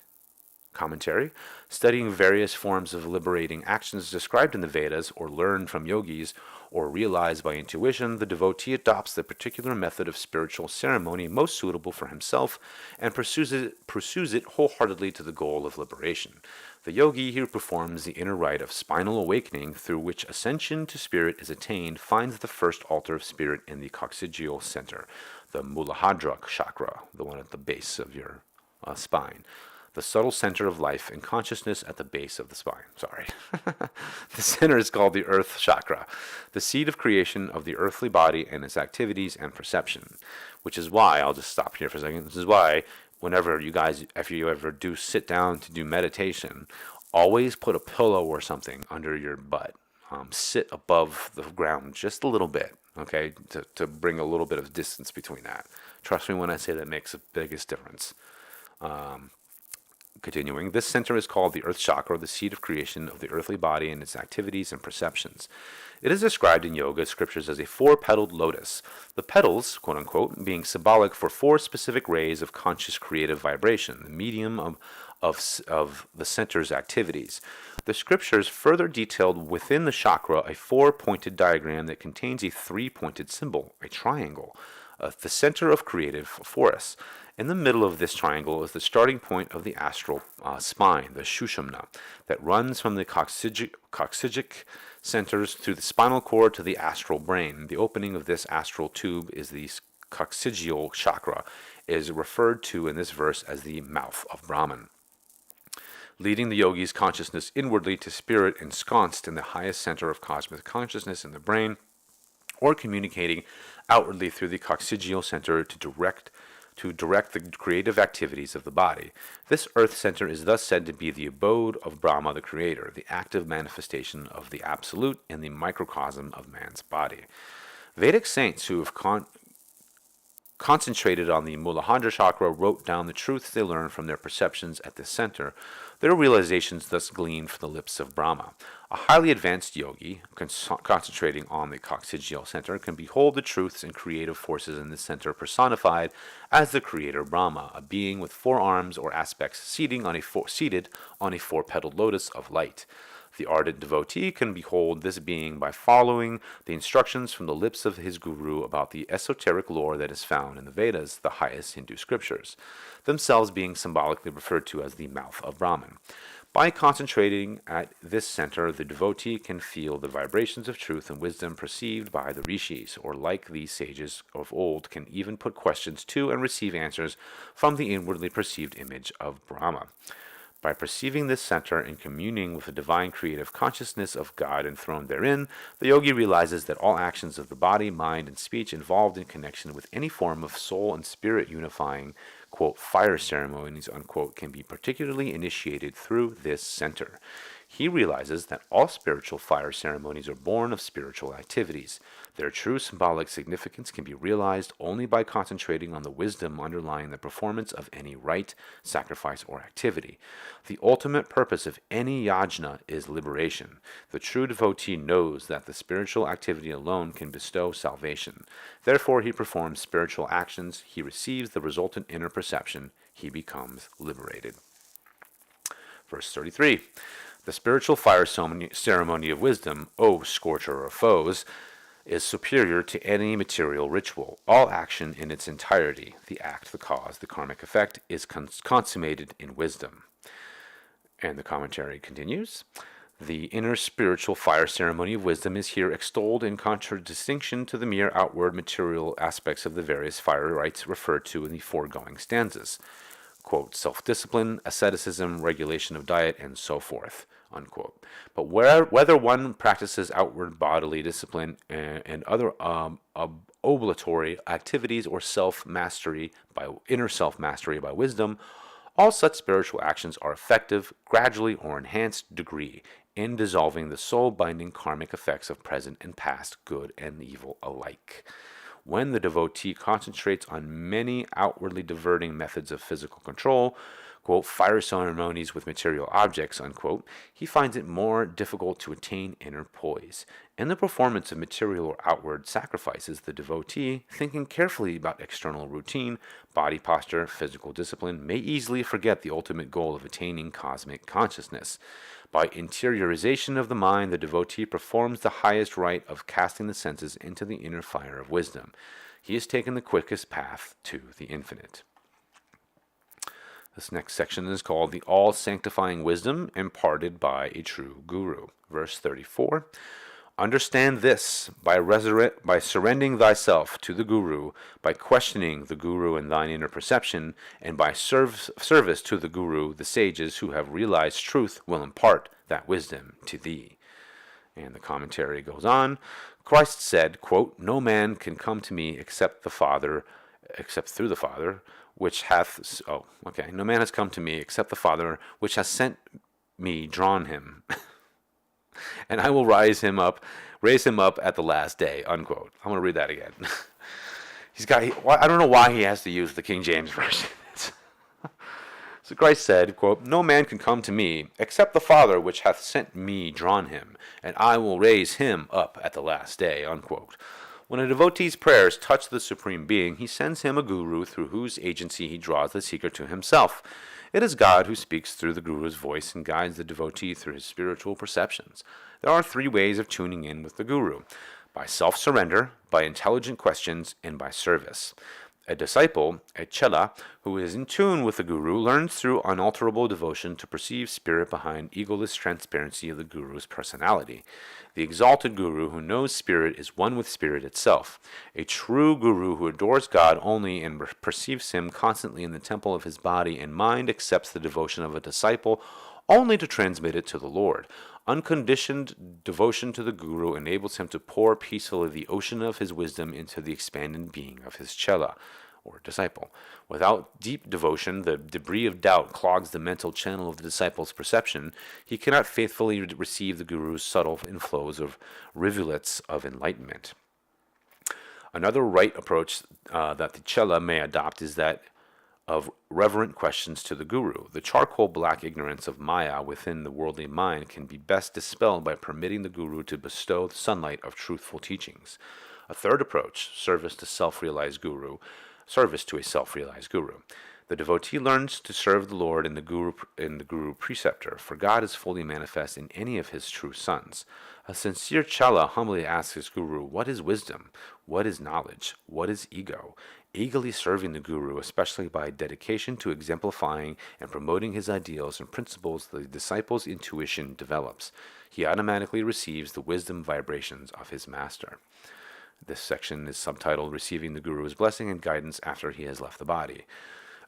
commentary. Studying various forms of liberating actions described in the Vedas, or learned from yogis, or realized by intuition, the devotee adopts the particular method of spiritual ceremony most suitable for himself, and pursues it wholeheartedly to the goal of liberation. The yogi here performs the inner rite of spinal awakening, through which ascension to spirit is attained, finds the first altar of spirit in the coccygeal center, the Muladhara chakra, the one at the base of your spine, the subtle center of life and consciousness at the base of the spine. Sorry. The center is called the earth chakra, the seat of creation of the earthly body and its activities and perception, which is why, I'll just stop here for a second, this is why whenever you guys, if you ever do sit down to do meditation, always put a pillow or something under your butt. Sit above the ground just a little bit, okay, to bring a little bit of distance between that. Trust me when I say that makes the biggest difference. Continuing, this center is called the earth chakra, the seat of creation of the earthly body and its activities and perceptions. It is described in yoga scriptures as a four-petaled lotus, the petals, quote-unquote, being symbolic for four specific rays of conscious creative vibration, the medium of the center's activities. The scriptures further detailed within the chakra a four-pointed diagram that contains a three-pointed symbol, a triangle, the center of creative force. In the middle of this triangle is the starting point of the astral spine, the Sushumna, that runs from the coccygic centers through the spinal cord to the astral brain. The opening of this astral tube is the coccygeal chakra, is referred to in this verse as the mouth of Brahman, leading the yogi's consciousness inwardly to spirit ensconced in the highest center of cosmic consciousness in the brain, or communicating outwardly through the coccygeal center to direct to direct the creative activities of the body. This earth center is thus said to be the abode of Brahma, the creator, the active manifestation of the absolute in the microcosm of man's body. Vedic saints who have concentrated on the Muladhara chakra wrote down the truths they learned from their perceptions at this center. Their realizations thus gleaned from the lips of Brahma. A highly advanced yogi, concentrating on the coccygeal center, can behold the truths and creative forces in this center personified as the creator Brahma, a being with four arms or aspects seated on a four-petaled lotus of light. The ardent devotee can behold this being by following the instructions from the lips of his guru about the esoteric lore that is found in the Vedas, the highest Hindu scriptures, themselves being symbolically referred to as the mouth of Brahman. By concentrating at this center, the devotee can feel the vibrations of truth and wisdom perceived by the rishis, or like these sages of old, can even put questions to and receive answers from the inwardly perceived image of Brahma. By perceiving this center and communing with the divine creative consciousness of God enthroned therein, the yogi realizes that all actions of the body, mind, and speech involved in connection with any form of soul and spirit unifying, quote, fire ceremonies, unquote, can be particularly initiated through this center. He realizes that all spiritual fire ceremonies are born of spiritual activities. Their true symbolic significance can be realized only by concentrating on the wisdom underlying the performance of any rite, sacrifice, or activity. The ultimate purpose of any yajna is liberation. The true devotee knows that the spiritual activity alone can bestow salvation. Therefore, he performs spiritual actions, he receives the resultant inner perception, he becomes liberated. Verse 33. The spiritual fire ceremony of wisdom, O scorcher of foes, is superior to any material ritual. All action in its entirety, the act, the cause, the karmic effect, is consummated in wisdom. And the commentary continues. The inner spiritual fire ceremony of wisdom is here extolled in contradistinction to the mere outward material aspects of the various fire rites referred to in the foregoing stanzas. Quote, self-discipline, asceticism, regulation of diet, and so forth, unquote. But whether one practices outward bodily discipline and other obligatory activities or inner self-mastery by wisdom, all such spiritual actions are effective, gradually or enhanced degree, in dissolving the soul-binding karmic effects of present and past, good and evil alike. When the devotee concentrates on many outwardly diverting methods of physical control, quote, fire ceremonies with material objects, unquote, he finds it more difficult to attain inner poise. In the performance of material or outward sacrifices, the devotee, thinking carefully about external routine, body posture, physical discipline, may easily forget the ultimate goal of attaining cosmic consciousness. By interiorization of the mind, the devotee performs the highest rite of casting the senses into the inner fire of wisdom. He has taken the quickest path to the infinite. This next section is called the all-sanctifying wisdom imparted by a true guru. Verse 34. Understand this, by surrendering thyself to the Guru, by questioning the Guru in thine inner perception, and by service to the Guru, the sages who have realized truth will impart that wisdom to thee. And the commentary goes on. Christ said, quote, no man can come to me except through the Father, which hath... No man has come to me except the Father, which has sent me, drawn him. And I will raise him up at the last day, unquote. I'm going to read that again. I don't know why he has to use the King James Version. So Christ said, quote, no man can come to me, except the Father which hath sent me drawn him, and I will raise him up at the last day, unquote. When a devotee's prayers touch the Supreme Being, he sends him a guru through whose agency he draws the seeker to himself. It is God who speaks through the guru's voice and guides the devotee through his spiritual perceptions. There are three ways of tuning in with the guru: by self-surrender, by intelligent questions, and by service. A disciple, a chela, who is in tune with the guru, learns through unalterable devotion to perceive spirit behind egoless transparency of the guru's personality. The exalted guru who knows spirit is one with spirit itself. A true guru who adores God only and perceives him constantly in the temple of his body and mind accepts the devotion of a disciple only to transmit it to the Lord. Unconditioned devotion to the guru enables him to pour peacefully the ocean of his wisdom into the expanded being of his chela. or disciple. Without deep devotion, the debris of doubt clogs the mental channel of the disciple's perception. He cannot faithfully receive the Guru's subtle inflows of rivulets of enlightenment. Another right approach that the Chela may adopt is that of reverent questions to the Guru. The charcoal black ignorance of Maya within the worldly mind can be best dispelled by permitting the Guru to bestow the sunlight of truthful teachings. A third approach, service to a self-realized Guru. The devotee learns to serve the Lord in the Guru preceptor, for God is fully manifest in any of his true sons. A sincere Chala humbly asks his Guru, what is wisdom? What is knowledge? What is ego? Eagerly serving the Guru, especially by dedication to exemplifying and promoting his ideals and principles, the disciple's intuition develops. He automatically receives the wisdom vibrations of his master. This section is subtitled Receiving the Guru's Blessing and Guidance After He Has Left the Body.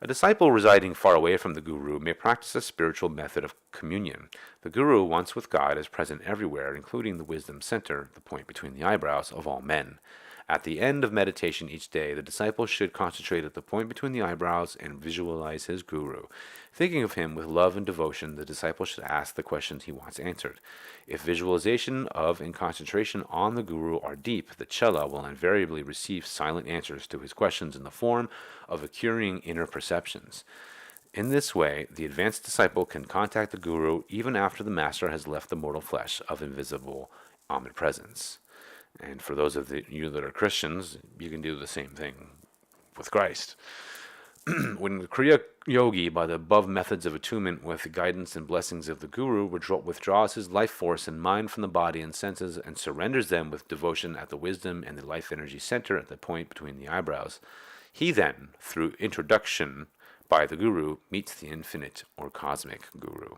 A disciple residing far away from the Guru may practice a spiritual method of communion. The Guru, once with God, is present everywhere, including the wisdom center, the point between the eyebrows, of all men. At the end of meditation each day, the disciple should concentrate at the point between the eyebrows and visualize his Guru. Thinking of him with love and devotion, the disciple should ask the questions he wants answered. If visualization of and concentration on the Guru are deep, the Chela will invariably receive silent answers to his questions in the form of accruing inner perceptions. In this way, the advanced disciple can contact the Guru even after the master has left the mortal flesh of invisible omnipresence. And for those of you that are Christians, you can do the same thing with Christ. When the Kriya Yogi, by the above methods of attunement with the guidance and blessings of the Guru, withdraws his life force and mind from the body and senses and surrenders them with devotion at the wisdom and the life energy center at the point between the eyebrows, he then, through introduction by the Guru, meets the infinite or cosmic Guru.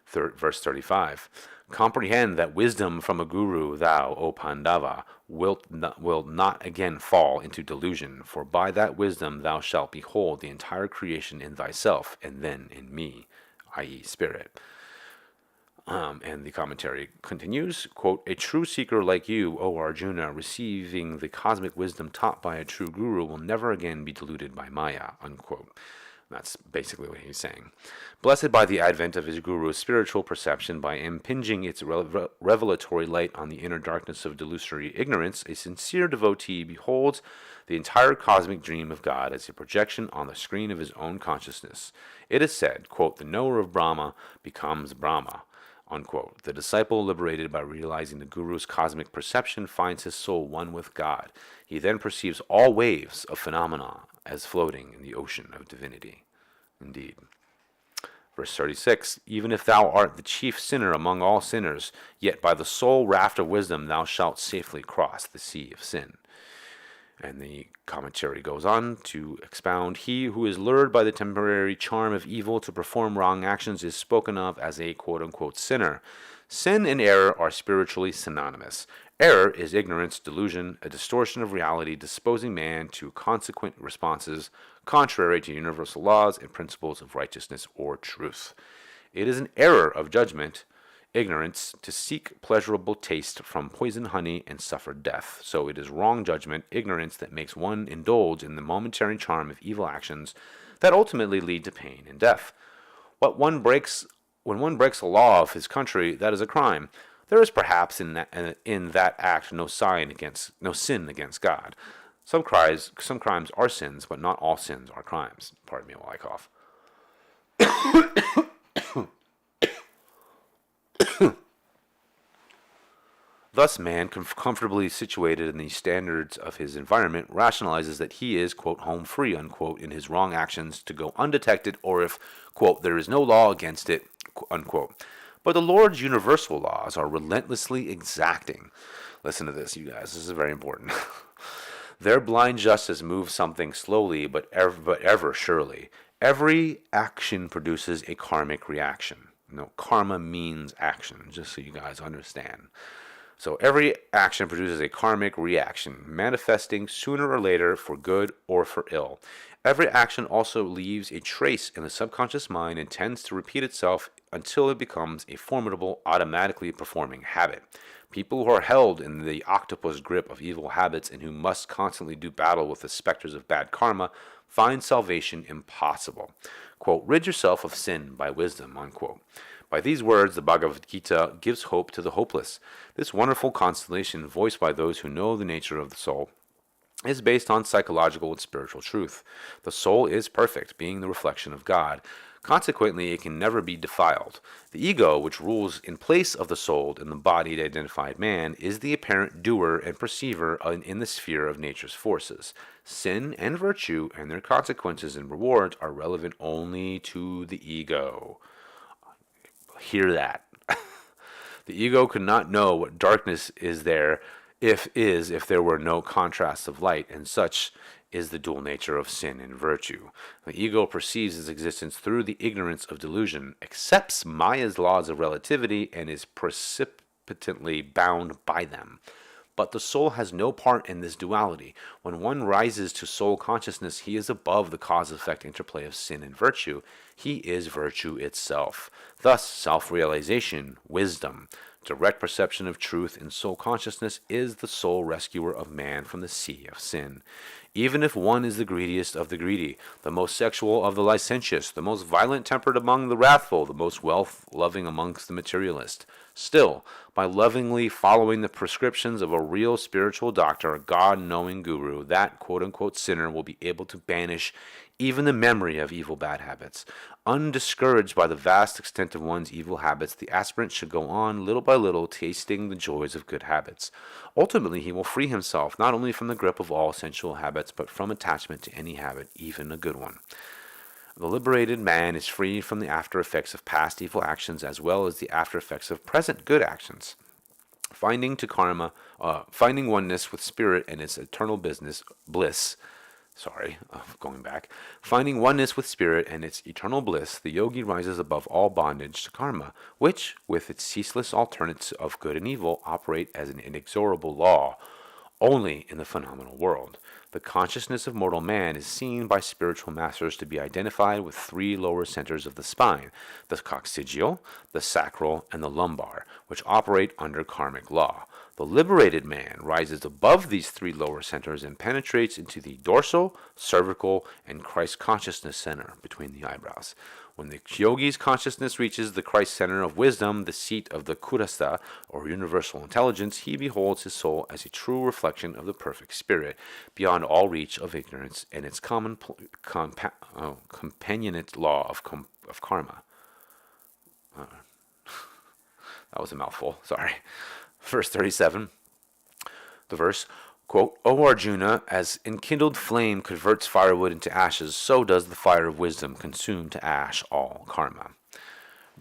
Verse 35. Comprehend that wisdom from a Guru thou, O Pandava, wilt not again fall into delusion, for by that wisdom thou shalt behold the entire creation in thyself, and then in me, i.e. spirit. And the commentary continues, quote, a true seeker like you, O Arjuna, receiving the cosmic wisdom taught by a true Guru will never again be deluded by Maya, unquote. That's basically what he's saying. Blessed by the advent of his Guru's spiritual perception, by impinging its revelatory light on the inner darkness of delusory ignorance, a sincere devotee beholds the entire cosmic dream of God as a projection on the screen of his own consciousness. It is said, quote, the knower of Brahma becomes Brahma, unquote. The disciple, liberated by realizing the Guru's cosmic perception, finds his soul one with God. He then perceives all waves of phenomena as floating in the ocean of divinity. Indeed. Verse 36, even if thou art the chief sinner among all sinners, yet by the sole raft of wisdom thou shalt safely cross the sea of sin. And the commentary goes on to expound, he who is lured by the temporary charm of evil to perform wrong actions is spoken of as a quote-unquote sinner. Sin and error are spiritually synonymous. Error is ignorance, delusion, a distortion of reality disposing man to consequent responses contrary to universal laws and principles of righteousness or truth. It is an error of judgment, ignorance, to seek pleasurable taste from poison honey and suffer death. So it is wrong judgment, ignorance, that makes one indulge in the momentary charm of evil actions that ultimately lead to pain and death. When one breaks a law of his country, that is a crime. There is perhaps in that act no sin against God. Some crimes are sins, but not all sins are crimes. Pardon me while I cough. Thus, man, comfortably situated in the standards of his environment, rationalizes that he is, quote, home free, unquote, in his wrong actions to go undetected, or if, quote, there is no law against it, unquote. But the Lord's universal laws are relentlessly exacting. Listen to this, you guys. This is very important. Their blind justice moves something slowly, but ever surely. Every action produces a karmic reaction. No, karma means action, just so you guys understand. So every action produces a karmic reaction, manifesting sooner or later for good or for ill. Every action also leaves a trace in the subconscious mind and tends to repeat itself until it becomes a formidable, automatically performing habit. People who are held in the octopus grip of evil habits and who must constantly do battle with the specters of bad karma find salvation impossible. Quote, rid yourself of sin by wisdom, unquote. By these words, the Bhagavad Gita gives hope to the hopeless. This wonderful constellation, voiced by those who know the nature of the soul, is based on psychological and spiritual truth. The soul is perfect, being the reflection of God. Consequently, it can never be defiled. The ego, which rules in place of the soul in the bodied identified man, is the apparent doer and perceiver in the sphere of nature's forces. Sin and virtue and their consequences and rewards are relevant only to the ego. Hear that. The ego could not know what darkness is there if there were no contrasts of light, and such is the dual nature of sin and virtue. The ego perceives its existence through the ignorance of delusion, accepts Maya's laws of relativity, and is precipitantly bound by them. But the soul has no part in this duality. When one rises to soul consciousness, he is above the cause-effect interplay of sin and virtue. He is virtue itself. Thus, self-realization, wisdom, direct perception of truth in soul consciousness is the sole rescuer of man from the sea of sin. Even if one is the greediest of the greedy, the most sexual of the licentious, the most violent-tempered among the wrathful, the most wealth-loving amongst the materialist, still, by lovingly following the prescriptions of a real spiritual doctor, a God-knowing guru, that quote-unquote sinner will be able to banish even the memory of evil bad habits. Undiscouraged by the vast extent of one's evil habits, the aspirant should go on little by little tasting the joys of good habits. Ultimately, he will free himself not only from the grip of all sensual habits, but from attachment to any habit, even a good one. The liberated man is free from the after effects of past evil actions as well as the after effects of present good actions. Finding oneness with spirit and its eternal bliss. Finding oneness with spirit and its eternal bliss, the yogi rises above all bondage to karma, which, with its ceaseless alternates of good and evil, operate as an inexorable law only in the phenomenal world. The consciousness of mortal man is seen by spiritual masters to be identified with three lower centers of the spine, the coccygeal, the sacral, and the lumbar, which operate under karmic law. The liberated man rises above these three lower centers and penetrates into the dorsal, cervical, and Christ consciousness center between the eyebrows. When the yogi's consciousness reaches the Christ center of wisdom, the seat of the Kudasta, or universal intelligence, he beholds his soul as a true reflection of the perfect spirit, beyond all reach of ignorance and its companionate law of karma. That was a mouthful, sorry. Verse 37, the verse, quote, O Arjuna, as enkindled flame converts firewood into ashes, so does the fire of wisdom consume to ash all karma.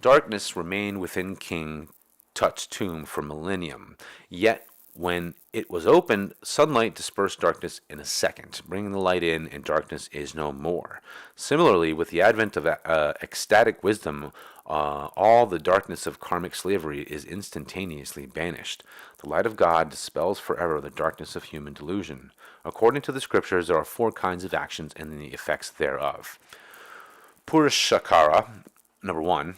Darkness remained within King Tut's tomb for millennium, yet when it was opened, sunlight dispersed darkness in a second, bringing the light in, and darkness is no more. Similarly, with the advent of ecstatic wisdom, all the darkness of karmic slavery is instantaneously banished. The light of God dispels forever the darkness of human delusion. According to the scriptures, there are four kinds of actions and the effects thereof. Purushakara, number 1.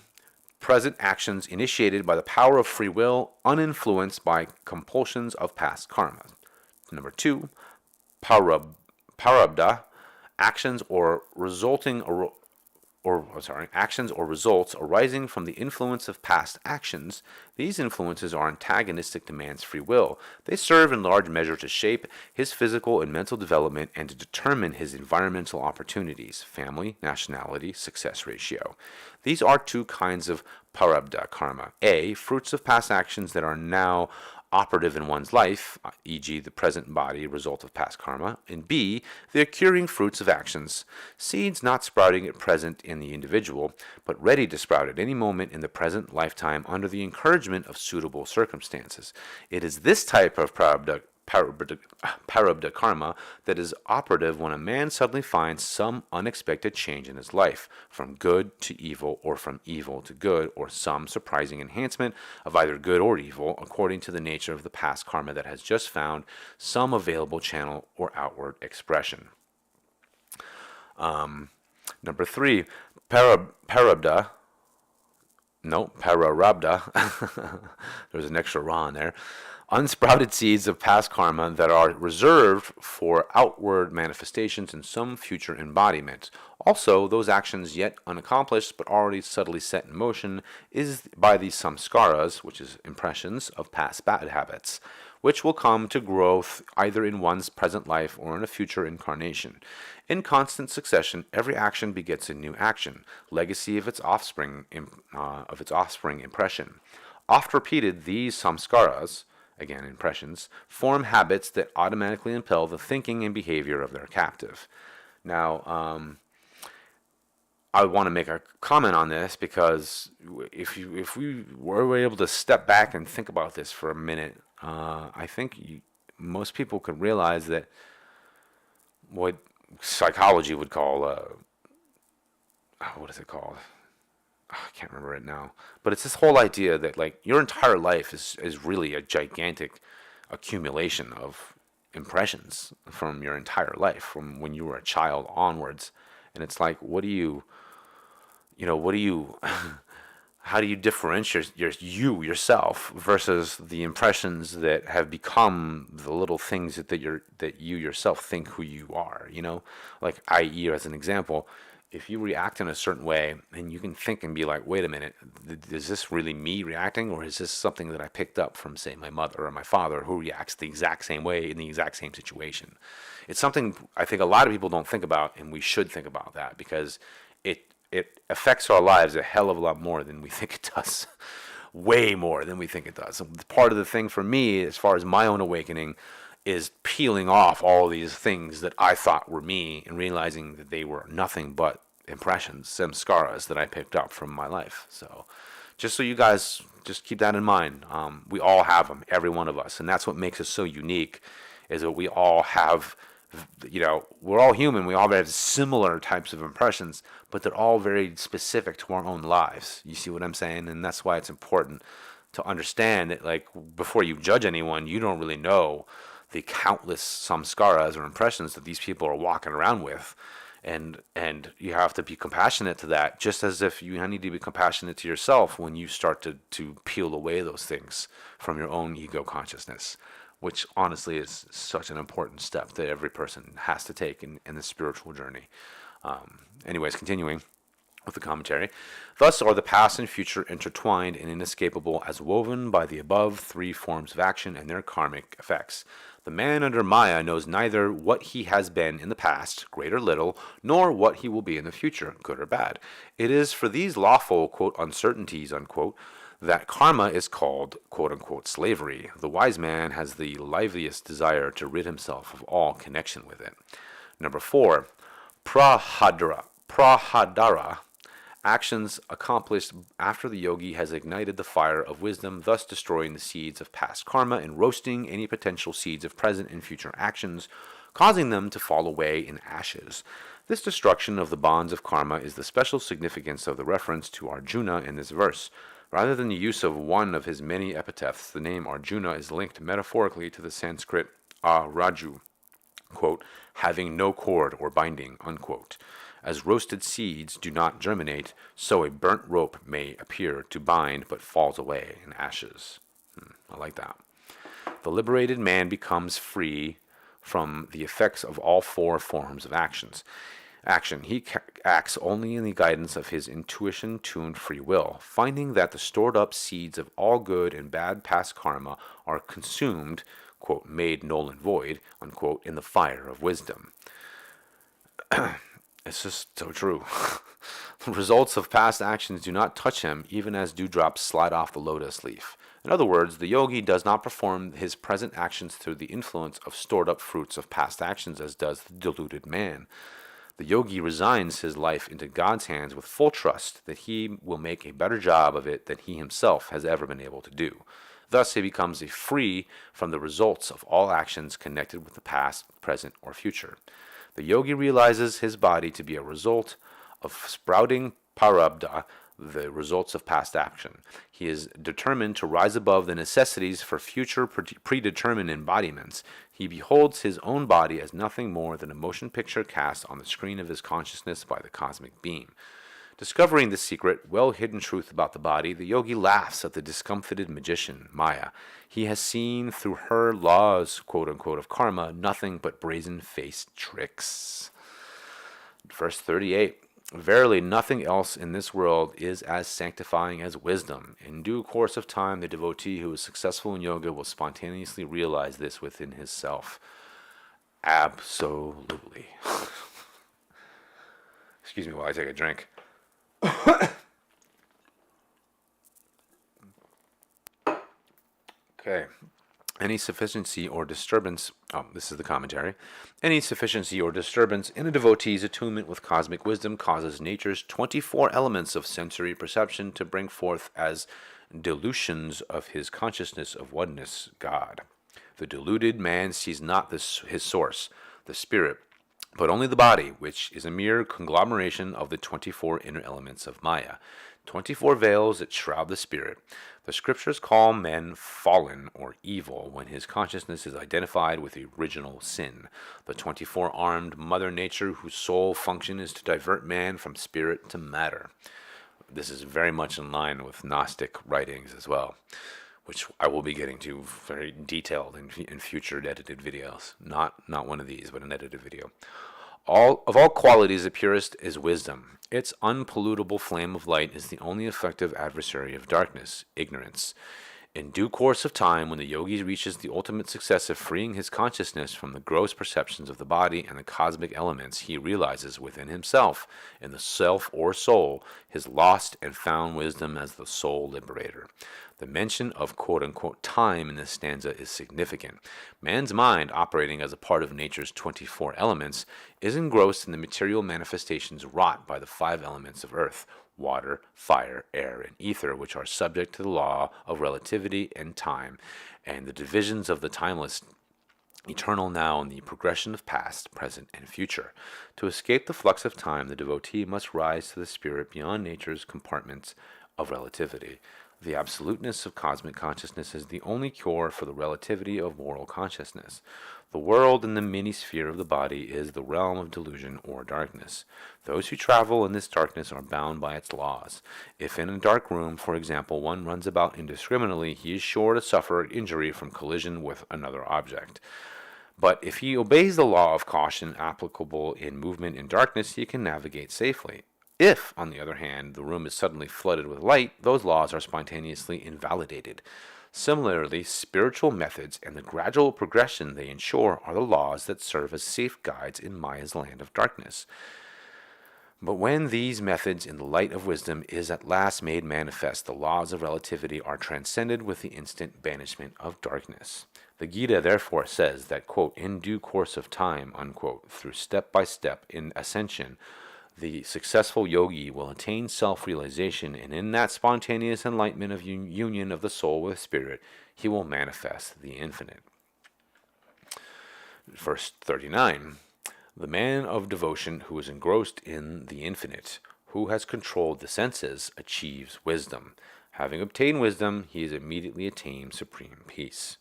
Present actions initiated by the power of free will, uninfluenced by compulsions of past karma. Number 2, parabdha, actions or results arising from the influence of past actions. These influences are antagonistic to man's free will. They serve in large measure to shape his physical and mental development and to determine his environmental opportunities, family, nationality, success ratio. These are two kinds of parabdha karma. A, fruits of past actions that are now operative in one's life, e.g. the present body result of past karma, and B, the occurring fruits of actions, seeds not sprouting at present in the individual, but ready to sprout at any moment in the present lifetime under the encouragement of suitable circumstances. It is this type of parabdha karma that is operative when a man suddenly finds some unexpected change in his life, from good to evil or from evil to good, or some surprising enhancement of either good or evil according to the nature of the past karma that has just found some available channel or outward expression. Number 3, pararabdha. There's an extra ra in there. Unsprouted seeds of past karma that are reserved for outward manifestations in some future embodiment. Also, those actions yet unaccomplished but already subtly set in motion is by the samskaras, which is impressions of past bad habits, which will come to growth either in one's present life or in a future incarnation. In constant succession, every action begets a new action, legacy of its offspring impression. Oft repeated, these samskaras, again impressions, form habits that automatically impel the thinking and behavior of their captive. Now, I want to make a comment on this because if we were able to step back and think about this for a minute, I think most people could realize that what psychology would call what is it called? I can't remember it now, but it's this whole idea that like your entire life is really a gigantic accumulation of impressions from your entire life, from when you were a child onwards. And it's like, what do you how do you differentiate yourself versus the impressions that have become the little things that you yourself think who you are, like, i.e., as an example, if you react in a certain way and you can think and be like, wait a minute, is this really me reacting, or is this something that I picked up from, say, my mother or my father, who reacts the exact same way in the exact same situation? It's something I think a lot of people don't think about, and we should think about that, because it affects our lives a hell of a lot more than we think it does. Way more than we think it does. So part of the thing for me, as far as my own awakening, is peeling off all these things that I thought were me and realizing that they were nothing but impressions, samskaras that I picked up from my life. So just so you guys just keep that in mind, we all have them, every one of us. And that's what makes us so unique, is that we all have, we're all human. We all have similar types of impressions, but they're all very specific to our own lives. You see what I'm saying? And that's why it's important to understand that, like, before you judge anyone, you don't really know the countless samskaras or impressions that these people are walking around with. And you have to be compassionate to that, just as if you need to be compassionate to yourself when you start to peel away those things from your own ego consciousness, which honestly is such an important step that every person has to take in the spiritual journey. Anyways, continuing with the commentary. Thus are the past and future intertwined and inescapable, as woven by the above three forms of action and their karmic effects. The man under Maya knows neither what he has been in the past, great or little, nor what he will be in the future, good or bad. It is for these lawful, quote, uncertainties, unquote, that karma is called, quote unquote, slavery. The wise man has the liveliest desire to rid himself of all connection with it. Number 4, prahadara, actions accomplished after the yogi has ignited the fire of wisdom, thus destroying the seeds of past karma and roasting any potential seeds of present and future actions, causing them to fall away in ashes. This destruction of the bonds of karma is the special significance of the reference to Arjuna in this verse. Rather than the use of one of his many epithets, the name Arjuna is linked metaphorically to the Sanskrit raju, quote, having no cord or binding, unquote. As roasted seeds do not germinate, so a burnt rope may appear to bind but falls away in ashes. I like that. The liberated man becomes free from the effects of all four forms of action. He acts only in the guidance of his intuition-tuned free will, finding that the stored-up seeds of all good and bad past karma are consumed, quote, made null and void, unquote, in the fire of wisdom. It's just so true. The results of past actions do not touch him, even as dewdrops slide off the lotus leaf. In other words, the yogi does not perform his present actions through the influence of stored-up fruits of past actions, as does the deluded man. The yogi resigns his life into God's hands with full trust that he will make a better job of it than he himself has ever been able to do. Thus, he becomes free from the results of all actions connected with the past, present, or future. The yogi realizes his body to be a result of sprouting prarabdha, the results of past action. He is determined to rise above the necessities for future predetermined embodiments. He beholds his own body as nothing more than a motion picture cast on the screen of his consciousness by the cosmic beam. Discovering the secret, well-hidden truth about the body, the yogi laughs at the discomfited magician, Maya. He has seen through her laws, quote-unquote, of karma, nothing but brazen-faced tricks. Verse 38. Verily, nothing else in this world is as sanctifying as wisdom. In due course of time, the devotee who is successful in yoga will spontaneously realize this within his self. Absolutely. Excuse me while I take a drink. Okay. Any sufficiency or disturbance, this is the commentary. Any sufficiency or disturbance in a devotee's attunement with cosmic wisdom causes nature's 24 elements of sensory perception to bring forth as dilutions of his consciousness of oneness, God. The deluded man sees not his source, the spirit, but only the body, which is a mere conglomeration of the 24 inner elements of Maya, 24 veils that shroud the spirit. The scriptures call men fallen or evil when his consciousness is identified with the original sin, the 24-armed Mother Nature whose sole function is to divert man from spirit to matter. This is very much in line with Gnostic writings as well, which I will be getting to very detailed in future edited videos. Not one of these, but an edited video. Of all qualities, the purest is wisdom. Its unpollutable flame of light is the only effective adversary of darkness, ignorance. In due course of time, when the yogi reaches the ultimate success of freeing his consciousness from the gross perceptions of the body and the cosmic elements, he realizes within himself, in the self or soul, his lost and found wisdom as the sole liberator. The mention of quote-unquote time in this stanza is significant. Man's mind, operating as a part of nature's 24 elements, is engrossed in the material manifestations wrought by the 5 elements of earth, water, fire, air, and ether, which are subject to the law of relativity and time, and the divisions of the timeless, eternal now, and the progression of past, present, and future. To escape the flux of time, the devotee must rise to the spirit beyond nature's compartments of relativity. The absoluteness of cosmic consciousness is the only cure for the relativity of moral consciousness. The world and the mini-sphere of the body is the realm of delusion or darkness. Those who travel in this darkness are bound by its laws. If in a dark room, for example, one runs about indiscriminately, he is sure to suffer injury from collision with another object. But if he obeys the law of caution applicable in movement in darkness, he can navigate safely. If, on the other hand, the room is suddenly flooded with light, those laws are spontaneously invalidated. Similarly, spiritual methods and the gradual progression they ensure are the laws that serve as safe guides in Maya's land of darkness. But when these methods in the light of wisdom is at last made manifest, the laws of relativity are transcended with the instant banishment of darkness. The Gita therefore says that, quote, in due course of time, unquote, through step by step in ascension, the successful yogi will attain self-realization, and in that spontaneous enlightenment of union of the soul with spirit, he will manifest the infinite. Verse 39, the man of devotion who is engrossed in the infinite, who has controlled the senses, achieves wisdom. Having obtained wisdom, he has immediately attained supreme peace.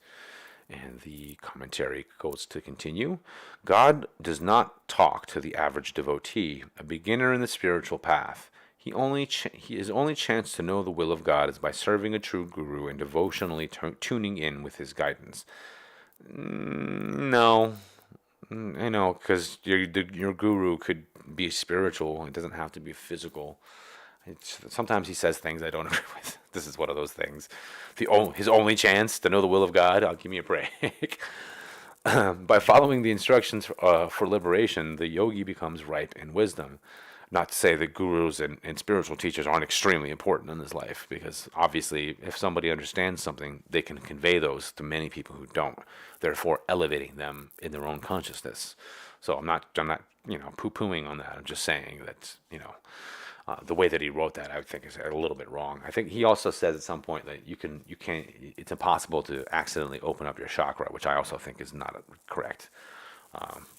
And the commentary goes to continue. God does not talk to the average devotee, a beginner in the spiritual path. His only chance to know the will of God is by serving a true guru and devotionally tuning in with his guidance. No, I know, because your guru could be spiritual. It doesn't have to be physical. Sometimes he says things I don't agree with. This is one of those things. His only chance to know the will of God, I'll give me a break. By following the instructions for liberation, the yogi becomes ripe in wisdom. Not to say that gurus and spiritual teachers aren't extremely important in this life, because obviously if somebody understands something, they can convey those to many people who don't, therefore elevating them in their own consciousness. So I'm not poo-pooing on that. I'm just saying that, the way that he wrote that, I would think, is a little bit wrong. I think he also says at some point that it's impossible to accidentally open up your chakra, which I also think is not correct,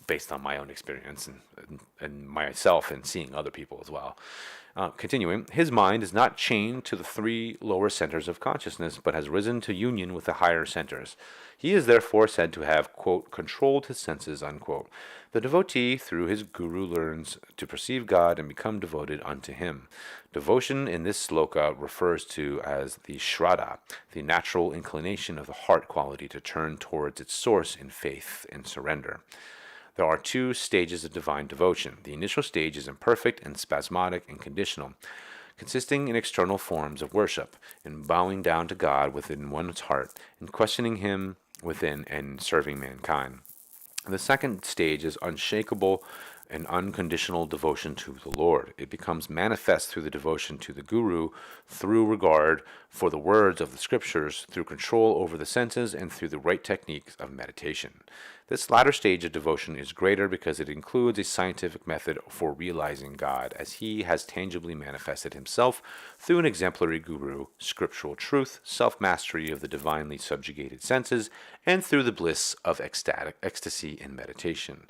based on my own experience and myself and seeing other people as well. Continuing, his mind is not chained to the three lower centers of consciousness, but has risen to union with the higher centers. He is therefore said to have, quote, controlled his senses, unquote. The devotee, through his guru, learns to perceive God and become devoted unto him. Devotion in this sloka refers to as the shraddha, the natural inclination of the heart quality to turn towards its source in faith and surrender. There are two stages of divine devotion. The initial stage is imperfect and spasmodic and conditional, consisting in external forms of worship, in bowing down to God within one's heart, and questioning him within and serving mankind. The second stage is unshakable and unconditional devotion to the Lord. It becomes manifest through the devotion to the Guru, through regard for the words of the scriptures, through control over the senses, and through the right techniques of meditation. This latter stage of devotion is greater because it includes a scientific method for realizing God, as he has tangibly manifested himself through an exemplary Guru, scriptural truth, self-mastery of the divinely subjugated senses, and through the bliss of ecstasy in meditation.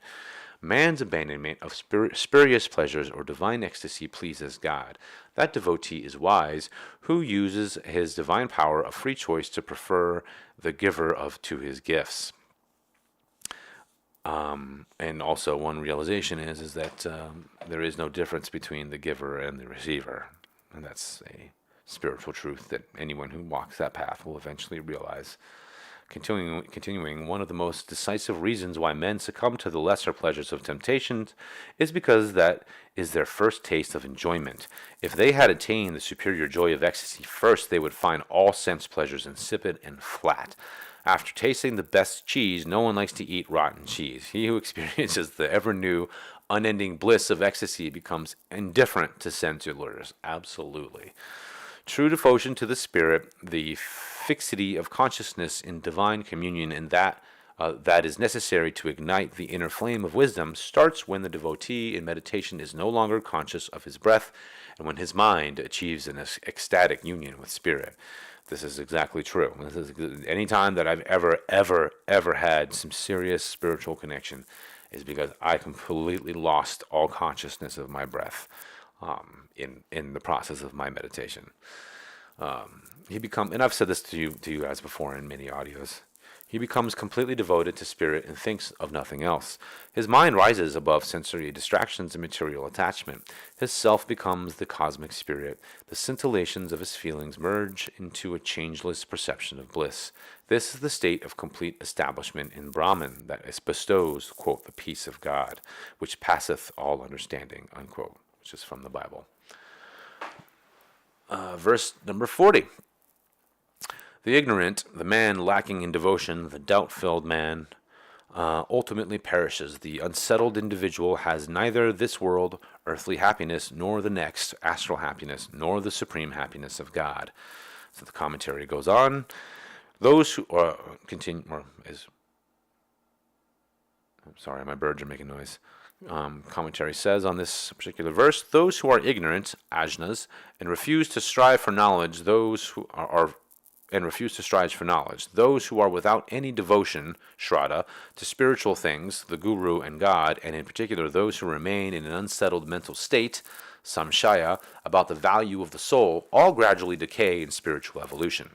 Man's abandonment of spurious pleasures or divine ecstasy pleases God. That devotee is wise, who uses his divine power of free choice to prefer the giver to his gifts. And also one realization is that there is no difference between the giver and the receiver. And that's a spiritual truth that anyone who walks that path will eventually realize. Continuing, one of the most decisive reasons why men succumb to the lesser pleasures of temptations is because that is their first taste of enjoyment. If they had attained the superior joy of ecstasy first, they would find all sense pleasures insipid and flat. After tasting the best cheese, no one likes to eat rotten cheese. He who experiences the ever-new, unending bliss of ecstasy becomes indifferent to sense allures. Absolutely. True devotion to the spirit, the fixity of consciousness in divine communion, and that is necessary to ignite the inner flame of wisdom, starts when the devotee in meditation is no longer conscious of his breath, and when his mind achieves an ecstatic union with spirit. This is exactly true. This is any time that I've ever had some serious spiritual connection is because I completely lost all consciousness of my breath in the process of my meditation. And I've said this to you guys before in many audios. He becomes completely devoted to spirit and thinks of nothing else. His mind rises above sensory distractions and material attachment. His self becomes the cosmic spirit. The scintillations of his feelings merge into a changeless perception of bliss. This is the state of complete establishment in Brahman that bestows, quote, the peace of God, which passeth all understanding, unquote, which is from the Bible. Verse number 40. The ignorant, the man lacking in devotion, the doubt-filled man, ultimately perishes. The unsettled individual has neither this world, earthly happiness, nor the next, astral happiness, nor the supreme happiness of God. So the commentary goes on. Those who sorry, my birds are making noise. Commentary says on this particular verse, those who are ignorant, ajnas, and refuse to strive for knowledge, those who are without any devotion, shraddha, to spiritual things, the Guru and God, and in particular those who remain in an unsettled mental state, samshaya, about the value of the soul, all gradually decay in spiritual evolution.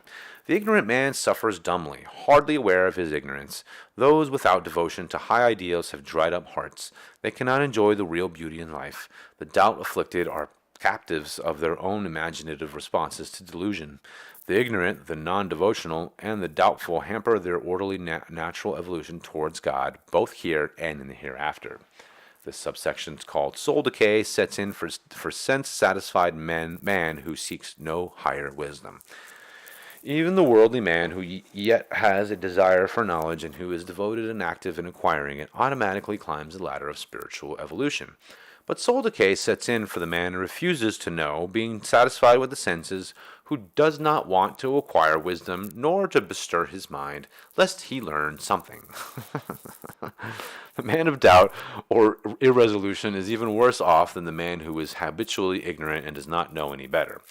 The ignorant man suffers dumbly, hardly aware of his ignorance. Those without devotion to high ideals have dried up hearts. They cannot enjoy the real beauty in life. The doubt-afflicted are captives of their own imaginative responses to delusion. The ignorant, the non-devotional, and the doubtful hamper their orderly natural evolution towards God, both here and in the hereafter. This subsection is called Soul Decay, sets in for sense-satisfied man who seeks no higher wisdom. Even the worldly man who yet has a desire for knowledge and who is devoted and active in acquiring it automatically climbs the ladder of spiritual evolution. But soul decay sets in for the man who refuses to know, being satisfied with the senses, who does not want to acquire wisdom, nor to bestir his mind, lest he learn something. The man of doubt or irresolution is even worse off than the man who is habitually ignorant and does not know any better.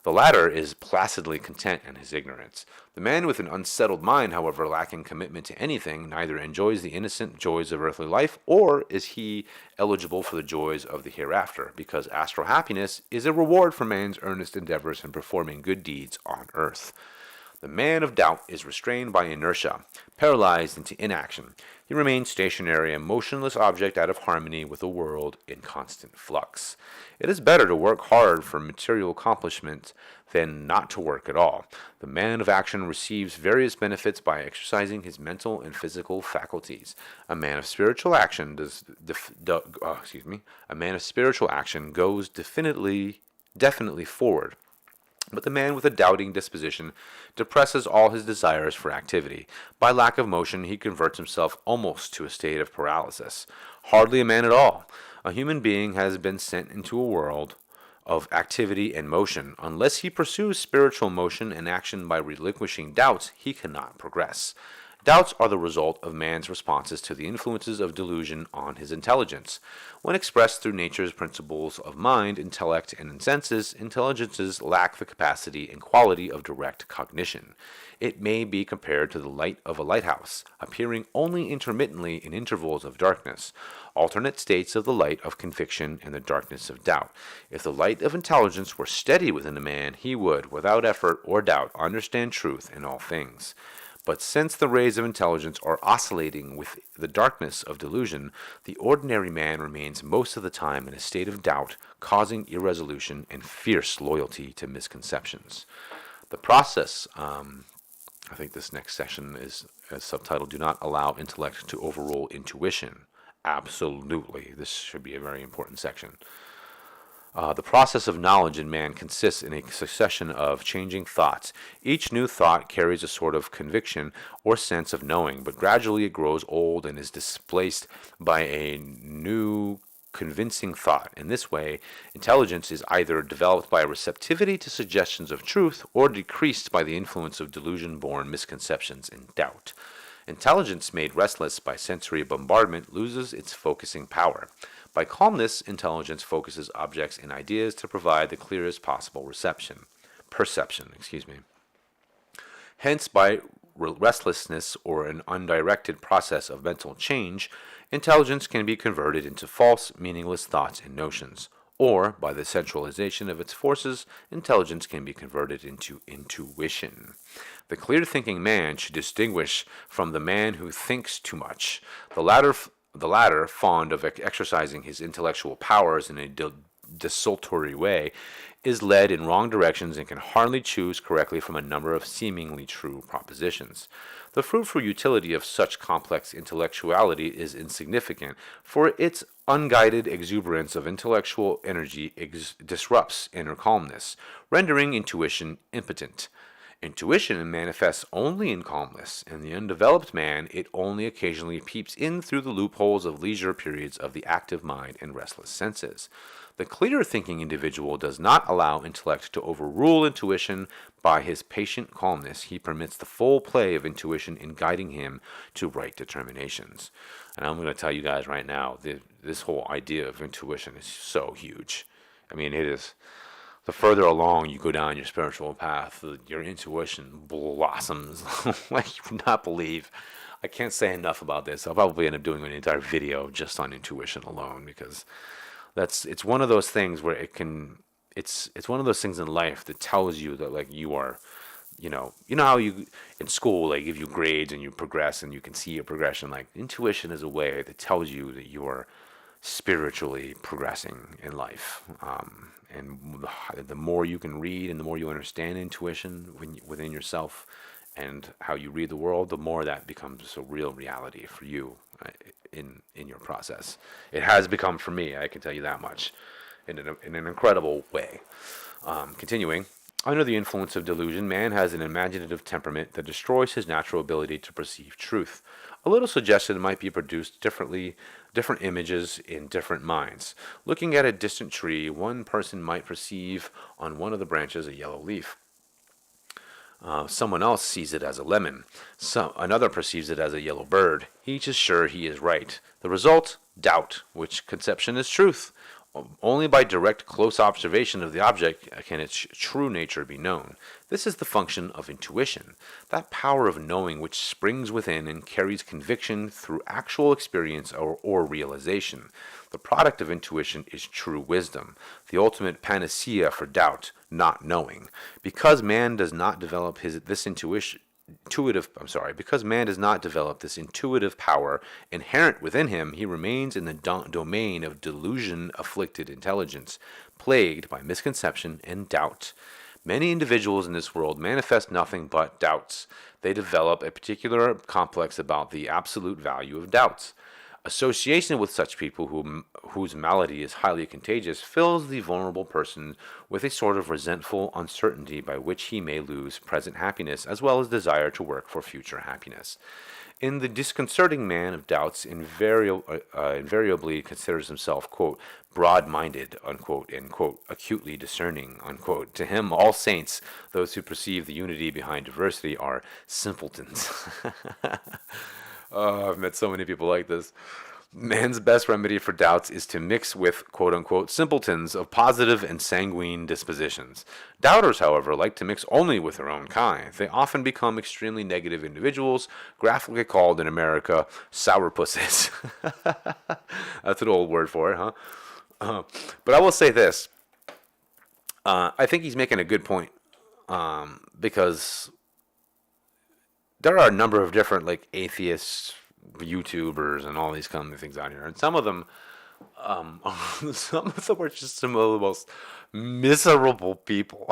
The latter is placidly content in his ignorance. The man with an unsettled mind, however, lacking commitment to anything, neither enjoys the innocent joys of earthly life, or is he eligible for the joys of the hereafter, because astral happiness is a reward for man's earnest endeavors in performing good deeds on earth. The man of doubt is restrained by inertia, paralyzed into inaction. He remains stationary, a motionless object out of harmony with a world in constant flux. It is better to work hard for material accomplishment than not to work at all. The man of action receives various benefits by exercising his mental and physical faculties. A man of spiritual action goes definitely forward. But the man with a doubting disposition depresses all his desires for activity. By lack of motion, he converts himself almost to a state of paralysis. Hardly a man at all. A human being has been sent into a world of activity and motion. Unless he pursues spiritual motion and action by relinquishing doubts, he cannot progress. Doubts are the result of man's responses to the influences of delusion on his intelligence. When expressed through nature's principles of mind, intellect, and senses, intelligences lack the capacity and quality of direct cognition. It may be compared to the light of a lighthouse, appearing only intermittently in intervals of darkness, alternate states of the light of conviction and the darkness of doubt. If the light of intelligence were steady within a man, he would, without effort or doubt, understand truth in all things. But since the rays of intelligence are oscillating with the darkness of delusion, the ordinary man remains most of the time in a state of doubt, causing irresolution and fierce loyalty to misconceptions. The process, I think this next section is subtitled, Do Not Allow Intellect to Overrule Intuition. Absolutely. This should be a very important section. The process of knowledge in man consists in a succession of changing thoughts. Each new thought carries a sort of conviction or sense of knowing, but gradually it grows old and is displaced by a new convincing thought. In this way, intelligence is either developed by receptivity to suggestions of truth or decreased by the influence of delusion-born misconceptions and doubt. Intelligence made restless by sensory bombardment loses its focusing power. By calmness, intelligence focuses objects and ideas to provide the clearest possible perception. Hence, by restlessness or an undirected process of mental change, intelligence can be converted into false, meaningless thoughts and notions. Or, by the centralization of its forces, intelligence can be converted into intuition. The clear-thinking man should distinguish from the man who thinks too much. The latter, fond of exercising his intellectual powers in a desultory way, is led in wrong directions and can hardly choose correctly from a number of seemingly true propositions. The fruitful utility of such complex intellectuality is insignificant, for its unguided exuberance of intellectual energy disrupts inner calmness, rendering intuition impotent. Intuition manifests only in calmness. In the undeveloped man, it only occasionally peeps in through the loopholes of leisure periods of the active mind and restless senses. The clear-thinking individual does not allow intellect to overrule intuition. By his patient calmness, he permits the full play of intuition in guiding him to right determinations. And I'm going to tell you guys right now, this whole idea of intuition is so huge. I mean, it is. The further along you go down your spiritual path, your intuition blossoms like you would not believe. I can't say enough about this. I'll probably end up doing an entire video just on intuition alone, because it's one of those things where it's one of those things in life that tells you that, like, you are, you know how you in school they give you grades and you progress and you can see your progression. Like, intuition is a way that tells you that you are spiritually progressing in life. And the more you can read and the more you understand intuition within yourself and how you read the world, the more that becomes a real reality for you in your process. It has become for me, I can tell you that much, in an incredible way. Continuing, under the influence of delusion, man has an imaginative temperament that destroys his natural ability to perceive truth. A little suggestion might be produced different images in different minds. Looking at a distant tree, one person might perceive on one of the branches a yellow leaf. Someone else sees it as a lemon. Another perceives it as a yellow bird. Each is sure he is right. The result? Doubt. Which conception is truth? only by direct close observation of the object can its true nature be known. This is the function of intuition, that power of knowing which springs within and carries conviction through actual experience or realization. The product of intuition is true wisdom, the ultimate panacea for doubt, not knowing. Because man does not develop because man does not develop this intuitive power inherent within him, he remains in the domain of delusion-afflicted intelligence, plagued by misconception and doubt. Many individuals in this world manifest nothing but doubts. They develop a particular complex about the absolute value of doubts. Association with such people whose malady is highly contagious fills the vulnerable person with a sort of resentful uncertainty by which he may lose present happiness as well as desire to work for future happiness. In the disconcerting man of doubts invariably considers himself, quote, broad-minded, unquote, and, quote, acutely discerning, unquote. To him, all saints, those who perceive the unity behind diversity, are simpletons. Oh, I've met so many people like this. Man's best remedy for doubts is to mix with, quote-unquote, simpletons of positive and sanguine dispositions. Doubters, however, like to mix only with their own kind. They often become extremely negative individuals, graphically called in America, sourpusses. That's an old word for it, huh? But I will say this. I think he's making a good point, because there are a number of different, like, atheists, YouTubers, and all these kind of things out here, and some of them are just some of the most miserable people.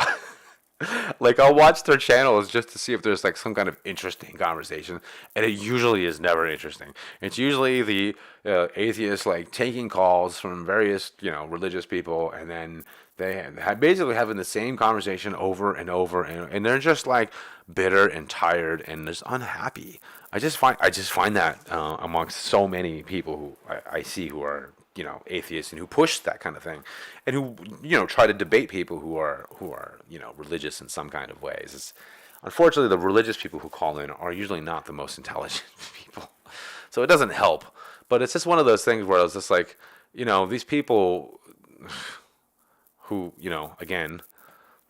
Like, I'll watch their channels just to see if there's, like, some kind of interesting conversation, and it usually is never interesting. It's usually the atheists, like, taking calls from various, religious people, and then they basically having the same conversation over and over, and they're just, like, bitter and tired and just unhappy. I just find that amongst so many people who I see who are atheists and who push that kind of thing, and who try to debate people who are religious in some kind of ways. Unfortunately, the religious people who call in are usually not the most intelligent people, so it doesn't help. But it's just one of those things where I was just like, these people who, again,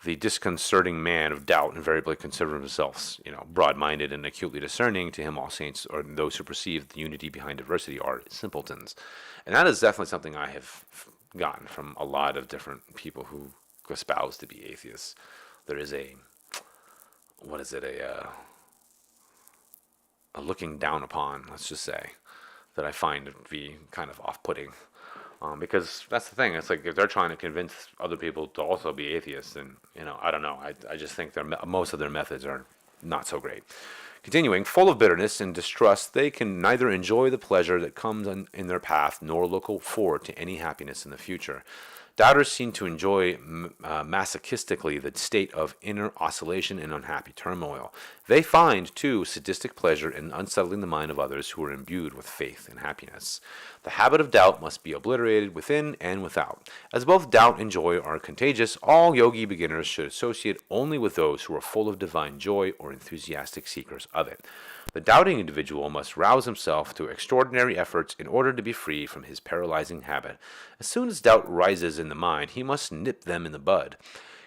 the disconcerting man of doubt invariably consider themselves, broad-minded and acutely discerning. To him, all saints, or those who perceive the unity behind diversity, are simpletons. And that is definitely something I have gotten from a lot of different people who espouse to be atheists. There is a looking down upon, let's just say, that I find to be kind of off-putting. Because that's the thing. It's like if they're trying to convince other people to also be atheists, then, I don't know. I just think most of their methods are not so great. Continuing, full of bitterness and distrust, they can neither enjoy the pleasure that comes in their path nor look forward to any happiness in the future. Doubters seem to enjoy masochistically the state of inner oscillation and unhappy turmoil. They find, too, sadistic pleasure in unsettling the mind of others who are imbued with faith and happiness. The habit of doubt must be obliterated within and without. As both doubt and joy are contagious, all yogi beginners should associate only with those who are full of divine joy or enthusiastic seekers of it. The doubting individual must rouse himself to extraordinary efforts in order to be free from his paralyzing habit. As soon as doubt rises in the mind, he must nip them in the bud.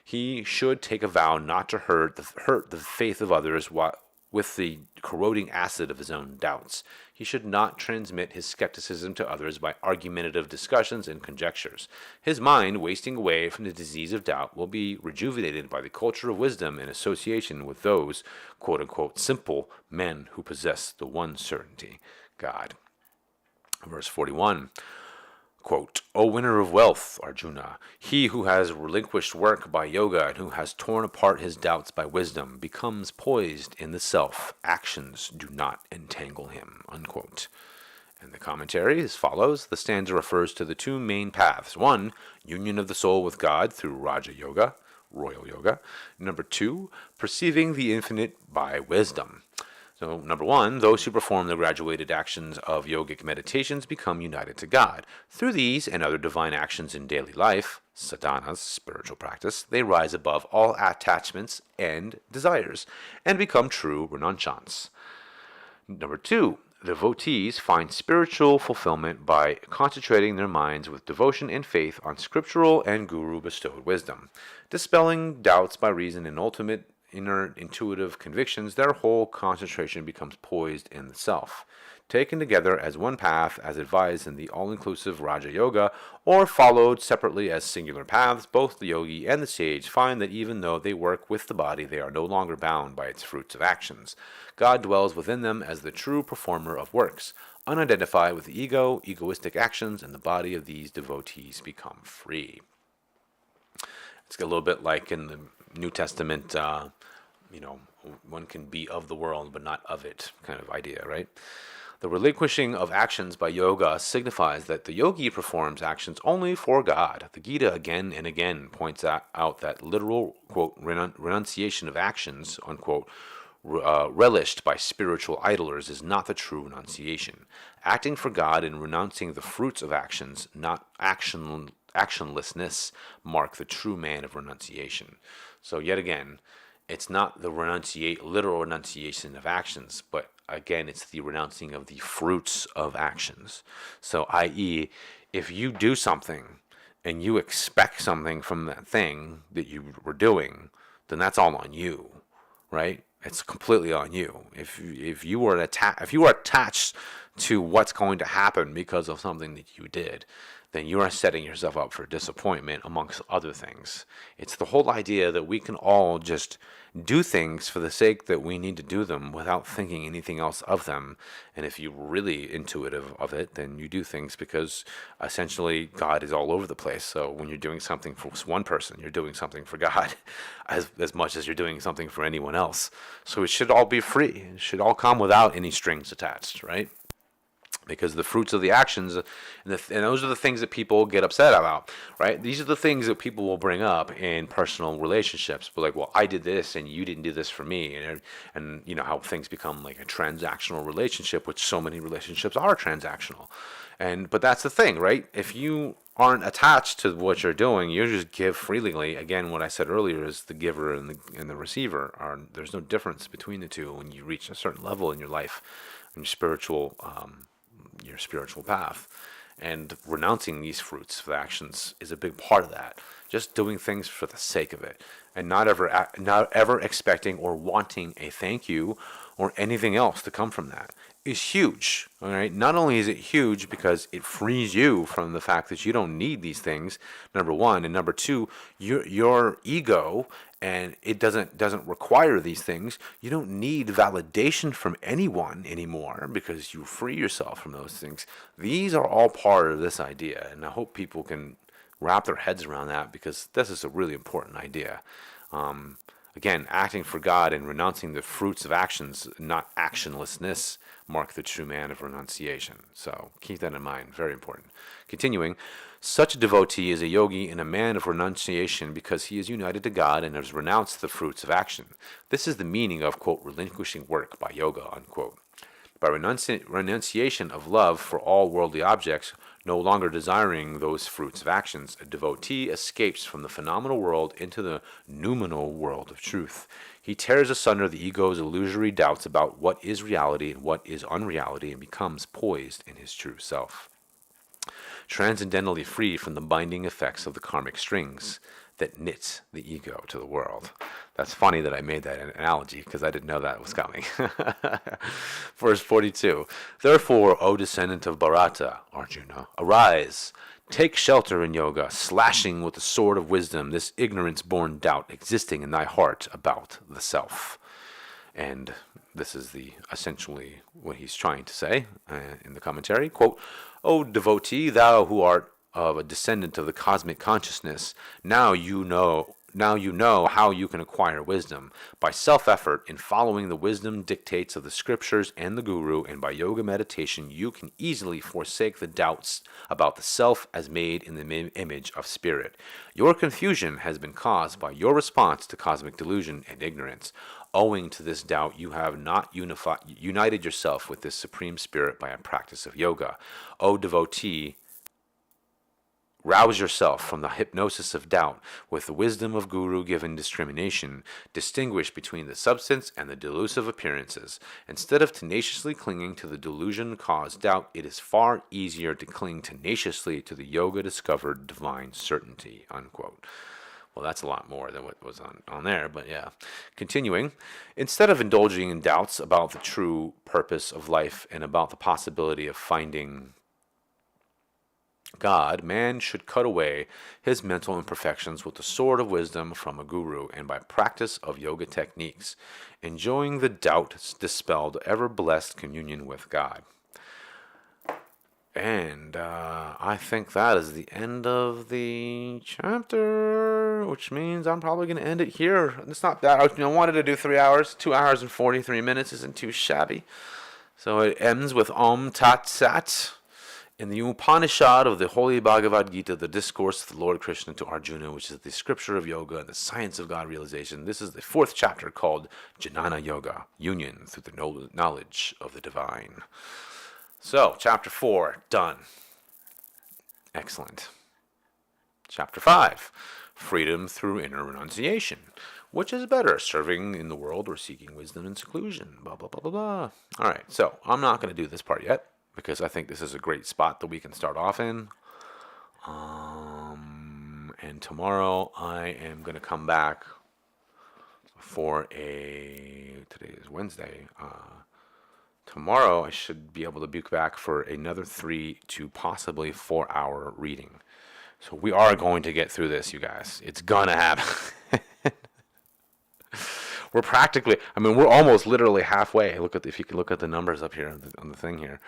He should take a vow not to hurt the faith of others with the corroding acid of his own doubts. He should not transmit his skepticism to others by argumentative discussions and conjectures. His mind, wasting away from the disease of doubt, will be rejuvenated by the culture of wisdom in association with those, quote-unquote, simple men who possess the one certainty, God. Verse 41. Quote, O winner of wealth, Arjuna, he who has relinquished work by yoga and who has torn apart his doubts by wisdom becomes poised in the self. Actions do not entangle him, unquote. And the commentary is as follows. The stanza refers to the two main paths. One, union of the soul with God through Raja Yoga, royal yoga. Number two, perceiving the infinite by wisdom. So, number one, those who perform the graduated actions of yogic meditations become united to God. Through these and other divine actions in daily life, sadhanas, spiritual practice, they rise above all attachments and desires and become true renunchants. Number two, Devotees find spiritual fulfillment by concentrating their minds with devotion and faith on scriptural and guru bestowed wisdom. Dispelling doubts by reason and ultimate inner intuitive convictions, their whole concentration becomes poised in the self. Taken together as one path, as advised in the all inclusive Raja Yoga, or followed separately as singular paths, both the yogi and the sage find that even though they work with the body, they are no longer bound by its fruits of actions. God dwells within them as the true performer of works. Unidentified with the ego, egoistic actions, and the body of these devotees become free. It's a little bit like in the New Testament, one can be of the world but not of it kind of idea, right? The relinquishing of actions by yoga signifies that the yogi performs actions only for God. The Gita again and again points out that literal, quote, renunciation of actions, unquote, relished by spiritual idlers is not the true renunciation. Acting for God and renouncing the fruits of actions, not actionlessness, mark the true man of renunciation. So yet again, it's not the literal renunciation of actions, but again, it's the renouncing of the fruits of actions. So, i.e., if you do something and you expect something from that thing that you were doing, then that's all on you, right? It's completely on you. If you are attached to what's going to happen because of something that you did, then you are setting yourself up for disappointment, amongst other things. It's the whole idea that we can all just do things for the sake that we need to do them without thinking anything else of them. And if you're really intuitive of it, then you do things because essentially God is all over the place. So when you're doing something for one person, you're doing something for God as much as you're doing something for anyone else. So it should all be free. It should all come without any strings attached, right? Because the fruits of the actions, and those are the things that people get upset about, right? These are the things that people will bring up in personal relationships. But like, well, I did this and you didn't do this for me, and you know how things become like a transactional relationship, which so many relationships are transactional. But that's the thing, right? If you aren't attached to what you're doing, you just give freely. Again, what I said earlier is the giver and the receiver there's no difference between the two when you reach a certain level in your life, in your spiritual path. And renouncing these fruits of actions is a big part of that. Just doing things for the sake of it, and not ever expecting or wanting a thank you or anything else to come from that is huge. All right. Not only is it huge because it frees you from the fact that you don't need these things, number one, and number two, your ego, and it doesn't require these things. You don't need validation from anyone anymore because you free yourself from those things. These are all part of this idea, and I hope people can wrap their heads around that, because this is a really important idea. Again, acting for God and renouncing the fruits of actions, not actionlessness, mark the true man of renunciation. So keep that in mind. Very important. Continuing, such a devotee is a yogi and a man of renunciation because he is united to God and has renounced the fruits of action. This is the meaning of, quote, relinquishing work by yoga, unquote. By renunciation of love for all worldly objects, no longer desiring those fruits of actions, a devotee escapes from the phenomenal world into the noumenal world of truth. He tears asunder the ego's illusory doubts about what is reality and what is unreality and becomes poised in his true self, transcendentally free from the binding effects of the karmic strings that knits the ego to the world. That's funny that I made that analogy because I didn't know that was coming. Verse 42. Therefore, O descendant of Bharata, Arjuna, arise, take shelter in yoga, slashing with the sword of wisdom this ignorance-born doubt existing in thy heart about the self. And this is essentially what he's trying to say in the commentary. Quote, O devotee, thou who art of a descendant of the cosmic consciousness, now you know how you can acquire wisdom. By self-effort, in following the wisdom dictates of the scriptures and the guru, and by yoga meditation, you can easily forsake the doubts about the self as made in the image of spirit. Your confusion has been caused by your response to cosmic delusion and ignorance. Owing to this doubt, you have not united yourself with this supreme spirit by a practice of yoga. O devotee, rouse yourself from the hypnosis of doubt with the wisdom of guru-given discrimination. Distinguish between the substance and the delusive appearances. Instead of tenaciously clinging to the delusion-caused doubt, it is far easier to cling tenaciously to the yoga-discovered divine certainty." Unquote. Well, that's a lot more than what was on there, but yeah. Continuing, instead of indulging in doubts about the true purpose of life and about the possibility of finding God, man should cut away his mental imperfections with the sword of wisdom from a guru and by practice of yoga techniques, enjoying the doubt-dispelled, ever-blessed communion with God. And I think that is the end of the chapter, which means I'm probably going to end it here. It's not that I wanted to do 3 hours. 2 hours and 43 minutes isn't too shabby. So it ends with Om Tat Sat. In the Upanishad of the Holy Bhagavad Gita, the discourse of the Lord Krishna to Arjuna, which is the scripture of yoga and the science of God realization, this is the 4th chapter called Jnana Yoga, union through the knowledge of the divine. So, chapter 4, done. Excellent. Chapter 5, freedom through inner renunciation. Which is better, serving in the world or seeking wisdom in seclusion? Blah, blah, blah, blah, blah. All right, so I'm not going to do this part yet, because I think this is a great spot that we can start off in. And tomorrow I am going to come back for today is Wednesday. Tomorrow I should be able to be back for another 3 to possibly 4 hour reading. So we are going to get through this, you guys. It's gonna happen. We're almost literally halfway. If you can look at the numbers up here on the thing here.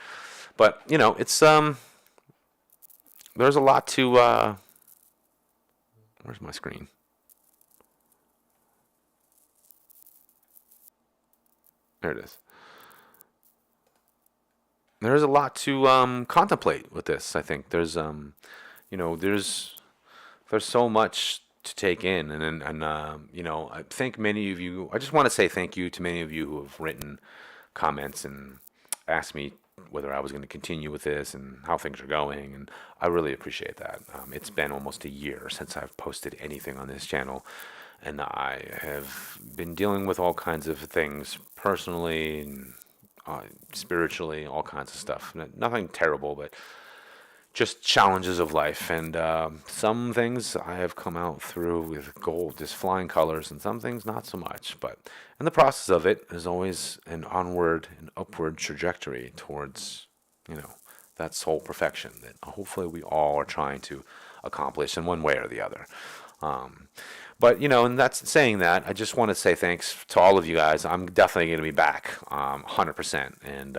But, it's, there's a lot to, where's my screen? There it is. There's a lot to contemplate with this. I think there's so much to take in, and I think many of you. I just want to say thank you to many of you who have written comments and asked me whether I was going to continue with this and how things are going, and I really appreciate that. It's been almost a year since I've posted anything on this channel, and I have been dealing with all kinds of things personally and spiritually, all kinds of stuff. Nothing terrible, but just challenges of life. And some things I have come out through with gold, just flying colors, and some things not so much. But in the process of it is always an onward and upward trajectory towards, that soul perfection that hopefully we all are trying to accomplish in one way or the other. But, and that's saying that, I just want to say thanks to all of you guys. I'm definitely going to be back 100%. And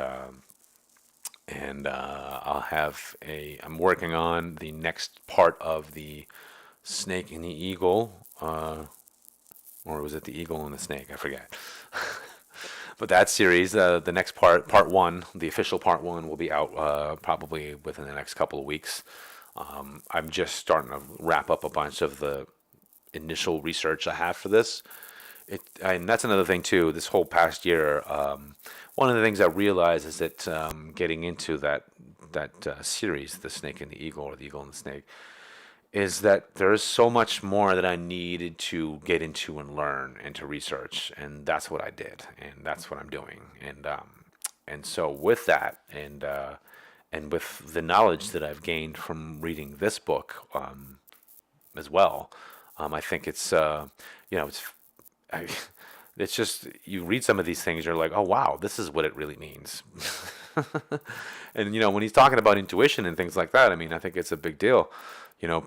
I'm working on the next part of the Snake and the Eagle, or was it the Eagle and the Snake? I forget. But that series, the next part 1, the official part 1 will be out probably within the next couple of weeks. I'm just starting to wrap up a bunch of the initial research I have for this. And that's another thing too. This whole past year, one of the things I realized is that getting into that series, the Snake and the Eagle, or the Eagle and the Snake, is that there is so much more that I needed to get into and learn and to research, and that's what I did, and that's what I'm doing, and so with that, and with the knowledge that I've gained from reading this book as well. I think it's it's just, you read some of these things, you're like, oh wow, this is what it really means. And when he's talking about intuition and things like that, I think it's a big deal.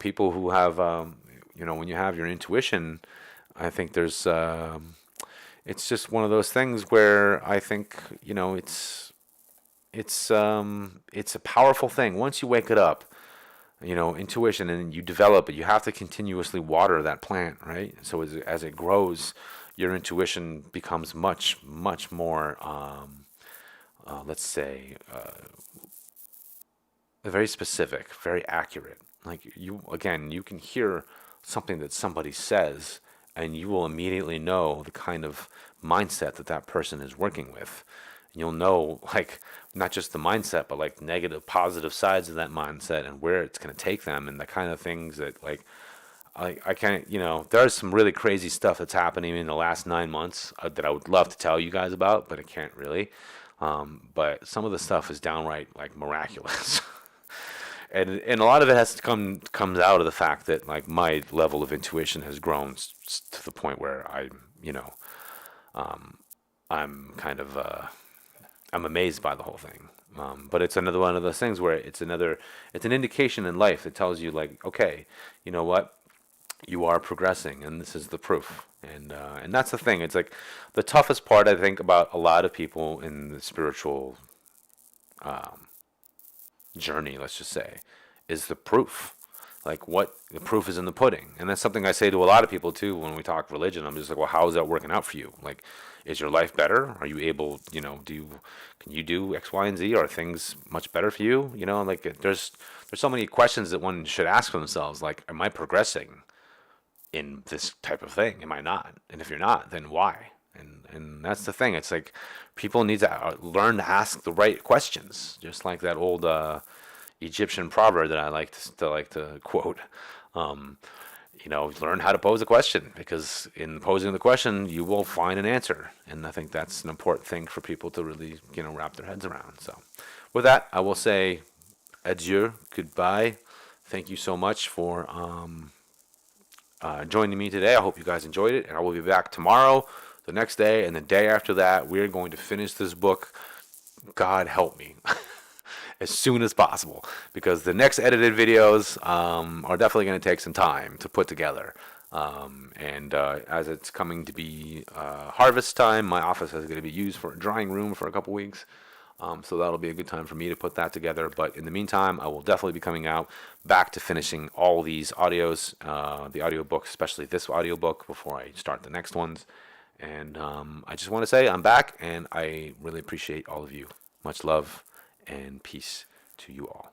People who have, when you have your intuition, I think there's, it's just one of those things where I think, it's a powerful thing. Once you wake it up, intuition, and you develop it, you have to continuously water that plant, right? So as it grows, your intuition becomes much, much more, let's say, very specific, very accurate. Like you can hear something that somebody says, and you will immediately know the kind of mindset that person is working with. You'll know, like, not just the mindset, but like negative, positive sides of that mindset and where it's going to take them, and the kind of things that, like, I can't, there's some really crazy stuff that's happening in the last 9 months that I would love to tell you guys about, but I can't really. But some of the stuff is downright like miraculous. And a lot of it comes out of the fact that like my level of intuition has grown to the point where I'm kind of I'm amazed by the whole thing. But it's another one of those things where it's an indication in life that tells you, like, okay, you know what, you are progressing, and this is the proof. And that's the thing. It's like the toughest part, I think, about a lot of people in the spiritual journey, let's just say, is the proof. Like, what the proof is in the pudding. And that's something I say to a lot of people too when we talk religion. I'm just like, well, how is that working out for you? Like, is your life better? Are you able, can you do X, Y, and Z? Are things much better for you? Like, there's so many questions that one should ask themselves. Like, am I progressing in this type of thing? Am I not? And if you're not, then why? And that's the thing. It's like people need to learn to ask the right questions, just like that old Egyptian proverb that I like to quote. Learn how to pose a question, because in posing the question, you will find an answer. And I think that's an important thing for people to really, wrap their heads around. So with that, I will say adieu, goodbye. Thank you so much for joining me today. I hope you guys enjoyed it, and I will be back tomorrow, the next day, and the day after that. We're going to finish this book, God help me, as soon as possible, because the next edited videos are definitely going to take some time to put together. And as it's coming to be harvest time, my office is going to be used for a drying room for a couple weeks. So that'll be a good time for me to put that together. But in the meantime, I will definitely be coming out back to finishing all these audios, the audiobook, especially this audiobook, before I start the next ones. And I just want to say I'm back, and I really appreciate all of you. Much love and peace to you all.